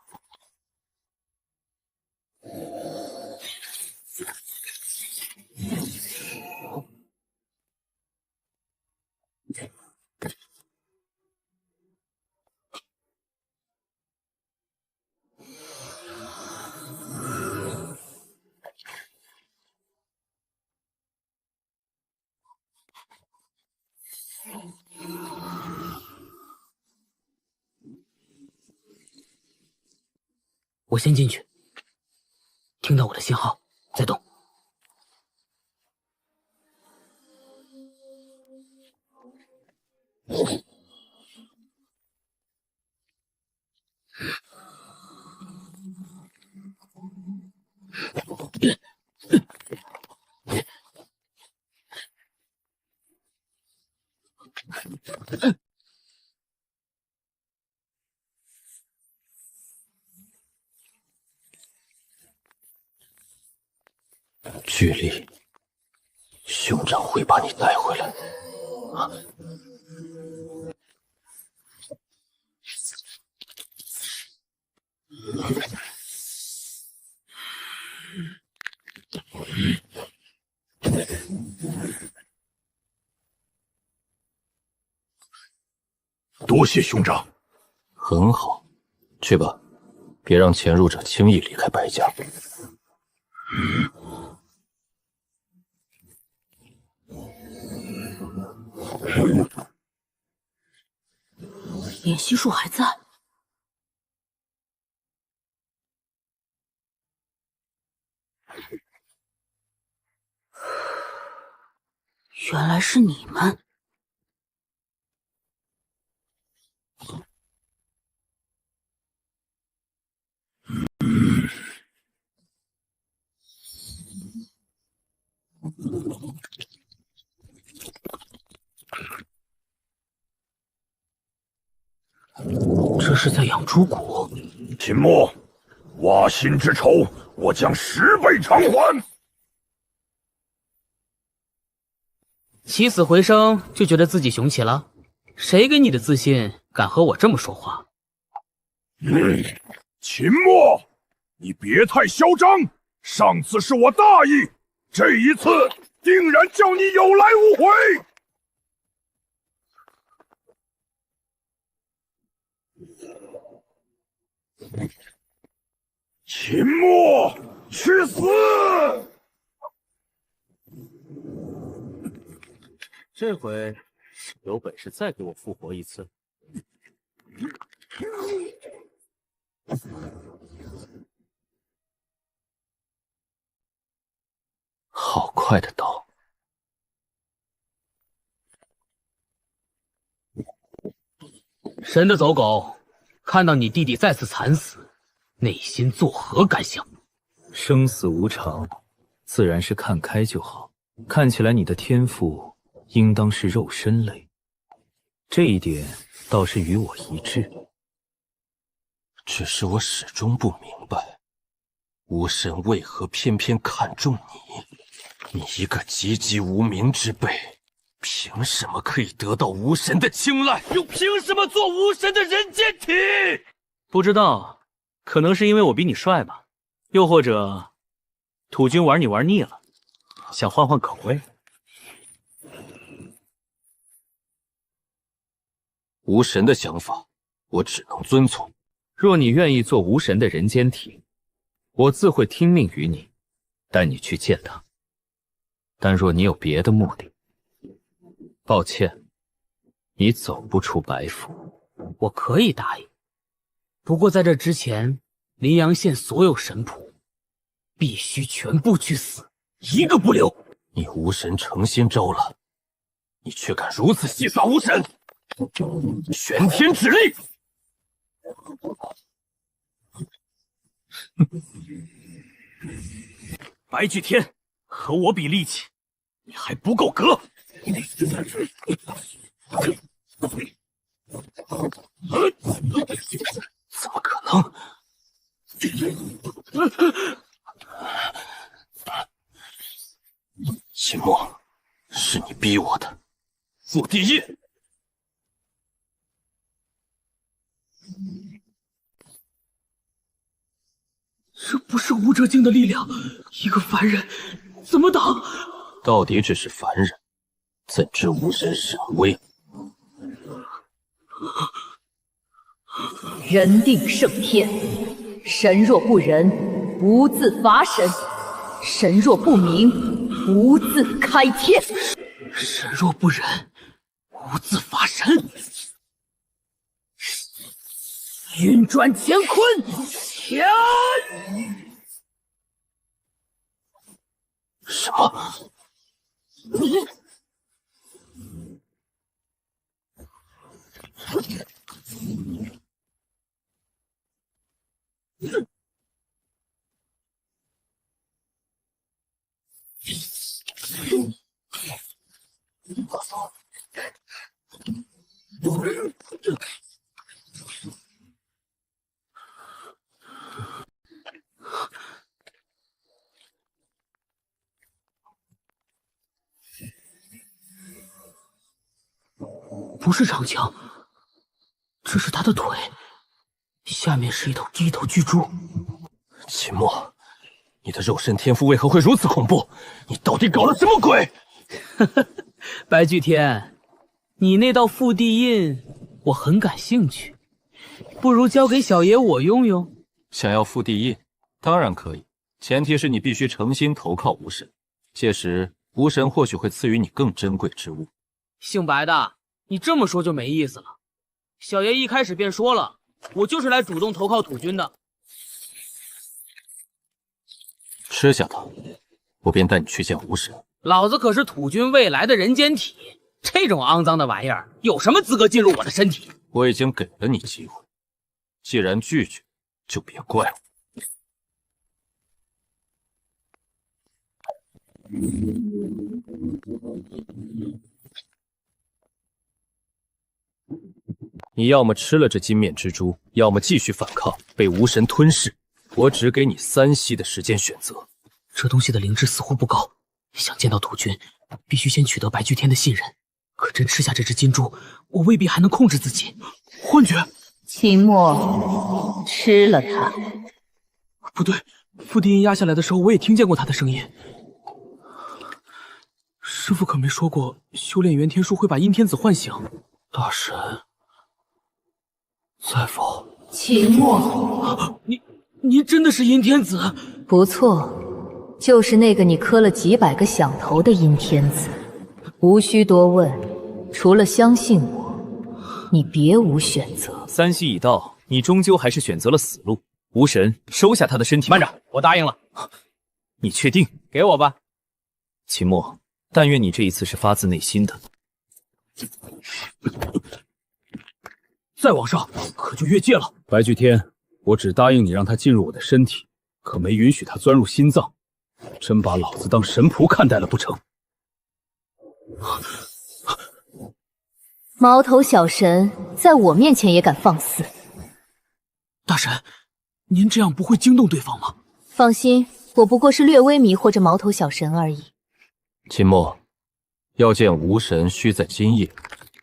我先进去，听到我的信号再动。距离，兄长会把你带回来。啊！多谢兄长。很好，去吧，别让潜入者轻易离开白家。演习术还在。原来是你们。这是在养猪骨。秦墨，挖心之仇，我将10倍偿还。起死回生就觉得自己雄起了？谁给你的自信，敢和我这么说话？秦墨，你别太嚣张。上次是我大意，这一次定然叫你有来无回。秦墨，去死！这回有本事再给我复活一次！好快的刀！神的走狗，看到你弟弟再次惨死，内心作何感想？生死无常，自然是看开就好。看起来你的天赋应当是肉身类，这一点倒是与我一致。只是我始终不明白，巫神为何偏偏看中你？你一个籍籍无名之辈，凭什么可以得到巫神的青睐？又凭什么做巫神的人间体？不知道，可能是因为我比你帅吧，又或者土君玩你玩腻了，想换换口味。无神的想法，我只能遵从。若你愿意做无神的人间体，我自会听命于你，带你去见他。但若你有别的目的，抱歉，你走不出白府。我可以答应，不过在这之前，临阳县所有神仆必须全部去死，一个不留。你无神诚心招揽，你却敢如此戏耍无神，玄天指令！白巨天，和我比力气，你还不够格。怎么可能？秦墨，是你逼我的。傅地印，这不是武者境的力量，一个凡人怎么挡？到底只是凡人，怎知无神神威？人定胜天，神若不仁，无自伐神；神若不明，无自开天。神若不仁，无自伐神。运转乾坤，天！什么？不是长枪，这是他的腿，下面是一头巨猪。秦墨，你的肉身天赋为何会如此恐怖？你到底搞了什么鬼？白巨天，你那道附地印我很感兴趣，不如交给小爷我用用。想要附地印，当然可以，前提是你必须诚心投靠无神，届时无神或许会赐予你更珍贵之物。姓白的，你这么说就没意思了。小爷一开始便说了，我就是来主动投靠土军的。吃下它，我便带你去见无神。老子可是土军未来的人间体，这种肮脏的玩意儿有什么资格进入我的身体？我已经给了你机会，既然拒绝，就别怪我。你要么吃了这金面蜘蛛，要么继续反抗，被无神吞噬。我只给你3息的时间选择。这东西的灵智似乎不高，想见到土军，必须先取得白巨天的信任。可真吃下这只金猪，我未必还能控制自己。幻觉！秦墨，吃了它。不对，附地印压下来的时候，我也听见过他的声音。师父可没说过修炼元天术会把阴天子唤醒。大神在否？秦墨，您真的是阴天子？不错，就是那个你磕了几百个响头的阴天子。无需多问，除了相信我，你别无选择。3息已到，你终究还是选择了死路。无神，收下他的身体。慢着，我答应了。你确定？给我吧。秦墨，但愿你这一次是发自内心的。再往上，可就越界了。白巨天，我只答应你让他进入我的身体，可没允许他钻入心脏。真把老子当神仆看待了不成？毛头小神，在我面前也敢放肆！大神，您这样不会惊动对方吗？放心，我不过是略微迷惑着毛头小神而已。秦墨，要见无神，需在今夜。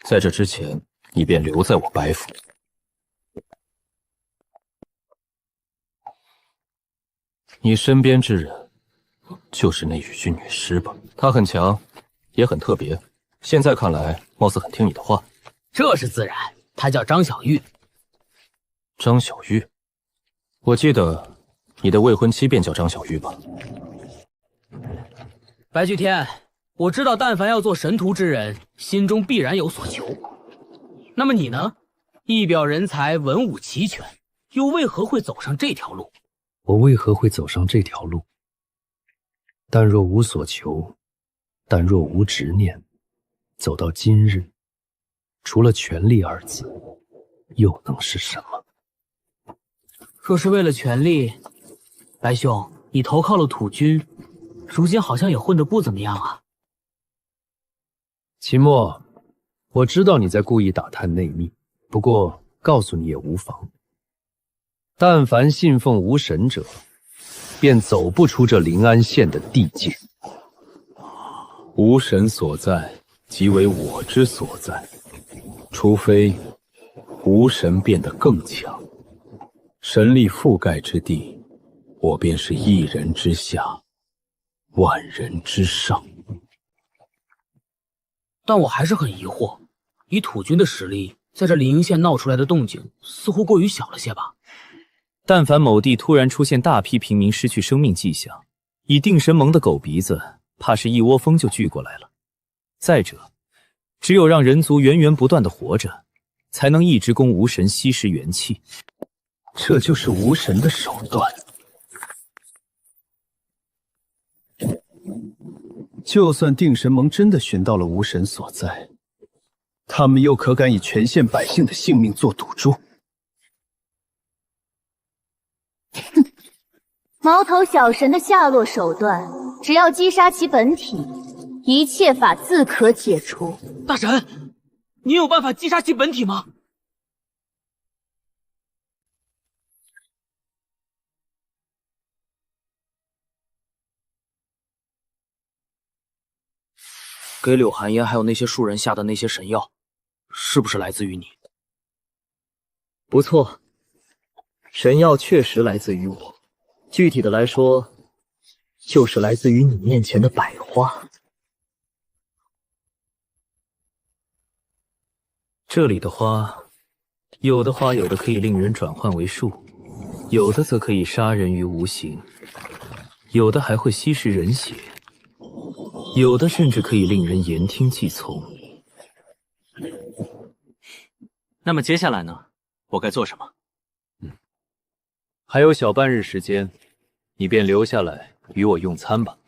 在这之前，你便留在我白府。你身边之人，就是那羽居女尸吧？她很强，也很特别。现在看来，貌似很听你的话。这是自然，她叫张小玉。张小玉，我记得你的未婚妻便叫张小玉吧？白巨天，我知道，但凡要做神荼之人，心中必然有所求。那么你呢？一表人才，文武齐全，又为何会走上这条路？我为何会走上这条路？但若无所求，但若无执念，走到今日，除了权力二字，又能是什么？若是为了权力，白兄，你投靠了土军，如今好像也混得不怎么样啊。秦墨，我知道你在故意打探内密，不过告诉你也无妨。但凡信奉无神者，便走不出这临安县的地界。无神所在，即为我之所在。除非无神变得更强，神力覆盖之地，我便是一人之下，万人之上。但我还是很疑惑，以土军的实力，在这临瀛县闹出来的动静，似乎过于小了些吧？但凡某地突然出现大批平民失去生命迹象，以定神盟的狗鼻子，怕是一窝蜂就聚过来了。再者，只有让人族源源不断的活着，才能一直供无神吸食元气。这就是无神的手段。就算定神盟真的寻到了无神所在，他们又可敢以全县百姓的性命做赌注？毛头小神的下落手段，只要击杀其本体，一切法自可解除。大神，你有办法击杀其本体吗？给柳寒烟还有那些树人下的那些神药，是不是来自于你？不错，神药确实来自于我。具体的来说，就是来自于你面前的百花。这里的花，有的可以令人转换为树，有的则可以杀人于无形，有的还会吸食人血，有的甚至可以令人言听计从。那么接下来呢？我该做什么？还有小半日时间，你便留下来与我用餐吧。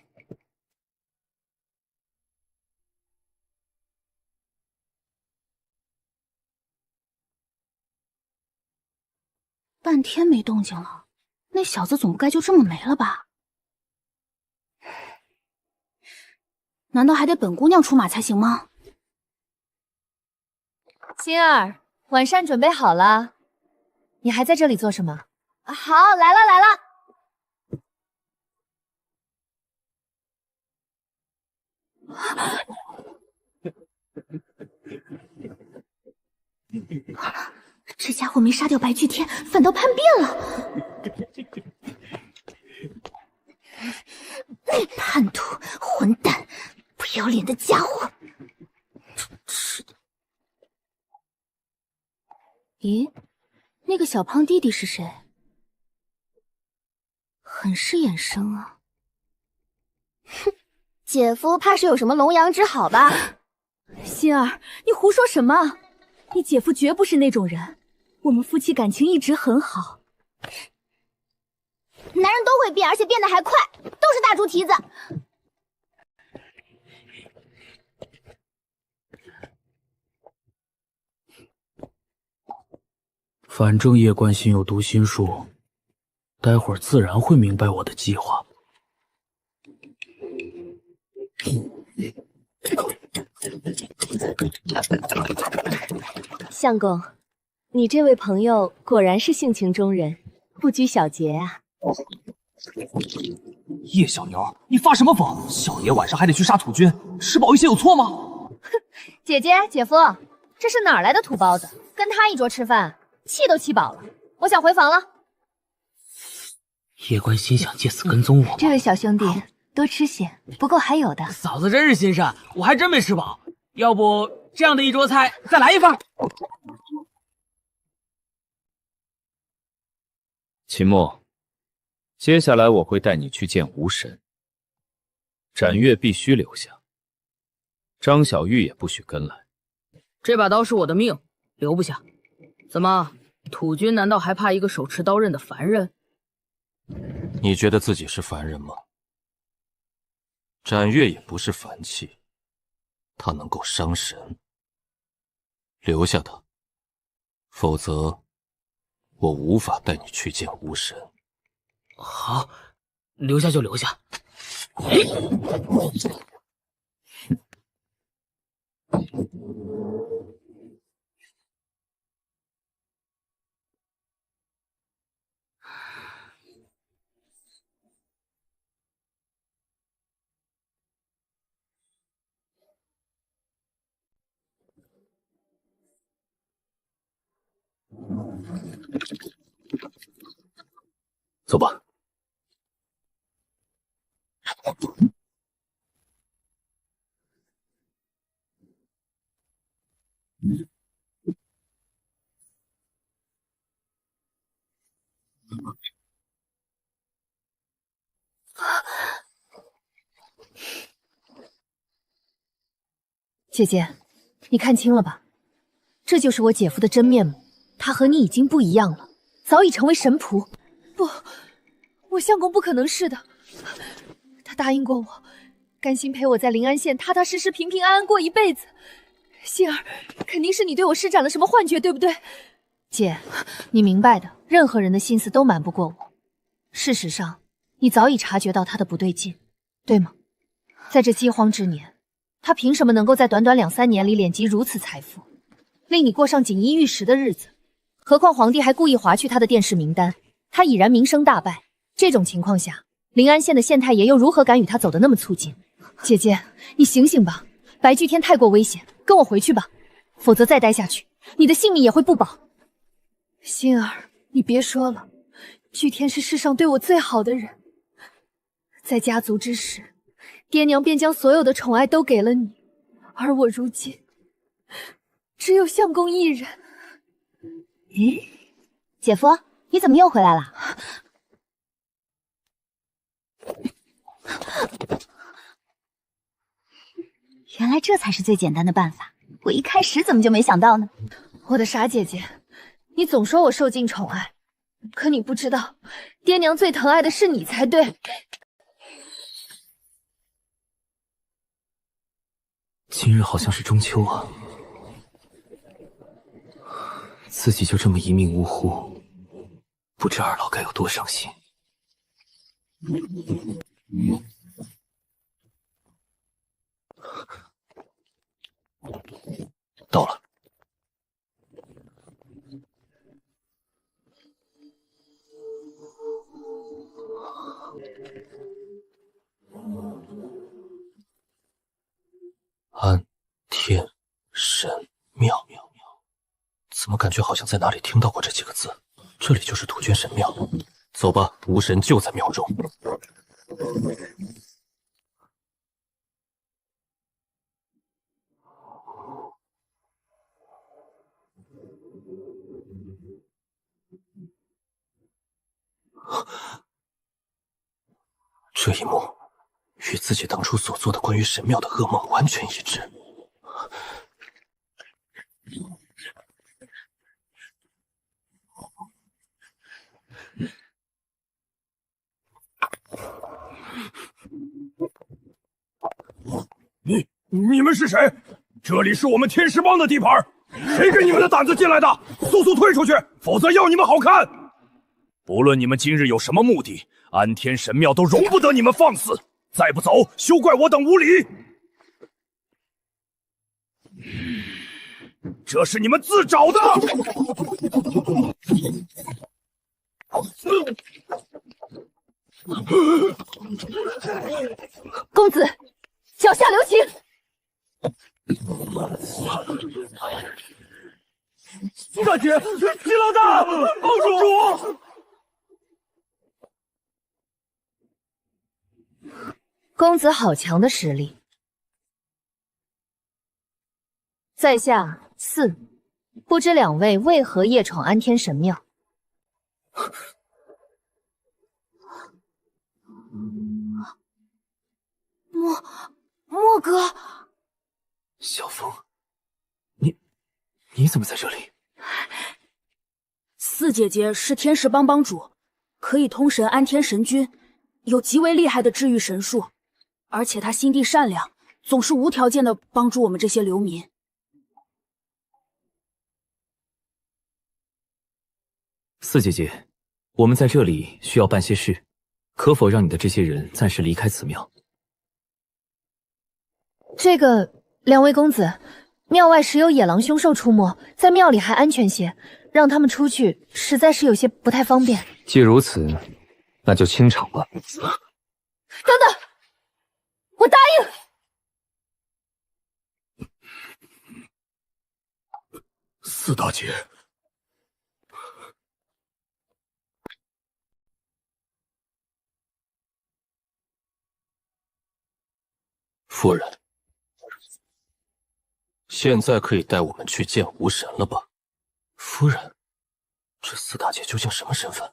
半天没动静了，那小子总不该就这么没了吧？难道还得本姑娘出马才行吗？星儿，晚膳准备好了，你还在这里做什么？好，来了来了。这家伙没杀掉白巨天，反倒叛变了。叛徒，混蛋，不要脸的家伙！咦，那个小胖弟弟是谁？很是眼生啊。哼，姐夫怕是有什么龙阳之好吧？心儿，你胡说什么？你姐夫绝不是那种人，我们夫妻感情一直很好。男人都会变，而且变得还快，都是大猪蹄子。反正叶关心有读心术，待会儿自然会明白我的计划。相公，你这位朋友果然是性情中人，不拘小节啊。叶小牛，你发什么疯？小爷晚上还得去杀土军，施宝玉些有错吗？姐姐、姐夫，这是哪儿来的土包子？跟他一桌吃饭，气都气饱了。我想回房了。叶关心想借此跟踪我。这位小兄弟，多吃些，不够还有的。嫂子真是心善，我还真没吃饱。要不这样的一桌菜，再来一份。秦墨，接下来我会带你去见吴神。展月必须留下，张小玉也不许跟来。这把刀是我的命，留不下。怎么，土军难道还怕一个手持刀刃的凡人？你觉得自己是凡人吗？展月也不是凡器，他能够伤神。留下他，否则我无法带你去见吴神。好，留下就留下。走吧。姐姐，你看清了吧？这就是我姐夫的真面目，他和你已经不一样了，早已成为神仆。不，我相公不可能是的。他答应过我，甘心陪我在临安县踏踏实实、平平安安过一辈子。杏儿，肯定是你对我施展了什么幻觉，对不对？姐，你明白的，任何人的心思都瞒不过我。事实上，你早已察觉到他的不对劲，对吗？在这饥荒之年，他凭什么能够在短短2、3年里敛积如此财富，令你过上锦衣玉食的日子？何况皇帝还故意划去他的殿试名单，他已然名声大败。这种情况下，临安县的县太爷又如何敢与他走得那么促近？姐姐，你醒醒吧！白巨天太过危险，跟我回去吧，否则再待下去，你的性命也会不保。欣儿，你别说了，巨天是世上对我最好的人。在家族之时，爹娘便将所有的宠爱都给了你，而我如今只有相公一人。咦，姐夫，你怎么又回来了？原来这才是最简单的办法，我一开始怎么就没想到呢？我的傻姐姐，你总说我受尽宠爱，可你不知道，爹娘最疼爱的是你才对。今日好像是中秋啊，自己就这么一命呜呼，不知二老该有多伤心。到了。安天神庙，怎么感觉好像在哪里听到过这几个字？这里就是土军神庙。走吧，吴神就在庙中。这一幕与自己当初所做的关于神庙的噩梦完全一致。你们是谁？这里是我们天师帮的地盘，谁给你们的胆子进来的？速速退出去，否则要你们好看！不论你们今日有什么目的，安天神庙都容不得你们放肆！再不走，休怪我等无礼！这是你们自找的！公子，脚下留情！大姐，齐老大，帮主！公子好强的实力！在下4，不知两位为何夜闯安天神庙？莫哥，小风，你怎么在这里？四姐姐是天使帮帮主，可以通神安天神君，有极为厉害的治愈神术，而且她心地善良，总是无条件的帮助我们这些流民。四姐姐，我们在这里需要办些事，可否让你的这些人暂时离开此庙？这个，两位公子，庙外时有野狼凶兽出没，在庙里还安全些，让他们出去实在是有些不太方便。既如此，那就清场吧。等等，我答应。四大姐，夫人，现在可以带我们去见无神了吧？夫人，这四大姐究竟什么身份？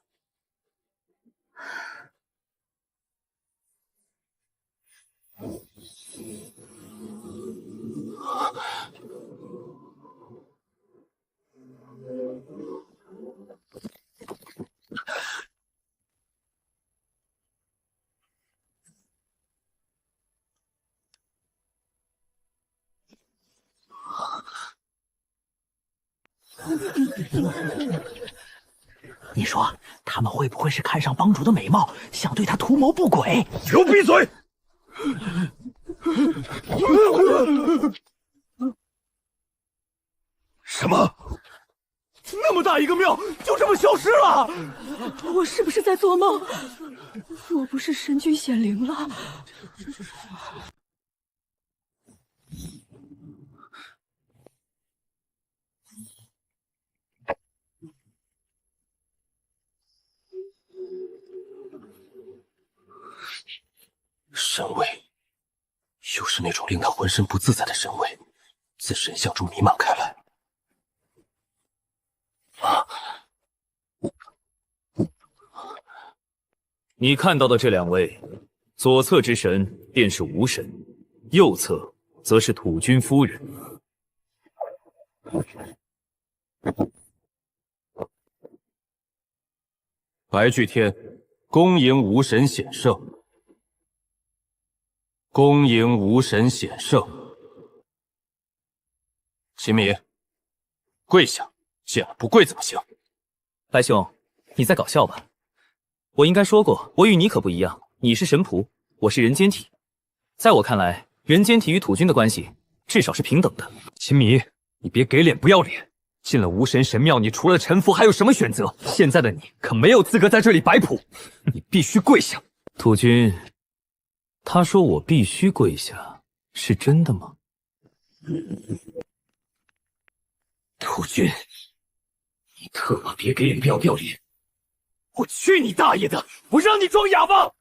你说他们会不会是看上帮主的美貌，想对他图谋不轨？给我闭嘴！什么？那么大一个庙就这么消失了？我是不是在做梦？若不是神君显灵了，神味，又是那种令他浑身不自在的神味，自神像中弥漫开来。你看到的这两位，左侧之神便是无神，右侧则是土君夫人。白巨天，恭迎无神显圣。恭迎无神显圣。秦明，跪下！见了不跪怎么行？白兄，你在搞笑吧？我应该说过，我与你可不一样，你是神仆，我是人间体。在我看来，人间体与土君的关系至少是平等的。秦迷，你别给脸不要脸！进了无神神庙，你除了臣服还有什么选择？现在的你可没有资格在这里摆谱，你必须跪下！土君，他说我必须跪下，是真的吗？土君，你特么别给脸不要不要脸！我去你大爷的！我让你装哑巴！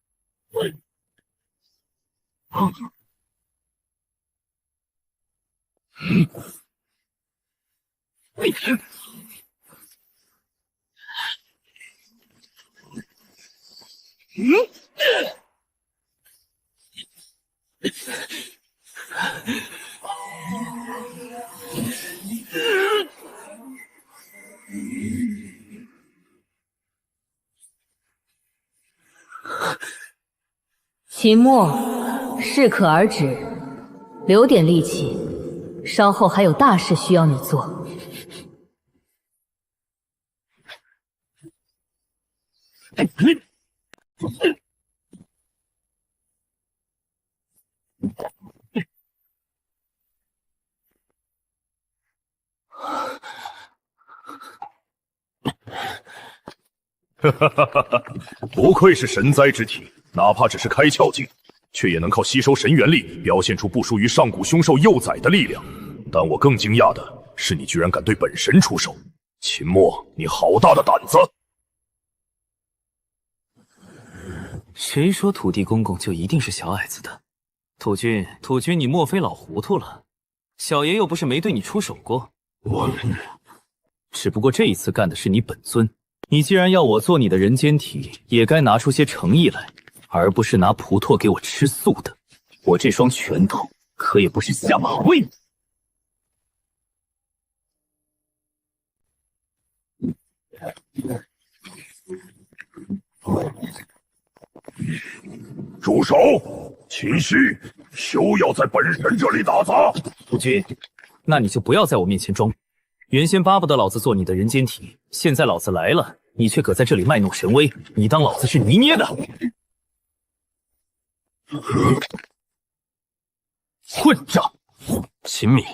秦墨，适可而止，留点力气，稍后还有大事需要你做。不愧是神灾之体，哪怕只是开窍境，却也能靠吸收神元力，表现出不输于上古凶兽幼崽的力量。但我更惊讶的是，你居然敢对本神出手！秦墨，你好大的胆子！谁说土地公公就一定是小矮子的？土君，你莫非老糊涂了？小爷又不是没对你出手过，只不过这一次干的是你本尊。你既然要我做你的人间体，也该拿出些诚意来。而不是拿蒲拓给我吃素的。我这双拳头可也不是下马威。住手！秦西，休要在本神这里打杂！夫君，那你就不要在我面前装。原先巴不得老子做你的人间体，现在老子来了，你却搁在这里卖弄神威，你当老子是泥捏的？混账！秦明，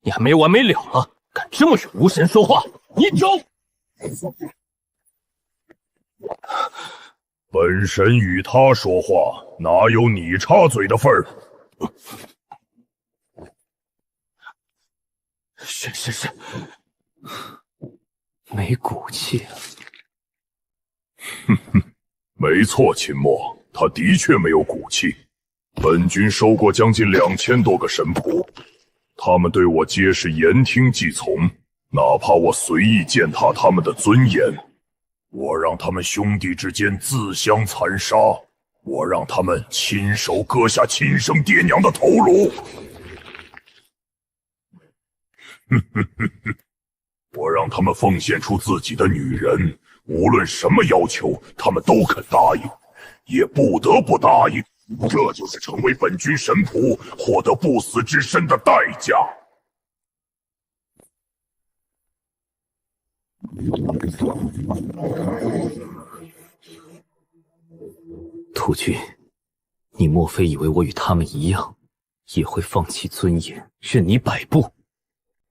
你还没完没了了，敢这么与无神说话？你走！本神与他说话，哪有你插嘴的份儿？是，没骨气啊！没错，秦墨，他的确没有骨气。本军收过将近2000多个神仆，他们对我皆是言听计从，哪怕我随意践踏他们的尊严，我让他们兄弟之间自相残杀，我让他们亲手割下亲生爹娘的头颅。我让他们奉献出自己的女人，无论什么要求，他们都肯答应，也不得不答应。这就是成为本军神仆，获得不死之身的代价。土君，你莫非以为我与他们一样，也会放弃尊严，任你摆布？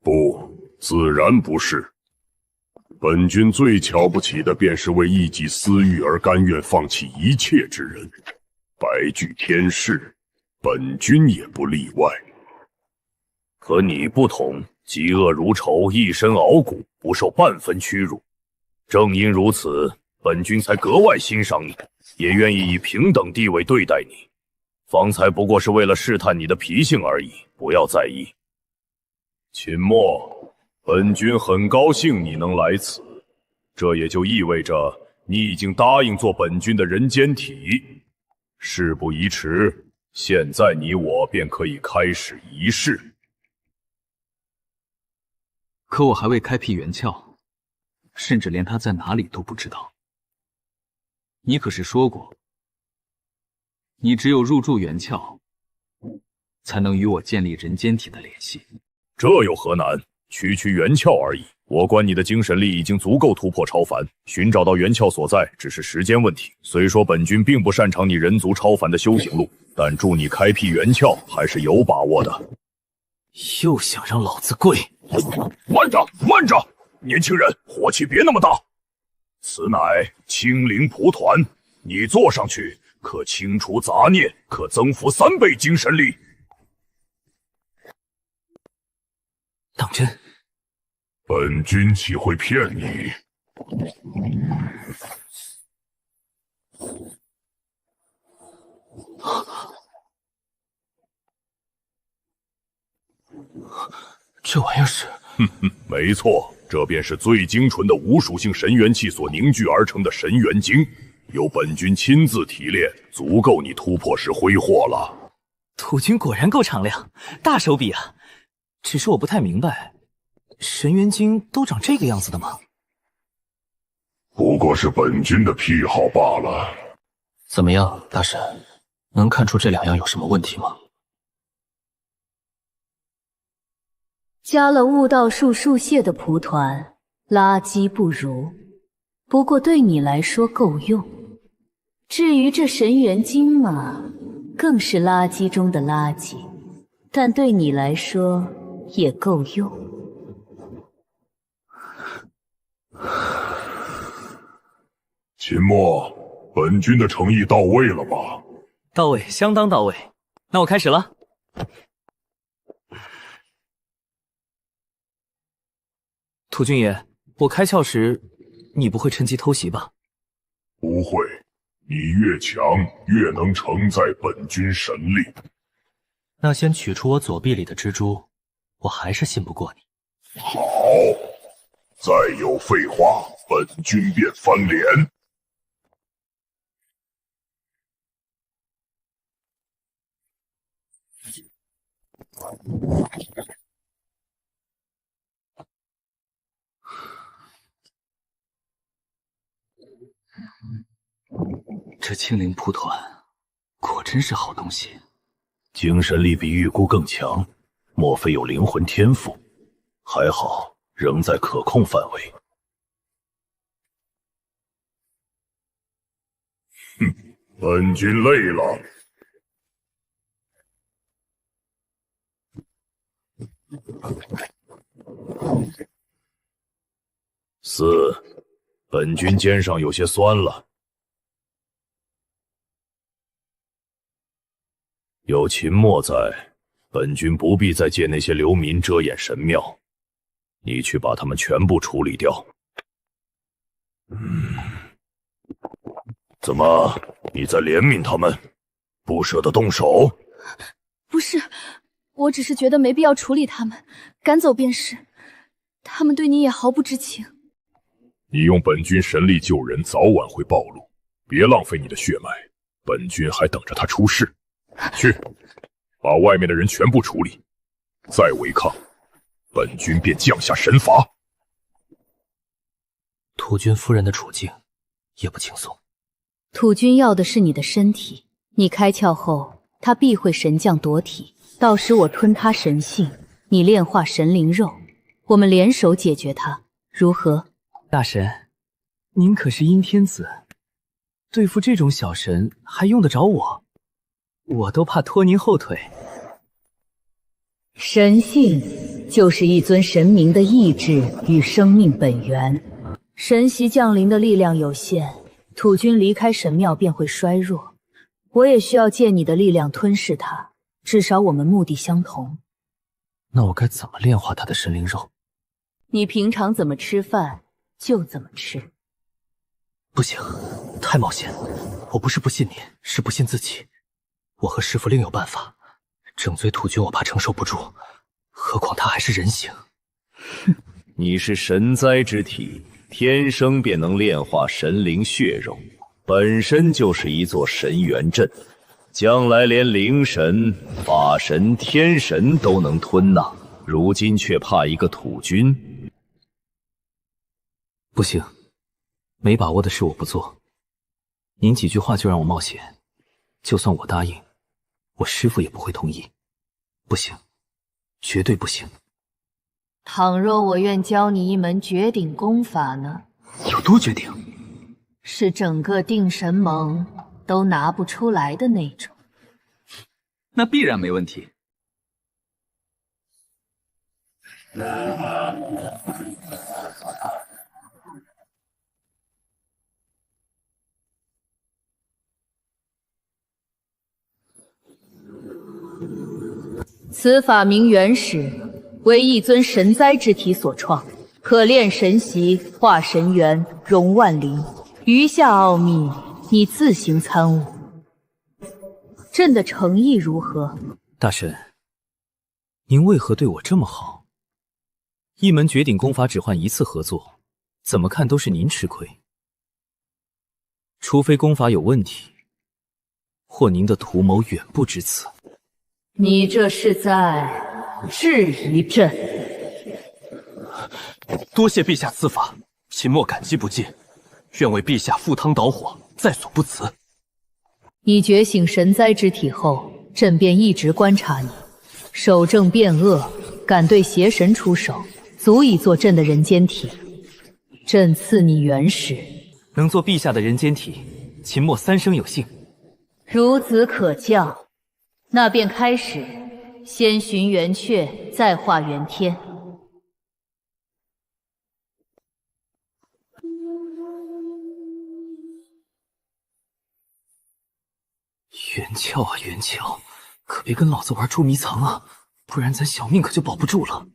不，自然不是。本军最瞧不起的便是为一己私欲而甘愿放弃一切之人。白驹天士，本军也不例外。可你不同，嫉恶如仇，一身傲骨，不受半分屈辱。正因如此，本军才格外欣赏你，也愿意以平等地位对待你。方才不过是为了试探你的脾性而已，不要在意。秦墨，本军很高兴你能来此，这也就意味着你已经答应做本军的人间体。事不宜迟，现在你我便可以开始仪式。可我还未开辟元窍，甚至连他在哪里都不知道。你可是说过，你只有入住元窍，才能与我建立人间体的联系。这有何难？区区元窍而已。我观你的精神力已经足够突破超凡，寻找到元窍所在只是时间问题。虽说本军并不擅长你人族超凡的修行路，但助你开辟元窍还是有把握的。又想让老子跪？慢着，慢着！年轻人，火气别那么大。此乃清灵蒲团，你坐上去，可清除杂念，可增幅3倍精神力。当真？本军岂会骗你？这玩意儿是……没错，这便是最精纯的无属性神元气所凝聚而成的神元晶，由本军亲自提炼，足够你突破时挥霍了。土君果然够敞亮，大手笔啊！只是我不太明白，神元晶都长这个样子的吗？不过是本军的癖好罢了。怎么样，大神，能看出这2样有什么问题吗？加了悟道树树屑的蒲团，垃圾不如，不过对你来说够用。至于这神元晶嘛，更是垃圾中的垃圾，但对你来说也够用。秦墨，本军的诚意到位了吧？到位，相当到位。那我开始了。土君爷，我开窍时，你不会趁机偷袭吧？不会，你越强，越能承载本军神力。那先取出我左臂里的蜘蛛，我还是信不过你。好，再有废话，本军便翻脸。这青灵蒲团果真是好东西，精神力比预估更强，莫非有灵魂天赋？还好，仍在可控范围。哼，本君累了。四，本君肩上有些酸了。有秦墨在，本君不必再借那些流民遮掩神庙。你去把他们全部处理掉。怎么，你在怜悯他们，不舍得动手？不是，我只是觉得没必要处理他们，赶走便是。他们对你也毫不知情。你用本君神力救人，早晚会暴露，别浪费你的血脉。本君还等着他出事。去，把外面的人全部处理，再违抗，本君便降下神罚。土君夫人的处境也不轻松。土君要的是你的身体，你开窍后，他必会神降夺体，到时我吞他神性，你炼化神灵肉，我们联手解决他，如何？大神，您可是阴天子，对付这种小神还用得着我？我都怕拖您后腿。神性就是一尊神明的意志与生命本源，神袭降临的力量有限，土君离开神庙便会衰弱。我也需要借你的力量吞噬它，至少我们目的相同。那我该怎么炼化他的神灵肉？你平常怎么吃饭就怎么吃。不行，太冒险。我不是不信你，是不信自己。我和师父另有办法，整罪土君我怕承受不住，何况他还是人形。你是神灾之体，天生便能炼化神灵血肉，本身就是一座神元阵，将来连灵神、法神、天神都能吞纳，如今却怕一个土君。不行，没把握的事我不做。您几句话就让我冒险，就算我答应，我师父也不会同意。不行，绝对不行。倘若我愿教你一门绝顶功法呢？有多绝顶？是整个定神盟都拿不出来的那种。那必然没问题。此法名元始，为一尊神灾之体所创，可炼神袭，化神元，融万灵。余下奥秘，你自行参悟。朕的诚意如何？大神，您为何对我这么好？一门绝顶功法只换一次合作，怎么看都是您吃亏。除非功法有问题，或您的图谋远不止此。你这是在质疑朕？多谢陛下赐法，秦墨感激不尽，愿为陛下赴汤蹈火，在所不辞。你觉醒神灾之体后，朕便一直观察你，守正变恶，敢对邪神出手，足以做朕的人间体。朕赐你元始，能做陛下的人间体，秦墨三生有幸。孺子可教。那便开始，先寻元阙，再化元天。元窍啊元窍，可别跟老子玩捉迷藏啊，不然咱小命可就保不住了。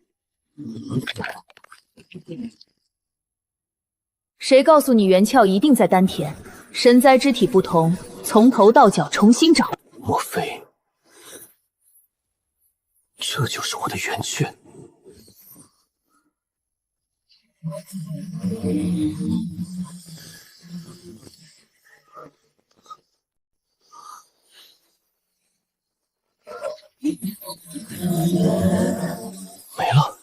谁告诉你元窍一定在丹田？神灾之体不同，从头到脚重新找。莫非这就是我的元阙？没了？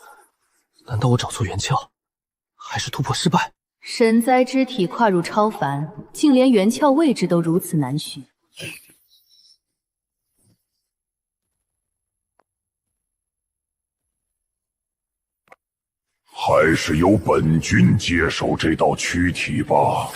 难道我找错元窍，还是突破失败？神灾之体跨入超凡，竟连元窍位置都如此难寻。还是由本君接手这道躯体吧。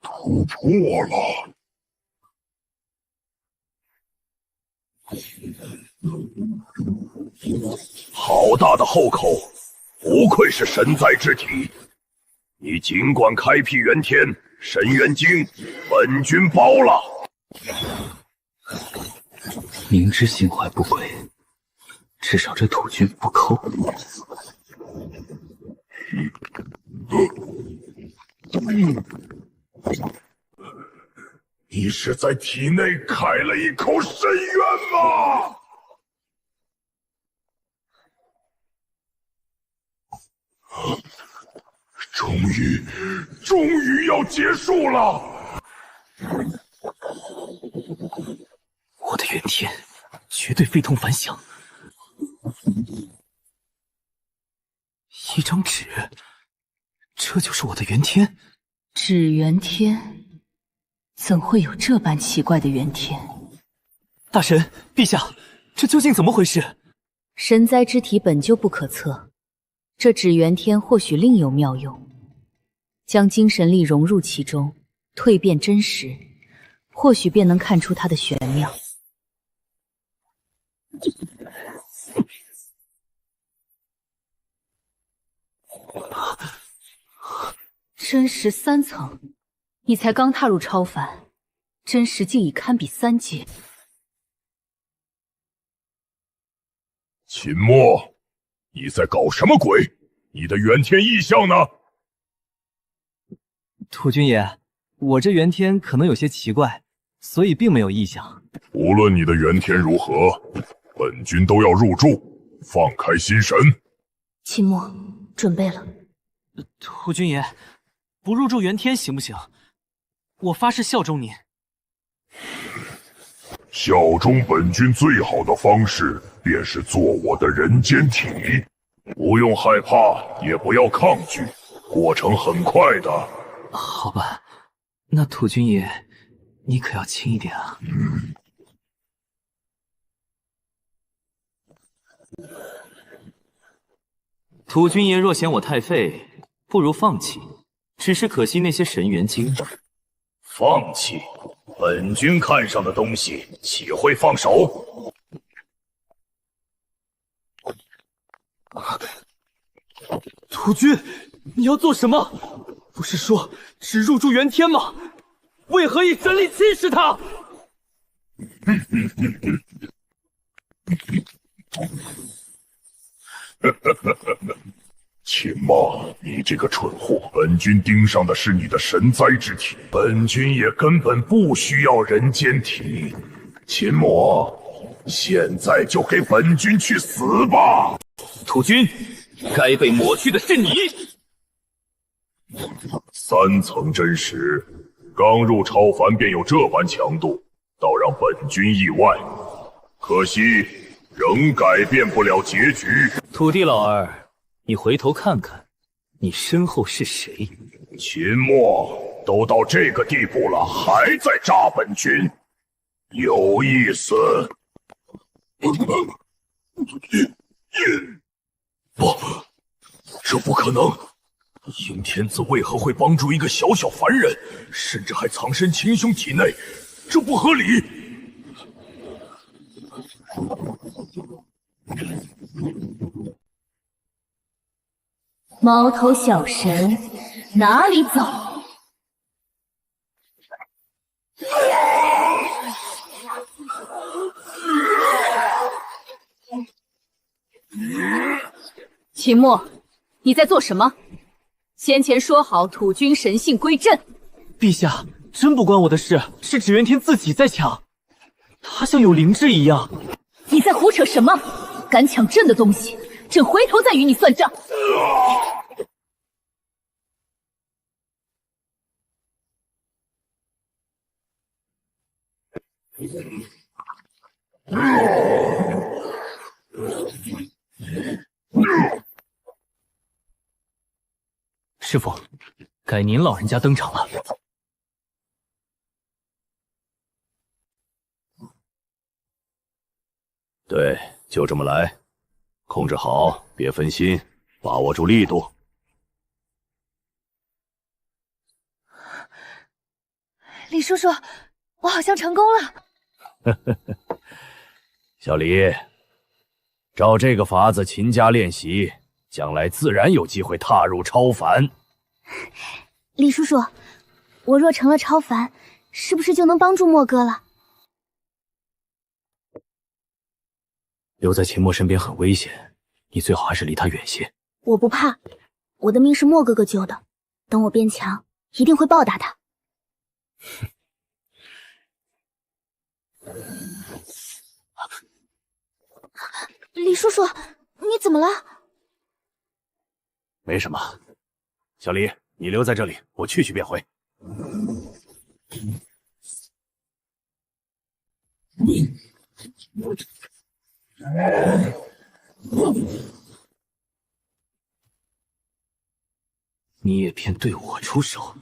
突破了！好大的后口！不愧是神灾之体，你尽管开辟元天神元经，本君包了。明知心怀不轨，至少这土君不抠。你是在体内开了一口深渊吗？终于要结束了！我的元天绝对非同凡响。一张纸，这就是我的元天？纸元天，怎会有这般奇怪的元天？大神，陛下，这究竟怎么回事？神灾之体本就不可测，这纸元天或许另有妙用。将精神力融入其中，蜕变真实，或许便能看出它的玄妙。真实3层，你才刚踏入超凡，真实竟已堪比3阶。秦墨，你在搞什么鬼？你的元天异象呢？土君爷，我这元天可能有些奇怪，所以并没有异象。无论你的元天如何，本君都要入住，放开心神。秦墨，准备了。土君爷，不入住元天行不行？我发誓效忠您。效忠本君最好的方式，便是做我的人间体。不用害怕，也不要抗拒，过程很快的。好吧，那土君爷，你可要轻一点啊。土君爷若嫌我太废，不如放弃。只是可惜那些神元经。放弃？本君看上的东西，岂会放手？土君，你要做什么？不是说只入住元天吗？为何以神力侵蚀他？秦墨，你这个蠢货！本君盯上的是你的神灾之体，本君也根本不需要人间体。秦墨，现在就给本君去死吧！土君，该被抹去的是你！3层真实，刚入超凡便有这般强度，倒让本君意外。可惜，仍改变不了结局。土地老儿，你回头看看，你身后是谁？秦墨，都到这个地步了，还在炸本君，有意思。不，这不可能！应天子为何会帮助一个小小凡人，甚至还藏身秦兄体内？这不合理！毛头小神，哪里走？秦墨，你在做什么？先前说好土君神性归阵。陛下，真不关我的事，是纸元天自己在抢。他像有灵智一样，在胡扯什么？敢抢朕的东西，朕回头再与你算账。师傅，该您老人家登场了。对，就这么来，控制好，别分心，把握住力度。李叔叔，我好像成功了。小李，照这个法子勤加练习，将来自然有机会踏入超凡。李叔叔，我若成了超凡，是不是就能帮助莫哥了？留在秦墨身边很危险，你最好还是离他远些。我不怕，我的命是莫哥哥救的，等我变强，一定会报答他。李叔叔，你怎么了？没什么，小李，你留在这里，我去便回。你也偏对我出手？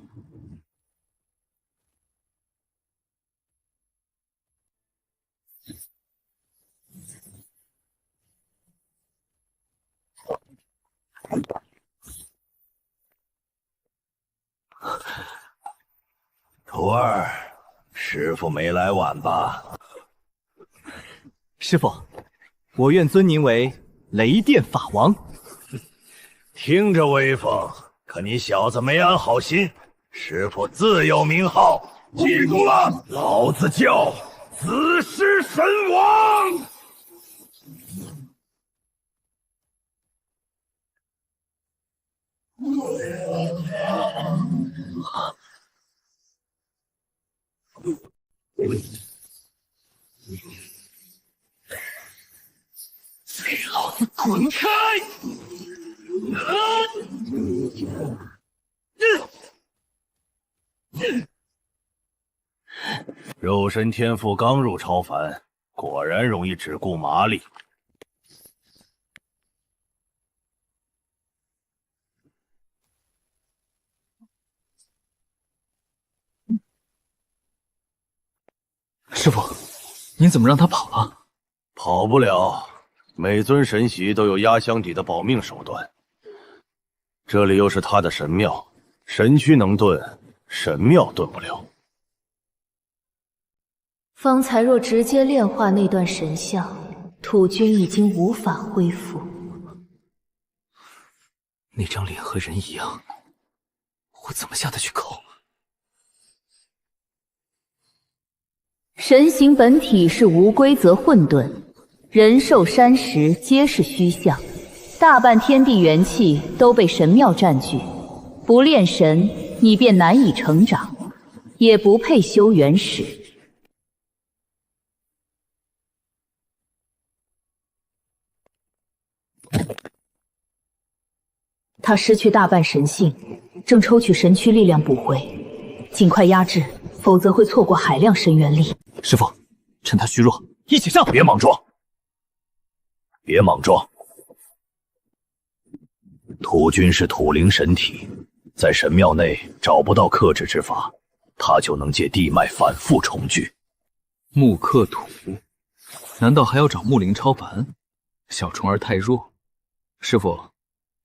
徒儿，师傅没来晚吧？师傅，我愿尊您为雷电法王。听着威风，可你小子没安好心。师傅自有名号，记住了，老子叫子师神王。给老子滚开！肉身天赋刚入超凡，果然容易只顾麻利。师傅，您怎么让他跑了？跑不了，每尊神玺都有压箱底的保命手段。这里又是他的神庙，神躯能遁，神庙遁不了。方才若直接炼化那段神像，土君已经无法恢复。那张脸和人一样，我怎么下得去口？神形本体是无规则混沌，人兽山石皆是虚像，大半天地元气都被神庙占据。不炼神，你便难以成长，也不配修元始。他失去大半神性，正抽取神躯力量补回，尽快压制，否则会错过海量神元力。师傅，趁他虚弱，一起上！别莽撞，别莽撞！土君是土灵神体，在神庙内找不到克制之法，他就能借地脉反复重聚。木克土，难道还要找木灵超凡？小虫儿太弱。师傅，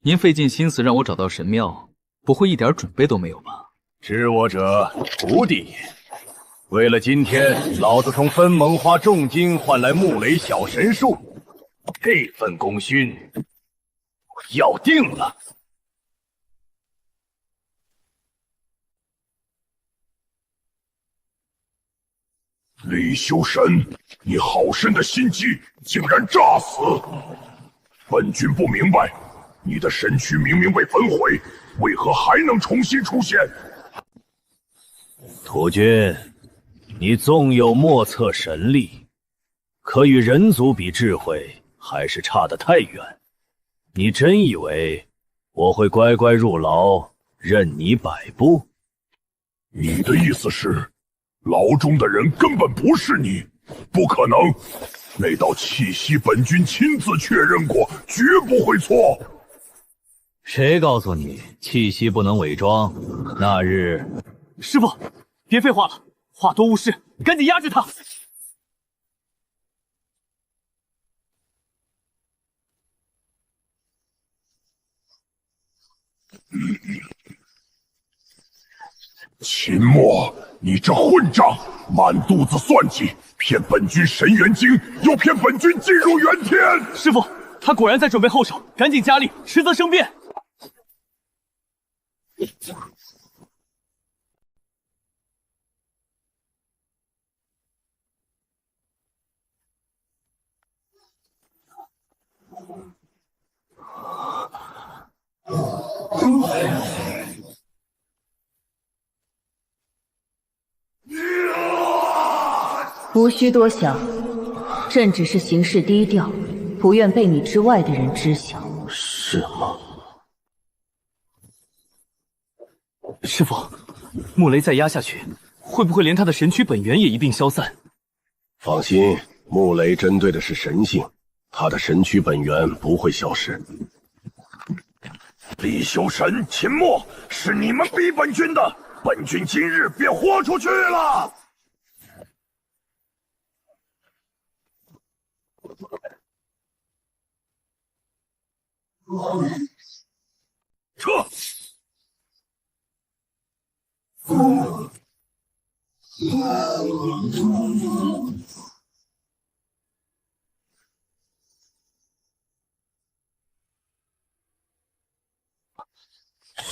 您费尽心思让我找到神庙，不会一点准备都没有吧？知我者，徒弟也。为了今天，老子从分萌花重金换来木雷小神树，这份功勋我要定了。李修神，你好深的心机，竟然诈死！本君不明白，你的神躯明明被焚毁，为何还能重新出现？土君，你纵有莫测神力，可与人族比，智慧还是差得太远。你真以为我会乖乖入牢，任你摆布？你的意思是，牢中的人根本不是你？不可能，那道气息本君亲自确认过，绝不会错。谁告诉你气息不能伪装？那日，师傅，别废话了，话多误事，赶紧压制他。秦墨，你这混账，满肚子算计，骗本君神元经，又骗本君进入元天。师傅，他果然在准备后手，赶紧加力，迟则生变。无需多想，朕只是行事低调，不愿被你之外的人知晓。是吗？师傅，穆雷再压下去，会不会连他的神躯本源也一并消散？放心，穆雷针对的是神性，他的神躯本源不会消失。李修神、秦墨，是你们逼本君的，本君今日便豁出去了。撤！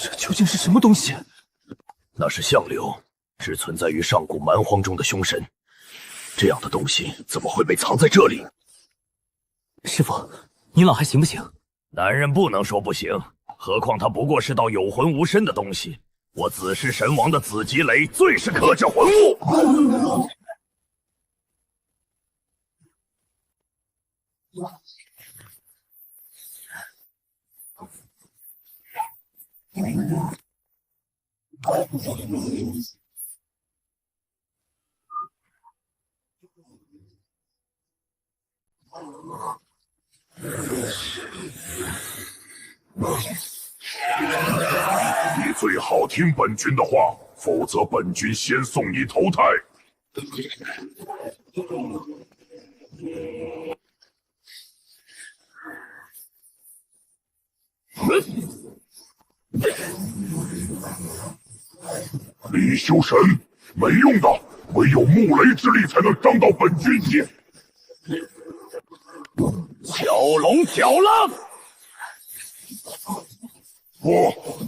这究竟是什么东西？那是相流，只存在于上古蛮荒中的凶神。这样的东西怎么会被藏在这里？师傅，您老还行不行？男人不能说不行，何况它不过是道有魂无身的东西。我紫噬神王的紫极雷最是克制魂物。你最好听本君的话，否则本君先送你投胎。李修神，没用的，唯有穆雷之力才能伤到本君也。蛟龙挑浪！不，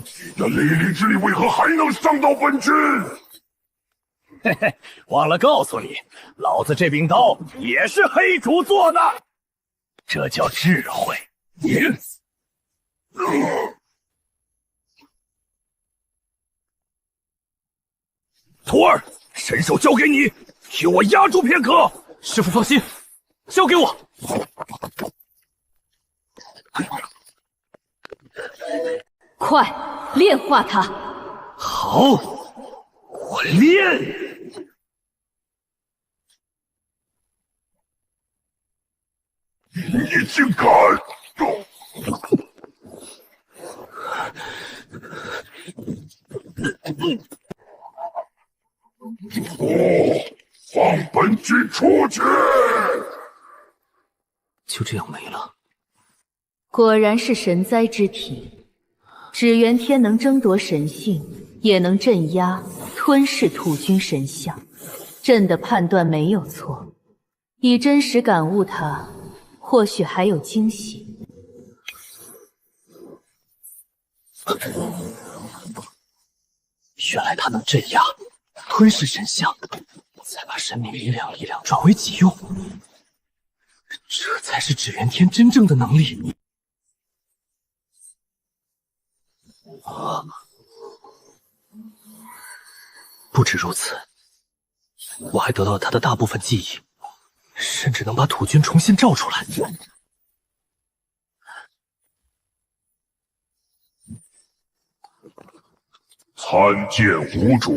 你的雷灵之力为何还能伤到本君？嘿嘿，忘了告诉你，老子这柄刀也是黑主做的，这叫智慧。徒儿，神手交给你，替我压住片刻。师傅放心，交给我。快炼化它！好，我练。你竟敢！放本君出去！就这样没了。果然是神灾之体，只元天能争夺神性，也能镇压、吞噬土君神像。朕的判断没有错，以真实感悟它，或许还有惊喜。原来他能镇压、吞噬神像，再把神明力量转为己用，这才是指元天真正的能力。不止如此，我还得到了他的大部分记忆，甚至能把土军重新召出来。参见无主。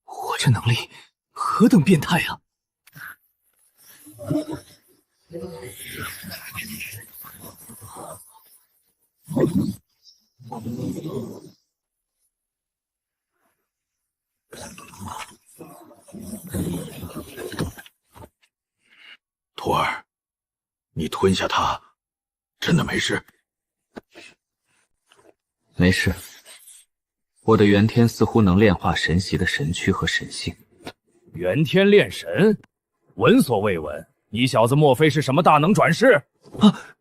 我这能力何等变态啊！徒儿，你吞下它，真的没事？没事。我的元天似乎能炼化神袭的神躯和神性。元天炼神，闻所未闻。你小子莫非是什么大能转世？啊！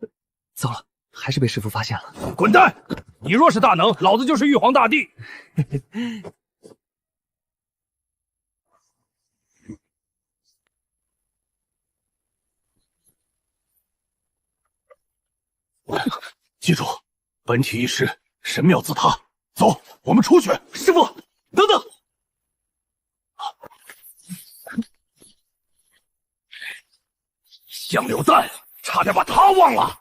糟了，还是被师傅发现了。滚蛋！你若是大能，老子就是玉皇大帝。记住，本体一失，神庙自塌。走，我们出去。师傅，等等！香柳蛋，差点把他忘了。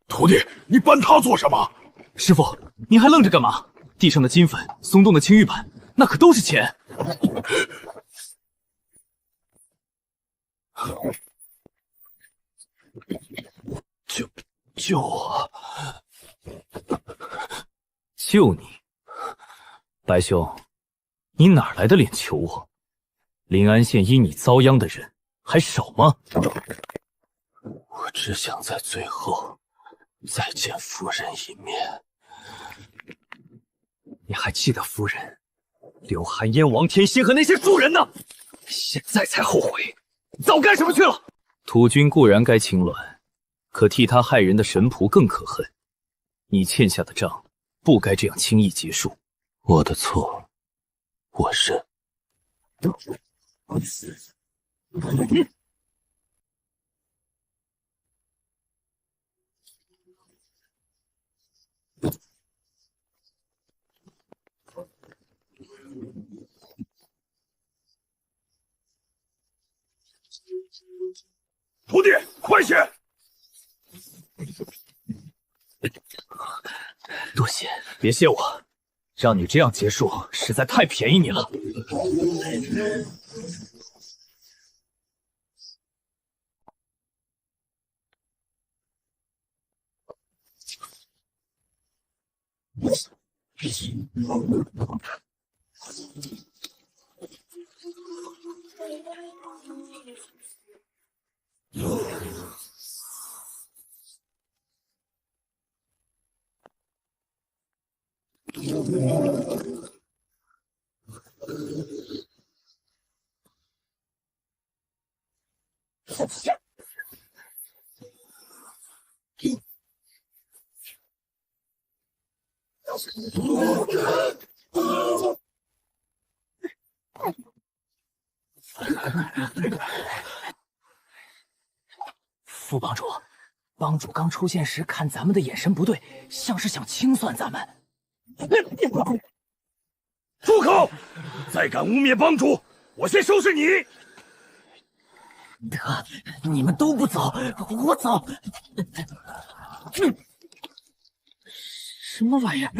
徒弟，你搬他做什么？师傅，您还愣着干嘛？地上的金粉、松动的青玉板，那可都是钱。救我！救你，白兄，你哪来的脸求我？临安县因你遭殃的人还少吗？我只想在最后再见夫人一面。你还记得夫人刘寒烟、王天心和那些庶人呢？现在才后悔，早干什么去了？土军固然该清乱，可替他害人的神仆更可恨。你欠下的账不该这样轻易结束。我的错，我认。徒弟，快些！多谢，别谢我，让你这样结束实在太便宜你了。副帮主，帮主刚出现时看咱们的眼神不对，像是想清算咱们。住口！再敢污蔑帮主，我先收拾你！得，你们都不走，我走。什么玩意儿？